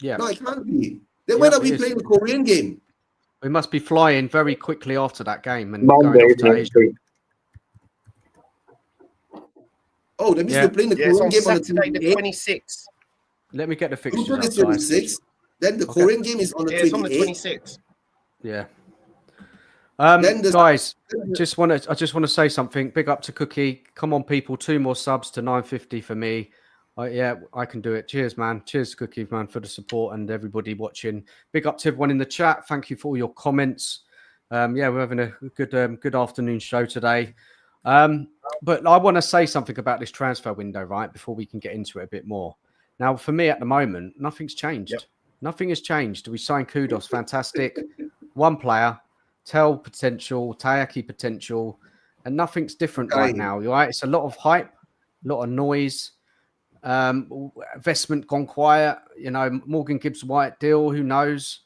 Yeah. No, it can't be. Then when are we playing the Korean game? We must be flying very quickly after that game and Monday, going off to Asia. Oh, that means we're playing the Korean game Saturday on the 26th. Let me get the fixtures Luton up, is 26. Then the Korean game is on the 28th. It's on the 26th. Yeah. Guys, I just want to say something. Big up to Cookie. Come on, people. 2 more subs to 950 for me. Yeah, I can do it. Cheers, man. Cheers, Cookie, man, for the support and everybody watching. Big up to everyone in the chat. Thank you for all your comments. Yeah, we're having a good afternoon show today. But I want to say something about this transfer window, right, before we can get into it a bit more. Now, for me at the moment, nothing's changed. Yep. Nothing has changed. We signed Kudos, fantastic. 1 player, Tell potential, Tayaki potential, and nothing's different right now, right? It's a lot of hype, a lot of noise. Investment gone quiet. You know, Morgan Gibbs White deal, who knows?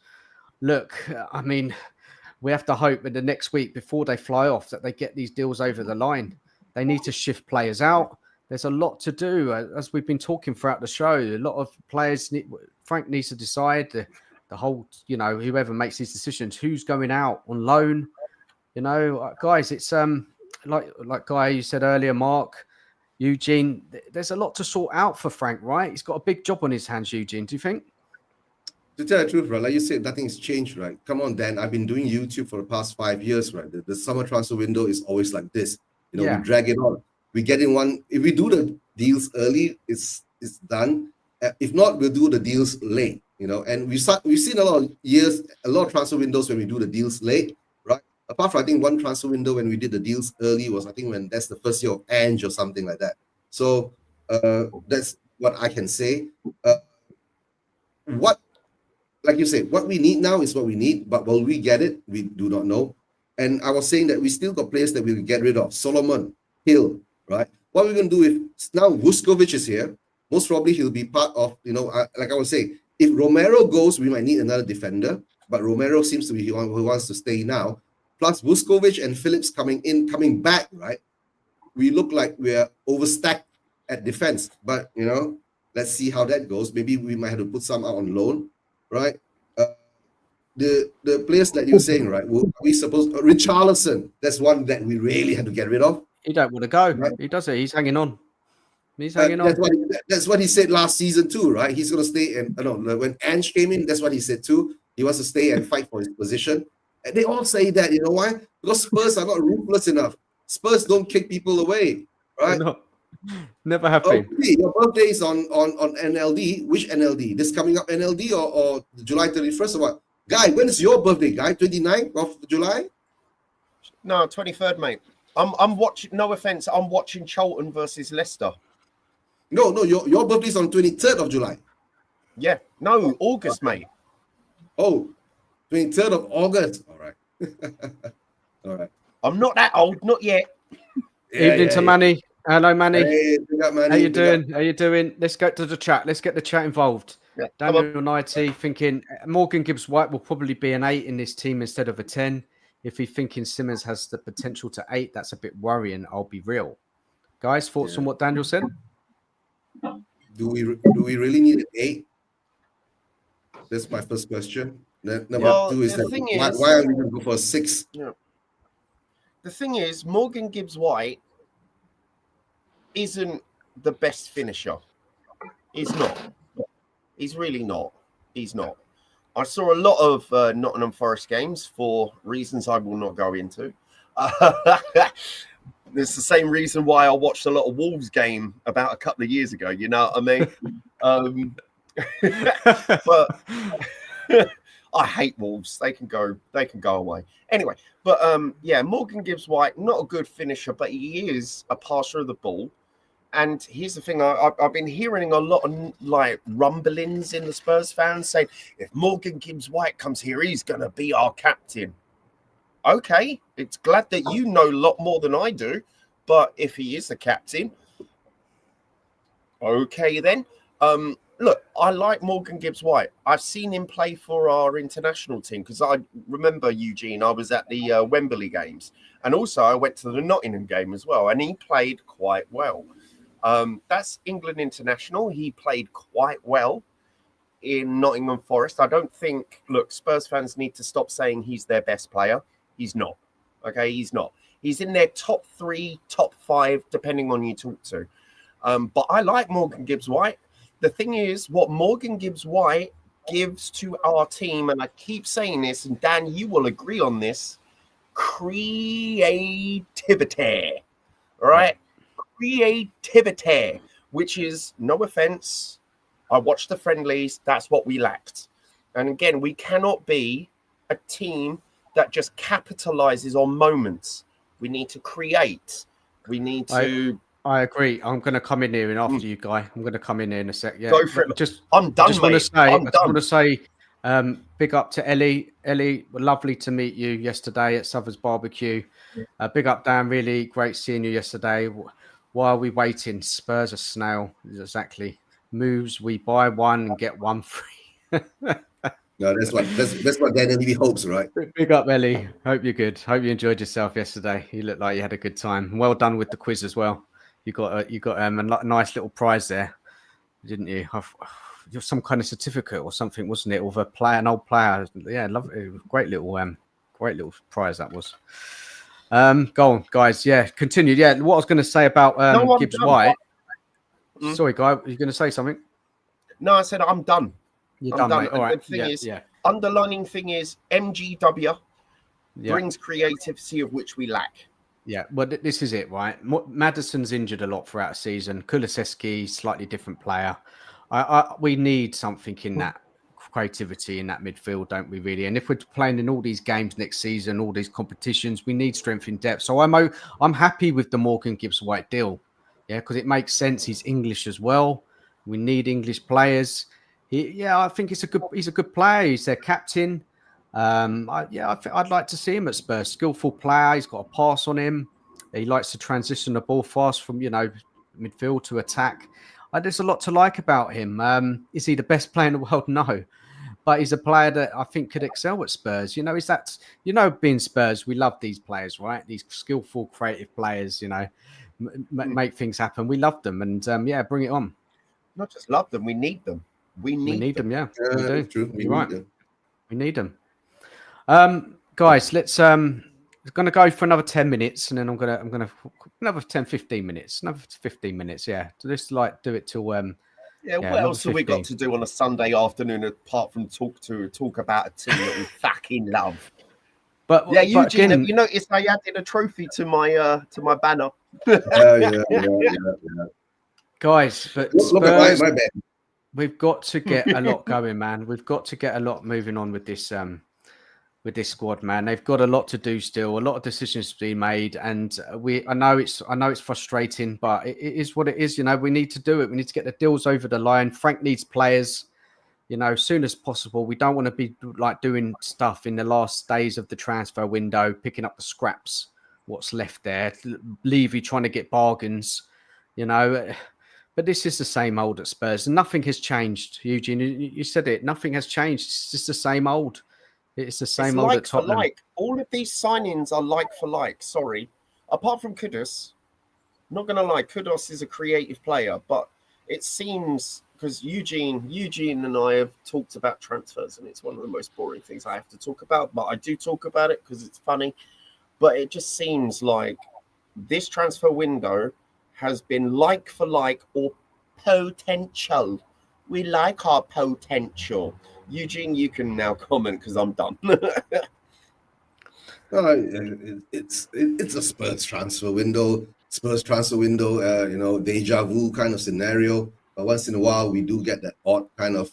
Look, I mean, we have to hope in the next week before they fly off that they get these deals over the line. They need to shift players out. There's a lot to do, as we've been talking throughout the show. A lot of players, Frank needs to decide the whole, you know, whoever makes these decisions, who's going out on loan. You know, guys, it's like Guy, you said earlier, Mark, Eugene, there's a lot to sort out for Frank, right? He's got a big job on his hands, Eugene. Do you think? To tell the truth, right, like you said, nothing's changed, right? Come on, Dan. I've been doing YouTube for the past 5 years, right? The summer transfer window is always like this. You know, we drag it on. We get in one. If we do the deals early, it's done. If not, we'll do the deals late. You know, and we've seen a lot of transfer windows when we do the deals late, right? Apart from, I think, one transfer window when we did the deals early was, I think, when that's the first year of Ange or something like that. So that's what I can say. Like you say, what we need now is what we need, but will we get it? We do not know. And I was saying that we still got players that we'll get rid of. Solomon, Hill, right? What we're going to do if now Vuskovic is here, most probably he'll be part of, you know, like I was saying, if Romero goes, we might need another defender, but Romero seems to be who wants to stay now. Plus Vuskovic and Phillips coming back, right? We look like we're overstacked at defense, but, you know, Let's see how that goes. Maybe we might have to put some out on loan, right? The players that you're saying, right? We supposed Richarlison, that's one that we really had to get rid of. He don't want to go. Right. He does it. He's hanging on. He's hanging on. That's what he said last season too, right? He's going to stay. And when Ange came in, that's what he said too. He wants to stay and fight for his position. And they all say that. You know why? Because Spurs are not ruthless enough. Spurs don't kick people away, right? No, never have been. Okay, your birthday is on NLD. Which NLD? This coming up NLD or July 31st or what? Guy, when is your birthday, Guy? 29th of July? No, 23rd, mate. I'm watching. No offense, I'm watching Charlton versus Leicester. No, your birthday's on 23rd of July. Yeah, no, August, mate. Oh, 23rd of August. All right. All right. I'm not that old, not yet. Evening to Manny. Hello, Manny. Hey, Manny. How you doing? How you doing? Let's go to the chat. Let's get the chat involved. Yeah, Daniel Knighty thinking Morgan Gibbs-White will probably be an 8 in this team instead of a 10. If he's thinking Simmons has the potential to 8, that's a bit worrying. I'll be real. Guys, thoughts on what Daniel said? Do we really need an 8? That's my first question. Number 2 is that why are we going to go for a 6? Yeah. The thing is, Morgan Gibbs-White isn't the best finisher. He's not. He's really not. He's not. I saw a lot of Nottingham Forest games for reasons I will not go into. It's the same reason why I watched a lot of Wolves game about a couple of years ago. You know what I mean? But I hate Wolves. They can go away. Anyway, but Morgan Gibbs-White, not a good finisher, but he is a passer of the ball. And here's the thing, I've been hearing a lot of like rumblings in the Spurs fans saying, if Morgan Gibbs-White comes here, he's going to be our captain. Okay, it's glad that you know a lot more than I do. But if he is the captain, okay then. Look, I like Morgan Gibbs-White. I've seen him play for our international team because I remember, Eugene, I was at the Wembley games. And also I went to the Nottingham game as well. And he played quite well. That's England international. He played quite well in Nottingham Forest. I don't think, look, Spurs fans need to stop saying he's their best player. He's not. Okay, he's not. He's in their top 3, top 5, depending on who you talk to. But I like Morgan Gibbs-White. The thing is, what Morgan Gibbs-White gives to our team, and I keep saying this, and Dan, you will agree on this, creativity. All right? Creativity, which is, no offense, I watched the friendlies, that's what we lacked. And again, we cannot be a team that just capitalizes on moments. We need to create. We need to... I agree. I'm going to come in here and after you, Guy. I'm going to come in here in a sec. Yeah, go for it. I'm done, I just want to say, big up to Ellie. Ellie, lovely to meet you yesterday at Southers Barbecue. Big up, Dan. Really great seeing you yesterday. While we waiting, Spurs a snail. Exactly. Moves, we buy one and get one free. No, that's what Dan really hopes, right? Big up, Ellie. Hope you're good. Hope you enjoyed yourself yesterday. You looked like you had a good time. Well done with the quiz as well. You got a nice little prize there, didn't you? Some kind of certificate or something, wasn't it? Of an old player. Yeah, lovely. Great little prize that was. Go on, guys. Yeah, continue. Yeah, what I was going to say about Gibbs-White. Sorry, Guy, were you going to say something? No, I said I'm done. You're done, mate. All right. The thing is, underlining thing is MGW brings creativity of which we lack. Yeah, well, this is it, right? Maddison's injured a lot throughout the season. Kulusevski, slightly different player. We need something in that creativity in that midfield, don't we, really? And if we're playing in all these games next season, all these competitions, we need strength in depth. So I'm happy with the Morgan Gibbs-White deal, yeah, because it makes sense. He's English as well. We need English players. I think he's a good player. He's their captain. I'd like to see him at Spurs. Skillful player. He's got a pass on him. He likes to transition the ball fast from midfield to attack. There's a lot to like about him. Is he the best player in the world? No, but he's a player that I think could excel at Spurs. Being Spurs, we love these players, right? These skillful, creative players. Make things happen. We love them, and bring it on. Not just love them, we need them. We need them. Yeah. Yeah, We do. that's true. We You're need right. them. We need them. Guys, let's going to go for another 10 minutes, and then I'm gonna another 10, 15 minutes, another 15 minutes. Yeah, so just like do it till Yeah, what another else have we got 15. to do on a Sunday afternoon apart from talk about a team that we fucking love? But Yeah, Eugene, again, have you noticed I added a trophy to my banner? Yeah. guys, but Look at Spurs, my bad. we've got to get a lot going, man. We've got to get a lot moving on with this squad, man. They've got a lot to do still, a lot of decisions to be made, and I know it's frustrating, but it is what it is. You know, we need to do it. We need to get the deals over the line. Frank needs players, you know, as soon as possible. We don't want to be like doing stuff in the last days of the transfer window, picking up the scraps, what's left there. Levy trying to get bargains, you know. But this is the same old at Spurs. Nothing has changed, Eugene. You said it. Nothing has changed. It's just the same old. It's the same old at Tottenham. Like. All of these signings are like for like. Sorry. Apart from Kudus, not going to lie, Kudus is a creative player, but it seems because Eugene and I have talked about transfers, and it's one of the most boring things I have to talk about, but I do talk about it because it's funny. But it just seems like this transfer window has been like for like or potential. We like our potential. Eugene, you can now comment because I'm done. It's a Spurs transfer window. You know, deja vu kind of scenario. But once in a while, we do get that odd kind of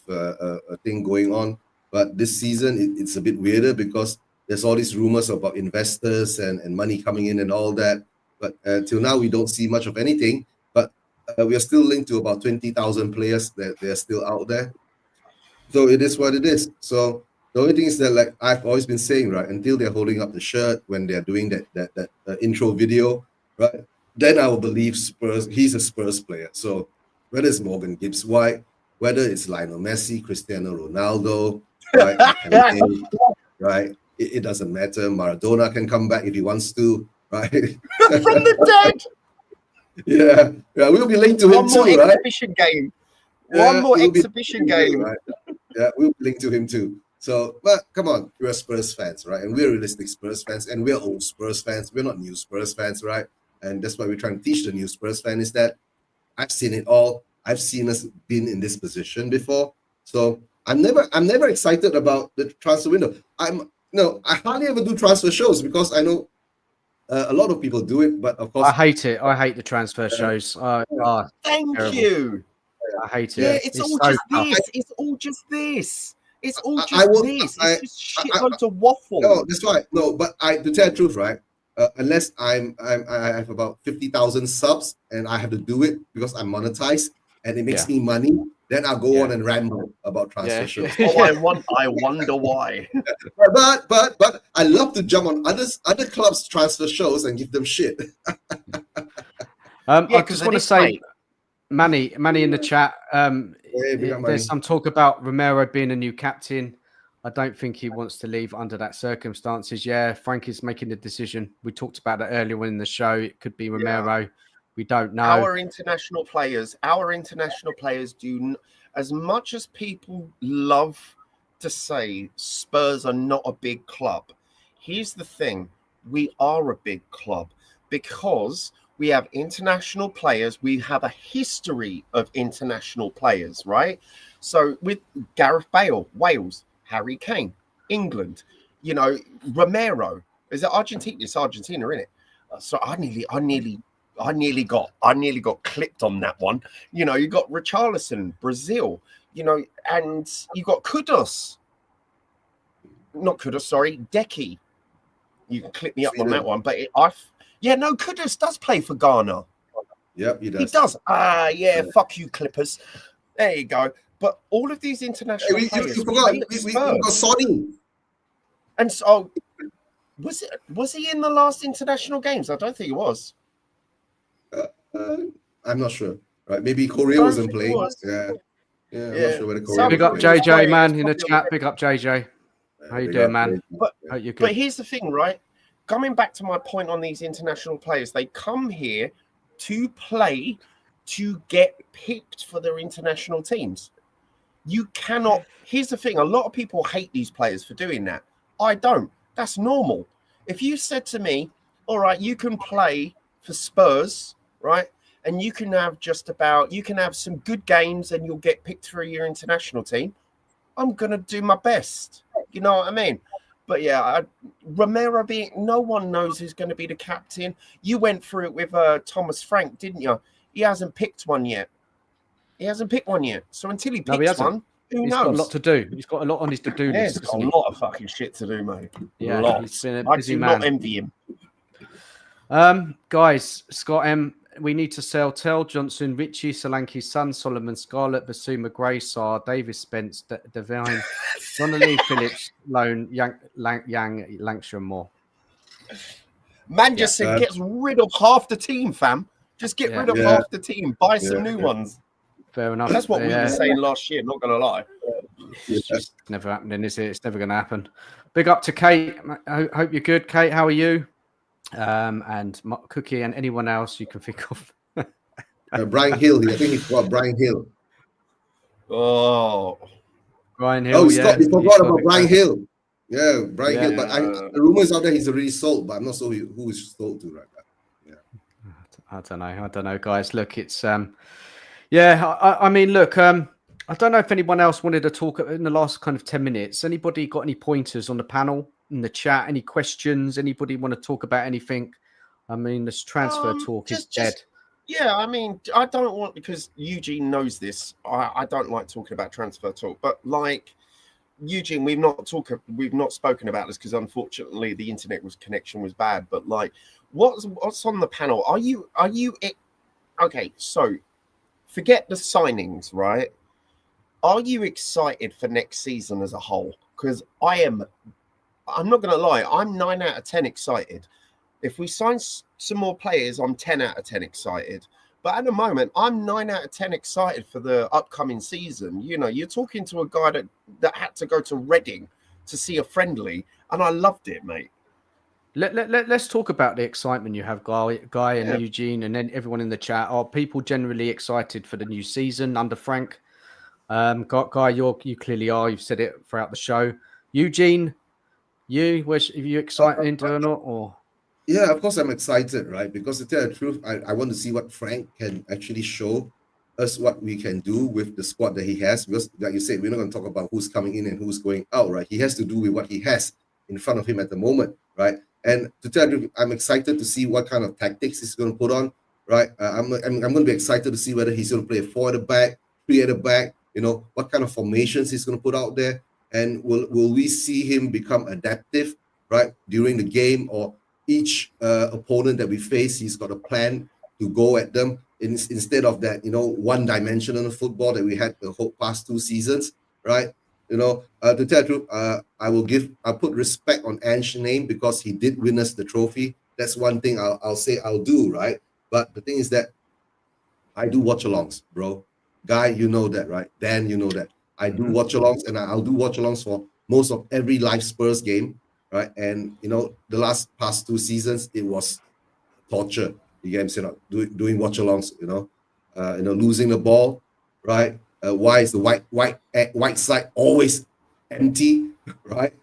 thing going on. But this season, it's a bit weirder because there's all these rumors about investors and money coming in and all that. But till now, we don't see much of anything. But we are still linked to about 20,000 players that they're still out there. So it is what it is. So the only thing is that, like I've always been saying, right, until they're holding up the shirt when they're doing that intro video, right, then I will believe Spurs. He's a Spurs player. So whether it's Morgan Gibbs White, whether it's Lionel Messi, Cristiano Ronaldo, right, it doesn't matter. Maradona can come back if he wants to, right? From the dead. Yeah, we'll be linked to him One more too, right? exhibition game. One more exhibition game. Right? Yeah, we'll be linked to him too. So, but come on, we're Spurs fans, right? And we're realistic Spurs fans, and we're old Spurs fans. We're not new Spurs fans, right? And that's why we're trying to teach the new Spurs fan is that I've seen it all. I've seen us been in this position before. So I'm never excited about the transfer window. I hardly ever do transfer shows because I know a lot of people do it, but of course I hate it. I hate the transfer shows. Thank terrible. you. I hate it. Yeah, it's all so just tough. this. It's all just this. It's all just this. It's just shitloads of waffle. No, that's right. No, but to tell the truth, right? Unless I have about 50,000 subs and I have to do it because I'm monetized and it makes me money, then I'll go on and ramble about transfer shows. Oh, I wonder why. But I love to jump on other clubs' transfer shows and give them shit. I just want to say, Manny in the chat. Manny. There's some talk about Romero being a new captain. I don't think he wants to leave under that circumstances. Yeah, Frank is making the decision. We talked about that earlier in the show. It could be Romero. Yeah. We don't know. Our international players do, as much as people love to say Spurs are not a big club. Here's the thing. We are a big club because we have international players. We have a history of international players, right? So with Gareth Bale, Wales, Harry Kane, England, you know, Romero. Is it Argentina? It's Argentina, isn't it? So I nearly got clipped on that one. You know, you got Richarlison, Brazil, you know, and you got Kudus. Not Kudus, sorry, Deki. You can clip me up on that one, but Kudus does play for Ghana. Yep, he does. He does. Fuck you, Clippers. There you go. But all of these international players, you forgot. We got Sonny. And so, was he in the last international games? I don't think he was. I'm not sure. Right? Maybe Korea wasn't playing. Yeah. I'm not sure whether Korea. Big up JJ, man, in the chat. Big up JJ. How you doing, man? But here's the thing, right? Coming back to my point on these international players, they come here to play to get picked for their international teams. You cannot. Here's the thing: a lot of people hate these players for doing that. I don't. That's normal. If you said to me, "All right, you can play for Spurs, right, and you can have some good games, and you'll get picked for your international team," I'm gonna do my best. You know what I mean? But yeah, Romero no one knows who's going to be the captain. You went through it with Thomas Frank, didn't you? He hasn't picked one yet. So until he picks one, who knows? He's got a lot to do. He's got a lot on his to-do list. He's got a lot of fucking shit to do, mate. Yeah, Lots. he's been a busy man. I do not envy him. Guys, Scott M, we need to sell Tell, Johnson, Richie, Solanke, Sun, Solomon, Scarlett, Basuma, Gray, Saar, Davis, Spence, Devine, Donnelly, Phillips, Lone, Yang, Lancashire, Moore. Manchester gets rid of half the team, fam. Just get rid of half the team. Buy some new ones. Fair enough. That's what we were saying last year, not going to lie. It's just never happening, is it? It's never going to happen. Big up to Kate. I hope you're good, Kate. How are you? And Cookie and anyone else you can think of. Brian Hill. I think he's got Brian Hill. Oh, Brian Hill. Oh, you forgot about Brian Hill. Yeah, Brian Hill. But the rumors out there he's already sold, but I'm not sure who is sold to right now. I don't know, guys. Look, it's I mean, look, I don't know if anyone else wanted to talk in the last kind of 10 minutes. Anybody got any pointers on the panel, in the chat? Any questions? Anybody want to talk about anything? I mean, this transfer talk is dead. Yeah, I mean, I don't want, because Eugene knows this. I don't like talking about transfer talk, but like Eugene, we've not spoken about this because unfortunately the internet connection was bad. But like, what's on the panel? Are you okay? So forget the signings, right? Are you excited for next season as a whole? Because I'm not going to lie, I'm 9 out of 10 excited. If we sign some more players, I'm 10 out of 10 excited. But at the moment, I'm 9 out of 10 excited for the upcoming season. You know, you're talking to a guy that had to go to Reading to see a friendly, and I loved it, mate. Let's talk about the excitement you have, Guy and Eugene, and then everyone in the chat. Are people generally excited for the new season under Frank? Guy, you clearly are. You've said it throughout the show. Eugene, are you excited or not? Or yeah, of course I'm excited, right? Because to tell the truth, I want to see what Frank can actually show us, what we can do with the squad that he has. Because like you said, we're not going to talk about who's coming in and who's going out, right? He has to do with what he has in front of him at the moment, right? And to tell you, I'm excited to see what kind of tactics he's going to put on, right? I'm going to be excited to see whether he's going to play 4 at the back, 3 at the back, you know, what kind of formations he's going to put out there. And will we see him become adaptive, right, during the game, or each opponent that we face, he's got a plan to go at them instead of that, you know, one-dimensional football that we had the whole past 2 seasons, right? You know, to tell the truth, I'll put respect on Ange's name because he did win us the trophy. That's one thing I'll say I'll do, right? But the thing is that I do watch-alongs, bro. Guy, you know that, right? Dan, you know that. I do watch-alongs, and I'll do watch-alongs for most of every live Spurs game, right? And, you know, the past 2 seasons, it was torture. The games, you know, doing watch-alongs, you know, losing the ball, right? Why is the white side always empty, right?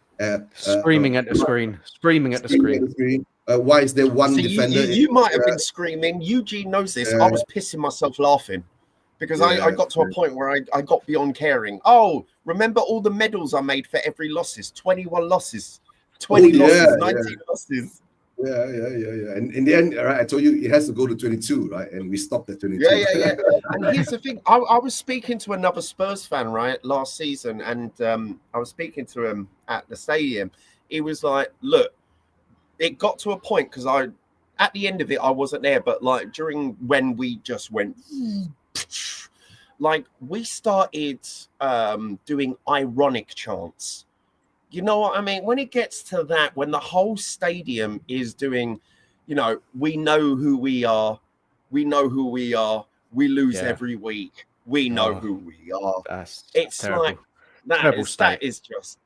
Screaming at the screen. Why is there one defender? You might have been screaming. Eugene knows this. I was pissing myself laughing because I got to a point where I got beyond caring. Oh, remember all the medals I made for every losses? 21 losses, 20 losses, 19 losses. Yeah. And in the end, right, I told you it has to go to 22, right? And we stopped at 22. Yeah. And here's the thing. I was speaking to another Spurs fan, right, last season, and I was speaking to him at the stadium. He was like, look, it got to a point because at the end of it, I wasn't there, but like during when we just went, like we started doing ironic chants. You know what I mean? When it gets to that, when the whole stadium is doing, you know, we know who we are, we lose every week, we know who we are. It's terrible. Like that is just,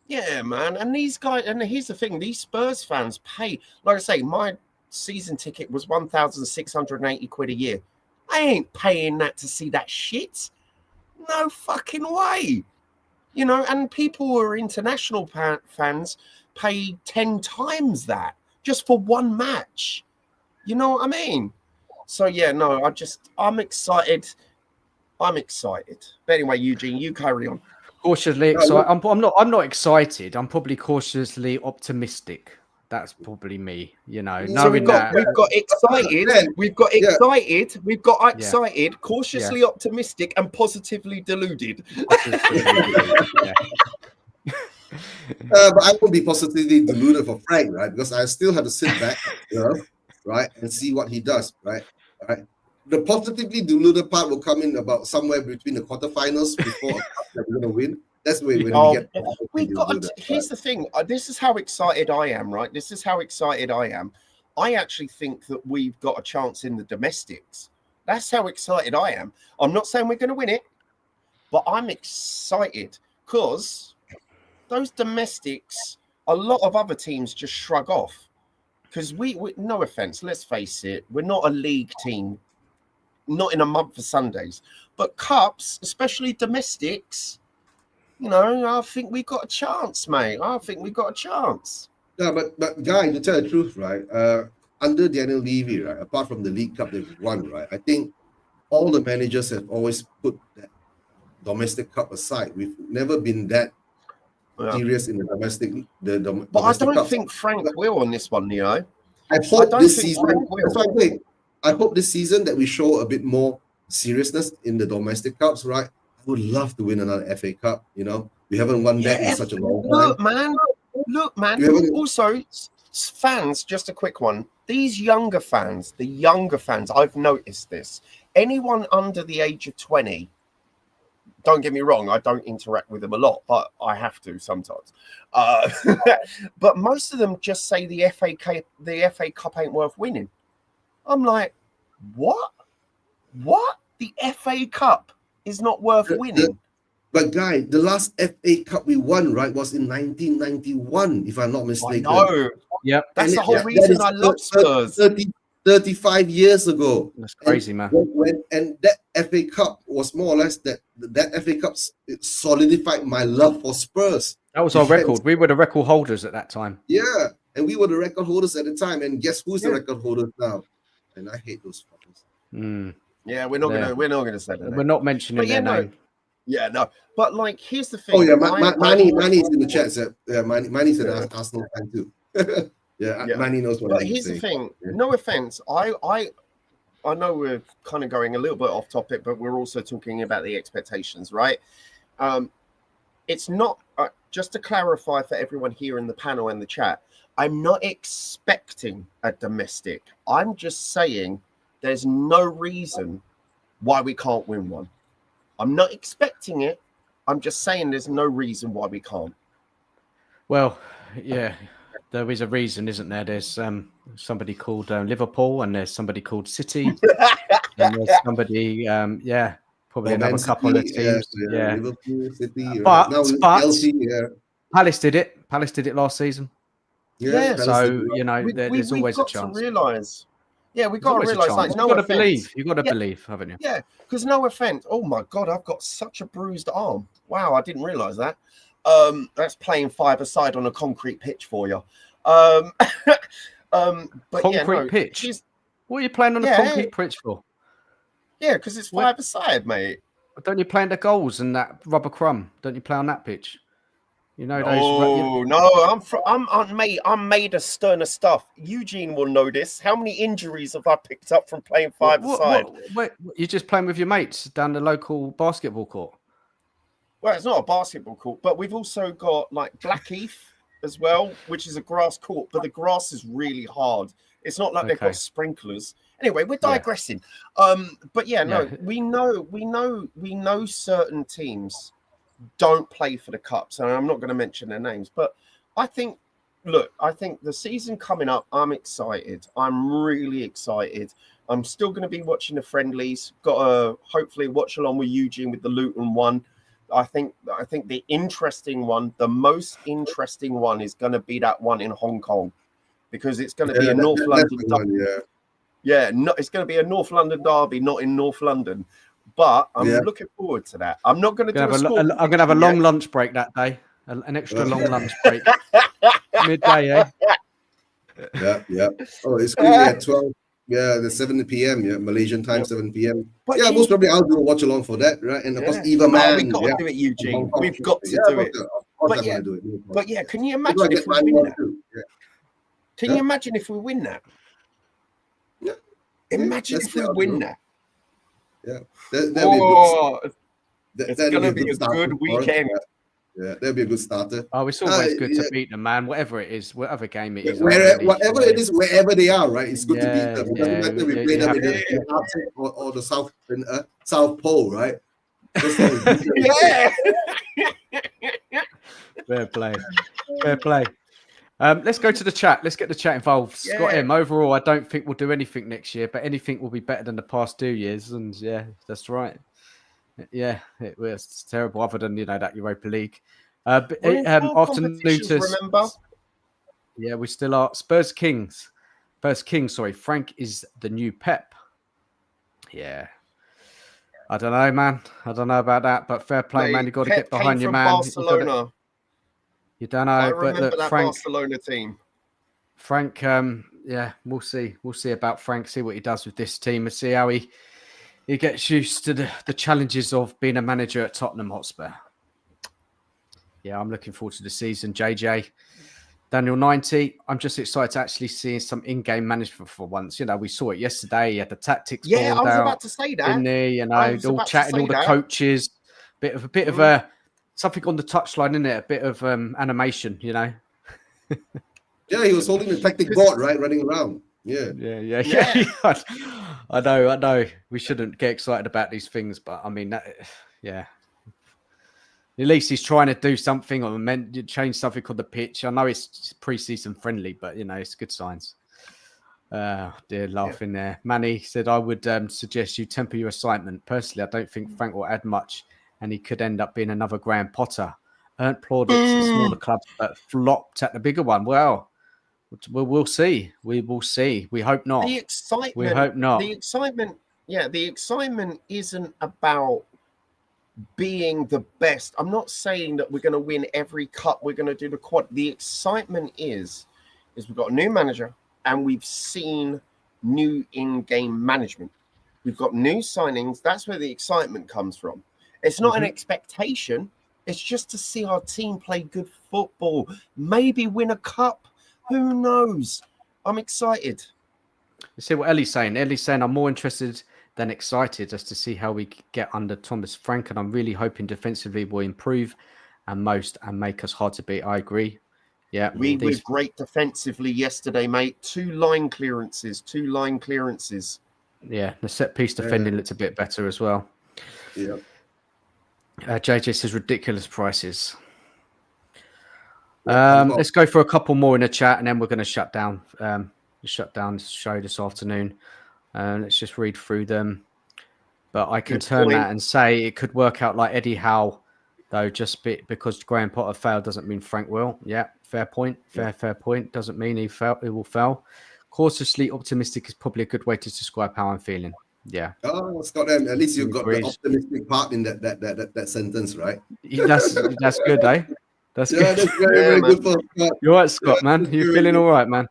yeah, man. And these guys, and here's the thing, these Spurs fans pay, like I say, my season ticket was 1,680 quid a year. I ain't paying that to see that shit. No fucking way. You know, and people who are international fans pay 10 times that just for one match. You know what I mean? So yeah, no, I'm excited. I'm excited. But anyway, Eugene, you carry on. Cautiously excited. I'm not excited. I'm probably cautiously optimistic. That's probably me, you know. So Knowing that we've got excited, Yeah. we've got excited, we've got Yeah. excited, cautiously optimistic, and positively deluded. Yeah. But I won't be positively deluded for Frank, right? Because I still have to sit back, you know, right, and see what he does, right? Right. The positively deluded part will come in about somewhere between the quarterfinals before a cup that we're gonna win. That's when we get. We've got. Here's the thing. This is how excited I am, right? This is how excited I am. I actually think that we've got a chance in the domestics. That's how excited I am. I'm not saying we're going to win it, but I'm excited because those domestics, a lot of other teams just shrug off. Because we, no offense, let's face it, we're not a league team, not in a month of Sundays. But cups, especially domestics, you know, I think we got a chance, mate. I think we got a chance. Yeah, but Guy, to tell the truth, right? Under Daniel Levy, right? Apart from the League Cup that we won, right? I think all the managers have always put that domestic cup aside. We've never been that serious in the domestic. But I don't think Frank will on this one, you know. I hope this season. That's what I'm saying. I hope this season that we show a bit more seriousness in the domestic cups, right? I would love to win another FA Cup. You know, we haven't won that in such a long time. Look, man. Also, fans, just a quick one. These younger fans, the younger fans, I've noticed this. Anyone under the age of 20, don't get me wrong, I don't interact with them a lot, but I have to sometimes. But most of them just say the FA Cup ain't worth winning. I'm like, what? What? The FA Cup is not worth winning. But Guy, the last FA Cup we won, right, was in 1991, if I'm not mistaken. I know. Yep. That's the whole reason I love Spurs. 35 years ago. That's crazy, man. And that FA Cup was more or less that FA Cup solidified my love for Spurs. That was our record. We were the record holders at that time. Yeah, and we were the record holders at the time. And guess who's the record holder now? And I hate those fuckers. Yeah, we're not gonna say that. We're not mentioning their name. Yeah, no. But like, here's the thing. Oh yeah, Manny's in the chat. So, yeah, Manny's an Arsenal fan too. Yeah, Manny knows what. But here's the thing. No offense. I know we're kind of going a little bit off topic, but we're also talking about the expectations, right? It's not just to clarify for everyone here in the panel and the chat. I'm not expecting a domestic. I'm just saying there's no reason why we can't win one. I'm not expecting it. I'm just saying there's no reason why we can't. Well, yeah, there is a reason, isn't there? There's somebody called Liverpool, and there's somebody called City, and there's somebody, probably another couple of teams. Yeah, Liverpool, City, but Chelsea, Palace did it. Palace did it last season. Yeah, so you know, there's always a chance. We got to realise. Like, you've got to believe. You've got to believe, haven't you? Yeah, because no offense. Oh my God, I've got such a bruised arm. Wow, I didn't realise that. That's playing five-a-side on a concrete pitch for you. But concrete pitch. What are you playing on a concrete pitch for? Yeah, because it's five-a-side, mate. Don't you play in the goals and that rubber crumb? Don't you play on that pitch? You know I'm made of sterner stuff. Eugene will know this. How many injuries have I picked up from playing five-a-side? You're just playing with your mates down the local basketball court? Well, it's not a basketball court, but we've also got like Blackheath as well, which is a grass court, but the grass is really hard. It's not like they've got sprinklers. Anyway, we're digressing. We know certain teams don't play for the cups, and I'm not going to mention their names, but I think the season coming up, I'm excited. I'm really excited. I'm still going to be watching the friendlies. Got to hopefully watch along with Eugene with the Luton one. I think the interesting one, the most interesting one, is going to be that one in Hong Kong, because it's going to be a North London. Yeah, it's going to be a North London derby, not in North London. But I'm looking forward to that. I'm not going to do a score. I'm going to have a long lunch break that day. An extra long lunch break. Midday, eh? Yeah. Oh, it's going to be at 12. Yeah, the 7 p.m. Yeah, Malaysian time, 7 p.m. But yeah, most probably I'll do a watch along for that, right? And of course, Eva Man. We've got to do it, Eugene. We've got to do it. Of course, I'm going to do it. But yeah, can you imagine if we win that? Can you imagine if we win that? Yeah. Imagine if we win that. Yeah. It's going to be a good weekend. Yeah, that'll be a good starter. Oh, it's always good to beat them, man. Whatever it is, whatever game it is. Whatever it is, wherever they are, right? It's good to beat them. It doesn't matter if we play them in the Arctic or the South Pole, right? Yeah. Fair play. Fair play. Let's go to the chat. Let's get the chat involved. Yeah. Scott M. Overall, I don't think we'll do anything next year, but anything will be better than the past 2 years. And yeah, that's right. Yeah, it was terrible. Other than that Europa League. Afternoon to remember. Yeah, we still are. Spurs Kings. Sorry, Frank is the new Pep. Yeah. I don't know, man. I don't know about that, but fair play, man. You got to get behind your man. Barcelona. You don't know, I but remember look, that Frank, Barcelona team. Frank, yeah, we'll see. We'll see about Frank. See what he does with this team and see how he gets used to the challenges of being a manager at Tottenham Hotspur. Yeah, I'm looking forward to the season. JJ, Daniel 90. I'm just excited to actually see some in-game management for once. We saw it yesterday. He had the tactics. Yeah, I was about to say that. Didn't he? All chatting, all the coaches. Bit of a something on the touchline, isn't it? A bit of animation, Yeah, he was holding the tactic board, right, running around. Yeah. I know. We shouldn't get excited about these things, but I mean, yeah. At least he's trying to do something or change something on the pitch. I know it's pre-season friendly, but it's good signs. Dear laughing there. Manny said, I would suggest you temper your excitement. Personally, I don't think Frank will add much, and he could end up being another Graham Potter. Earned plaudits at smaller clubs, but flopped at the bigger one. Well, we'll see. We will see. We hope not. The excitement. We hope not. The excitement. Yeah, the excitement isn't about being the best. I'm not saying that we're going to win every cup. We're going to do the quad. The excitement is we've got a new manager and we've seen new in-game management. We've got new signings. That's where the excitement comes from. It's not an expectation. It's just to see our team play good football. Maybe win a cup. Who knows? I'm excited. You see what Ellie's saying? Ellie's saying I'm more interested than excited as to see how we get under Thomas Frank, and I'm really hoping defensively will improve and make us hard to beat. I agree. Yeah, we were great defensively yesterday, mate. 2 line clearances. Yeah, the set piece defending looked a bit better as well. Yeah. JJ says ridiculous prices. Let's go for a couple more in the chat, and then we're going to shut down the show this afternoon. Let's just read through them. But I can turn that and say it could work out like Eddie Howe, though, just because Graham Potter failed doesn't mean Frank will. Yeah, fair point. Fair point. Doesn't mean he will fail. Cautiously optimistic is probably a good way to describe how I'm feeling. Yeah. Oh, Scott, at least you've got the optimistic part in that sentence, right? That's good, eh? That's good. That's very good for Scott. You're right, Scott, man. You're feeling all right, man.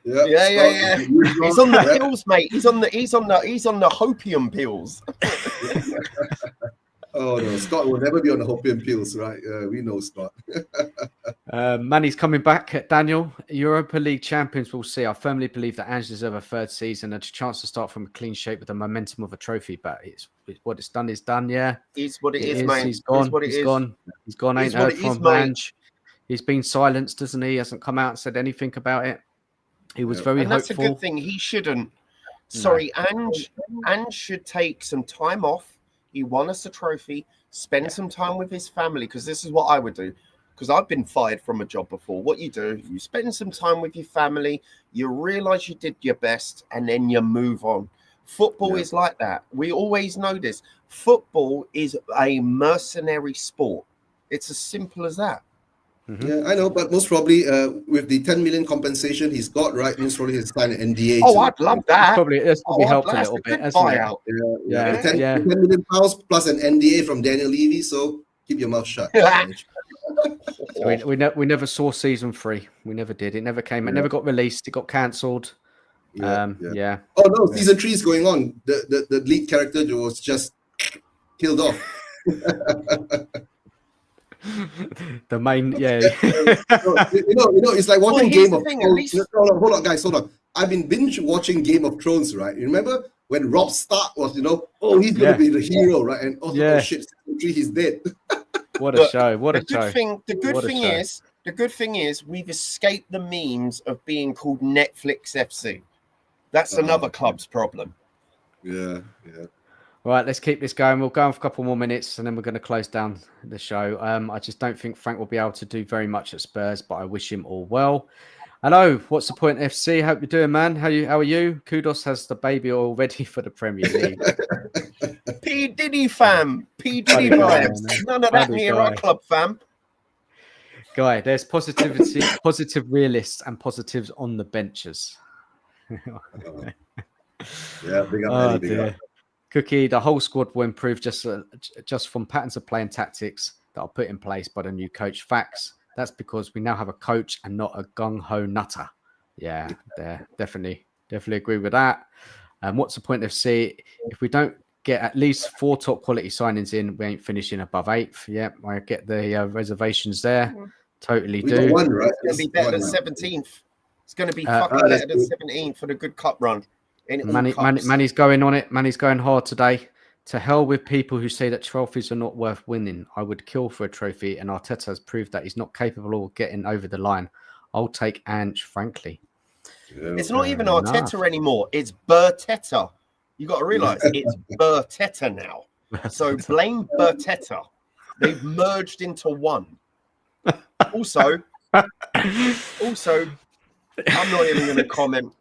Yeah. He's on the pills, mate. He's on the hopium pills. Oh no, Scott will never be on the hopium pills, right? We know Scott. Manny's coming back. Daniel, Europa League champions. We'll see. I firmly believe that Ange deserves a third season and a chance to start from a clean shape with the momentum of a trophy. But it's what it's done is done. Yeah, it's what it is, mate. He's gone. He's gone. Ain't heard from Ange. He's been silenced, doesn't he? He hasn't come out and said anything about it. He was very hopeful. That's a good thing. He shouldn't. Sorry, Ange should take some time off. He won us a trophy. Spend some time with his family, because this is what I would do. Because I've been fired from a job before. What you do, you spend some time with your family, you realize you did your best, and then you move on. Football is like that. We always know this. Football is a mercenary sport. It's as simple as that. Yeah, I know, but most probably with the 10 million compensation he's got, right? Most probably he's signed an NDA. Oh, too. I'd love that. That's probably helped a That's little bit, good hasn't it? buyout. Yeah, Yeah, 10, yeah. 10 million pounds plus an NDA from Daniel Levy. So keep your mouth shut. Ange. So we never saw season 3. We never did. It never came. It Yeah. never got released. It got cancelled. Yeah. Oh no, season 3 is going on. The lead character was just killed off. The main, yeah. It's like watching here's Game the of thing, at Thrones. least- Hold on, guys, hold on. I've been binge watching Game of Thrones, right? You remember when Robb Stark was, he's gonna be the hero, right? And oh shit, season 3, he's dead. What a show! What a show! The good thing is we've escaped the memes of being called Netflix FC. That's another club's problem. Yeah. Right, let's keep this going. We'll go on for a couple more minutes and then we're going to close down the show. I just don't think Frank will be able to do very much at Spurs, but I wish him all well. Hello, what's the point, FC? Hope you're doing, man. How are you? Kudos has the baby all ready for the Premier League. P Diddy fam, P Diddy vibes. None of that near our club, fam. Guy, there's positivity, positive realists, and positives on the benches. Yeah, big up, big up. Cookie, the whole squad will improve just from patterns of play and tactics that are put in place by the new coach. Facts. That's because we now have a coach and not a gung-ho nutter. Yeah, definitely agree with that. What's the point of FC? If we don't get at least 4 top quality signings in, we ain't finishing above 8th. Yeah, I get the reservations there. Totally do. Got one, right? It's going to be better than 17th. It's going to be fucking better than 17th for the good cup run. Manny's going on it. Manny's going hard today. To hell with people who say that trophies are not worth winning. I would kill for a trophy, and Arteta has proved that he's not capable of getting over the line. I'll take Ange, frankly. Yeah, it's not even Arteta anymore. It's Berteta. You got to realise it's Berteta now. So blame Berteta. They've merged into one. Also, I'm not even going to comment.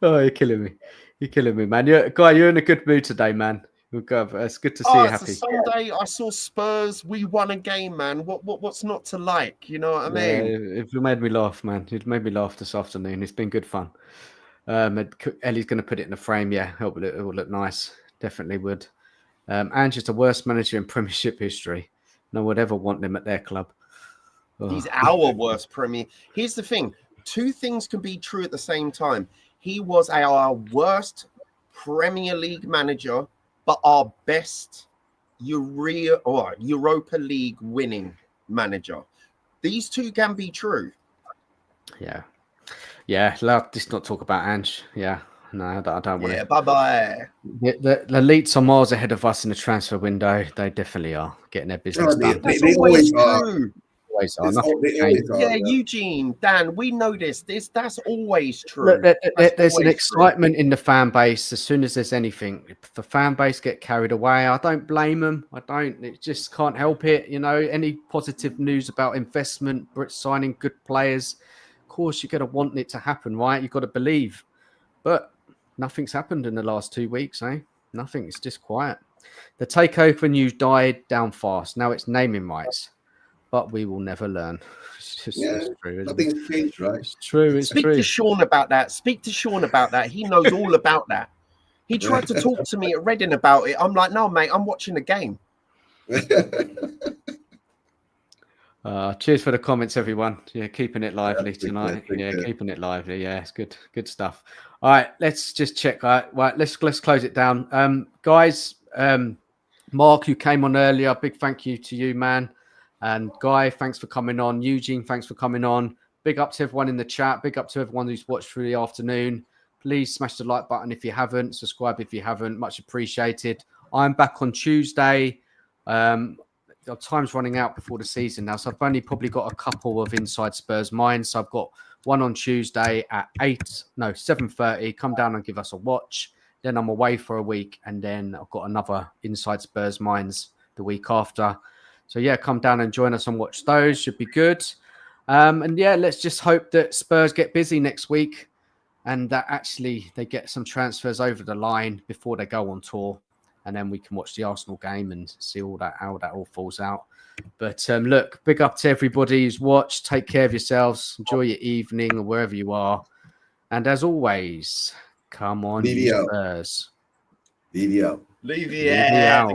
Oh, you're killing me. You're killing me, man. You're in a good mood today, man. It's good to see you happy. It's a Sunday. I saw Spurs. We won a game, man. What's not to like? You know what I mean? It made me laugh, man. It made me laugh this afternoon. It's been good fun. Ellie's going to put it in the frame. Yeah, it will look nice. Definitely would. Ange is the worst manager in Premiership history. No one would ever want him at their club. Oh. He's our worst Premier. Here's the thing. 2 things can be true at the same time. He was our worst Premier League manager, but our best Europa League winning manager. These 2 can be true. Yeah. Let's not talk about Ange. Yeah. No, I don't want to. Yeah, bye-bye. The elites are miles ahead of us in the transfer window. They definitely are getting their business done. They always true. Yeah, Eugene, Dan, we know this. That's always true. Look, there's an excitement in the fan base as soon as there's anything. If the fan base get carried away, I don't blame them. It just can't help it. Any positive news about investment, Brits signing good players, of course you're going to want it to happen, right? You've got to believe. But nothing's happened in the last 2 weeks, eh? Nothing. It's just quiet. The takeover news died down fast. Now it's naming rights. But we will never learn. It's true. Nothing's changed, right? It's true. Speak to Sean about that. He knows all about that. He tried to talk to me at Reading about it. I'm like, no, mate, I'm watching the game. Cheers for the comments, everyone. Yeah, keeping it lively tonight. Keeping it lively. Yeah, it's good. Good stuff. All right, let's just check. Right, let's close it down. Guys, Mark, who came on earlier, big thank you to you, man. And Guy, thanks for coming on. Eugene, thanks for coming on. Big up to everyone in the chat. Big up to everyone who's watched through the afternoon. Please smash the like button if you haven't. Subscribe if you haven't. Much appreciated. I'm back on Tuesday. Time's running out before the season now, so I've only probably got a couple of Inside Spurs minds. So I've got one on Tuesday at 7:30. Come down and give us a watch. Then I'm away for a week, and then I've got another Inside Spurs minds the week after. So yeah, come down and join us and watch those. Should be good. And yeah, let's just hope that Spurs get busy next week, and that actually they get some transfers over the line before they go on tour. and then we can watch the Arsenal game and see how that all falls out. But look, big up to everybody who's watched. Take care of yourselves. Enjoy your evening or wherever you are. And as always, come on, Leave you it out. Spurs. Leave it out. Leave Leave me out.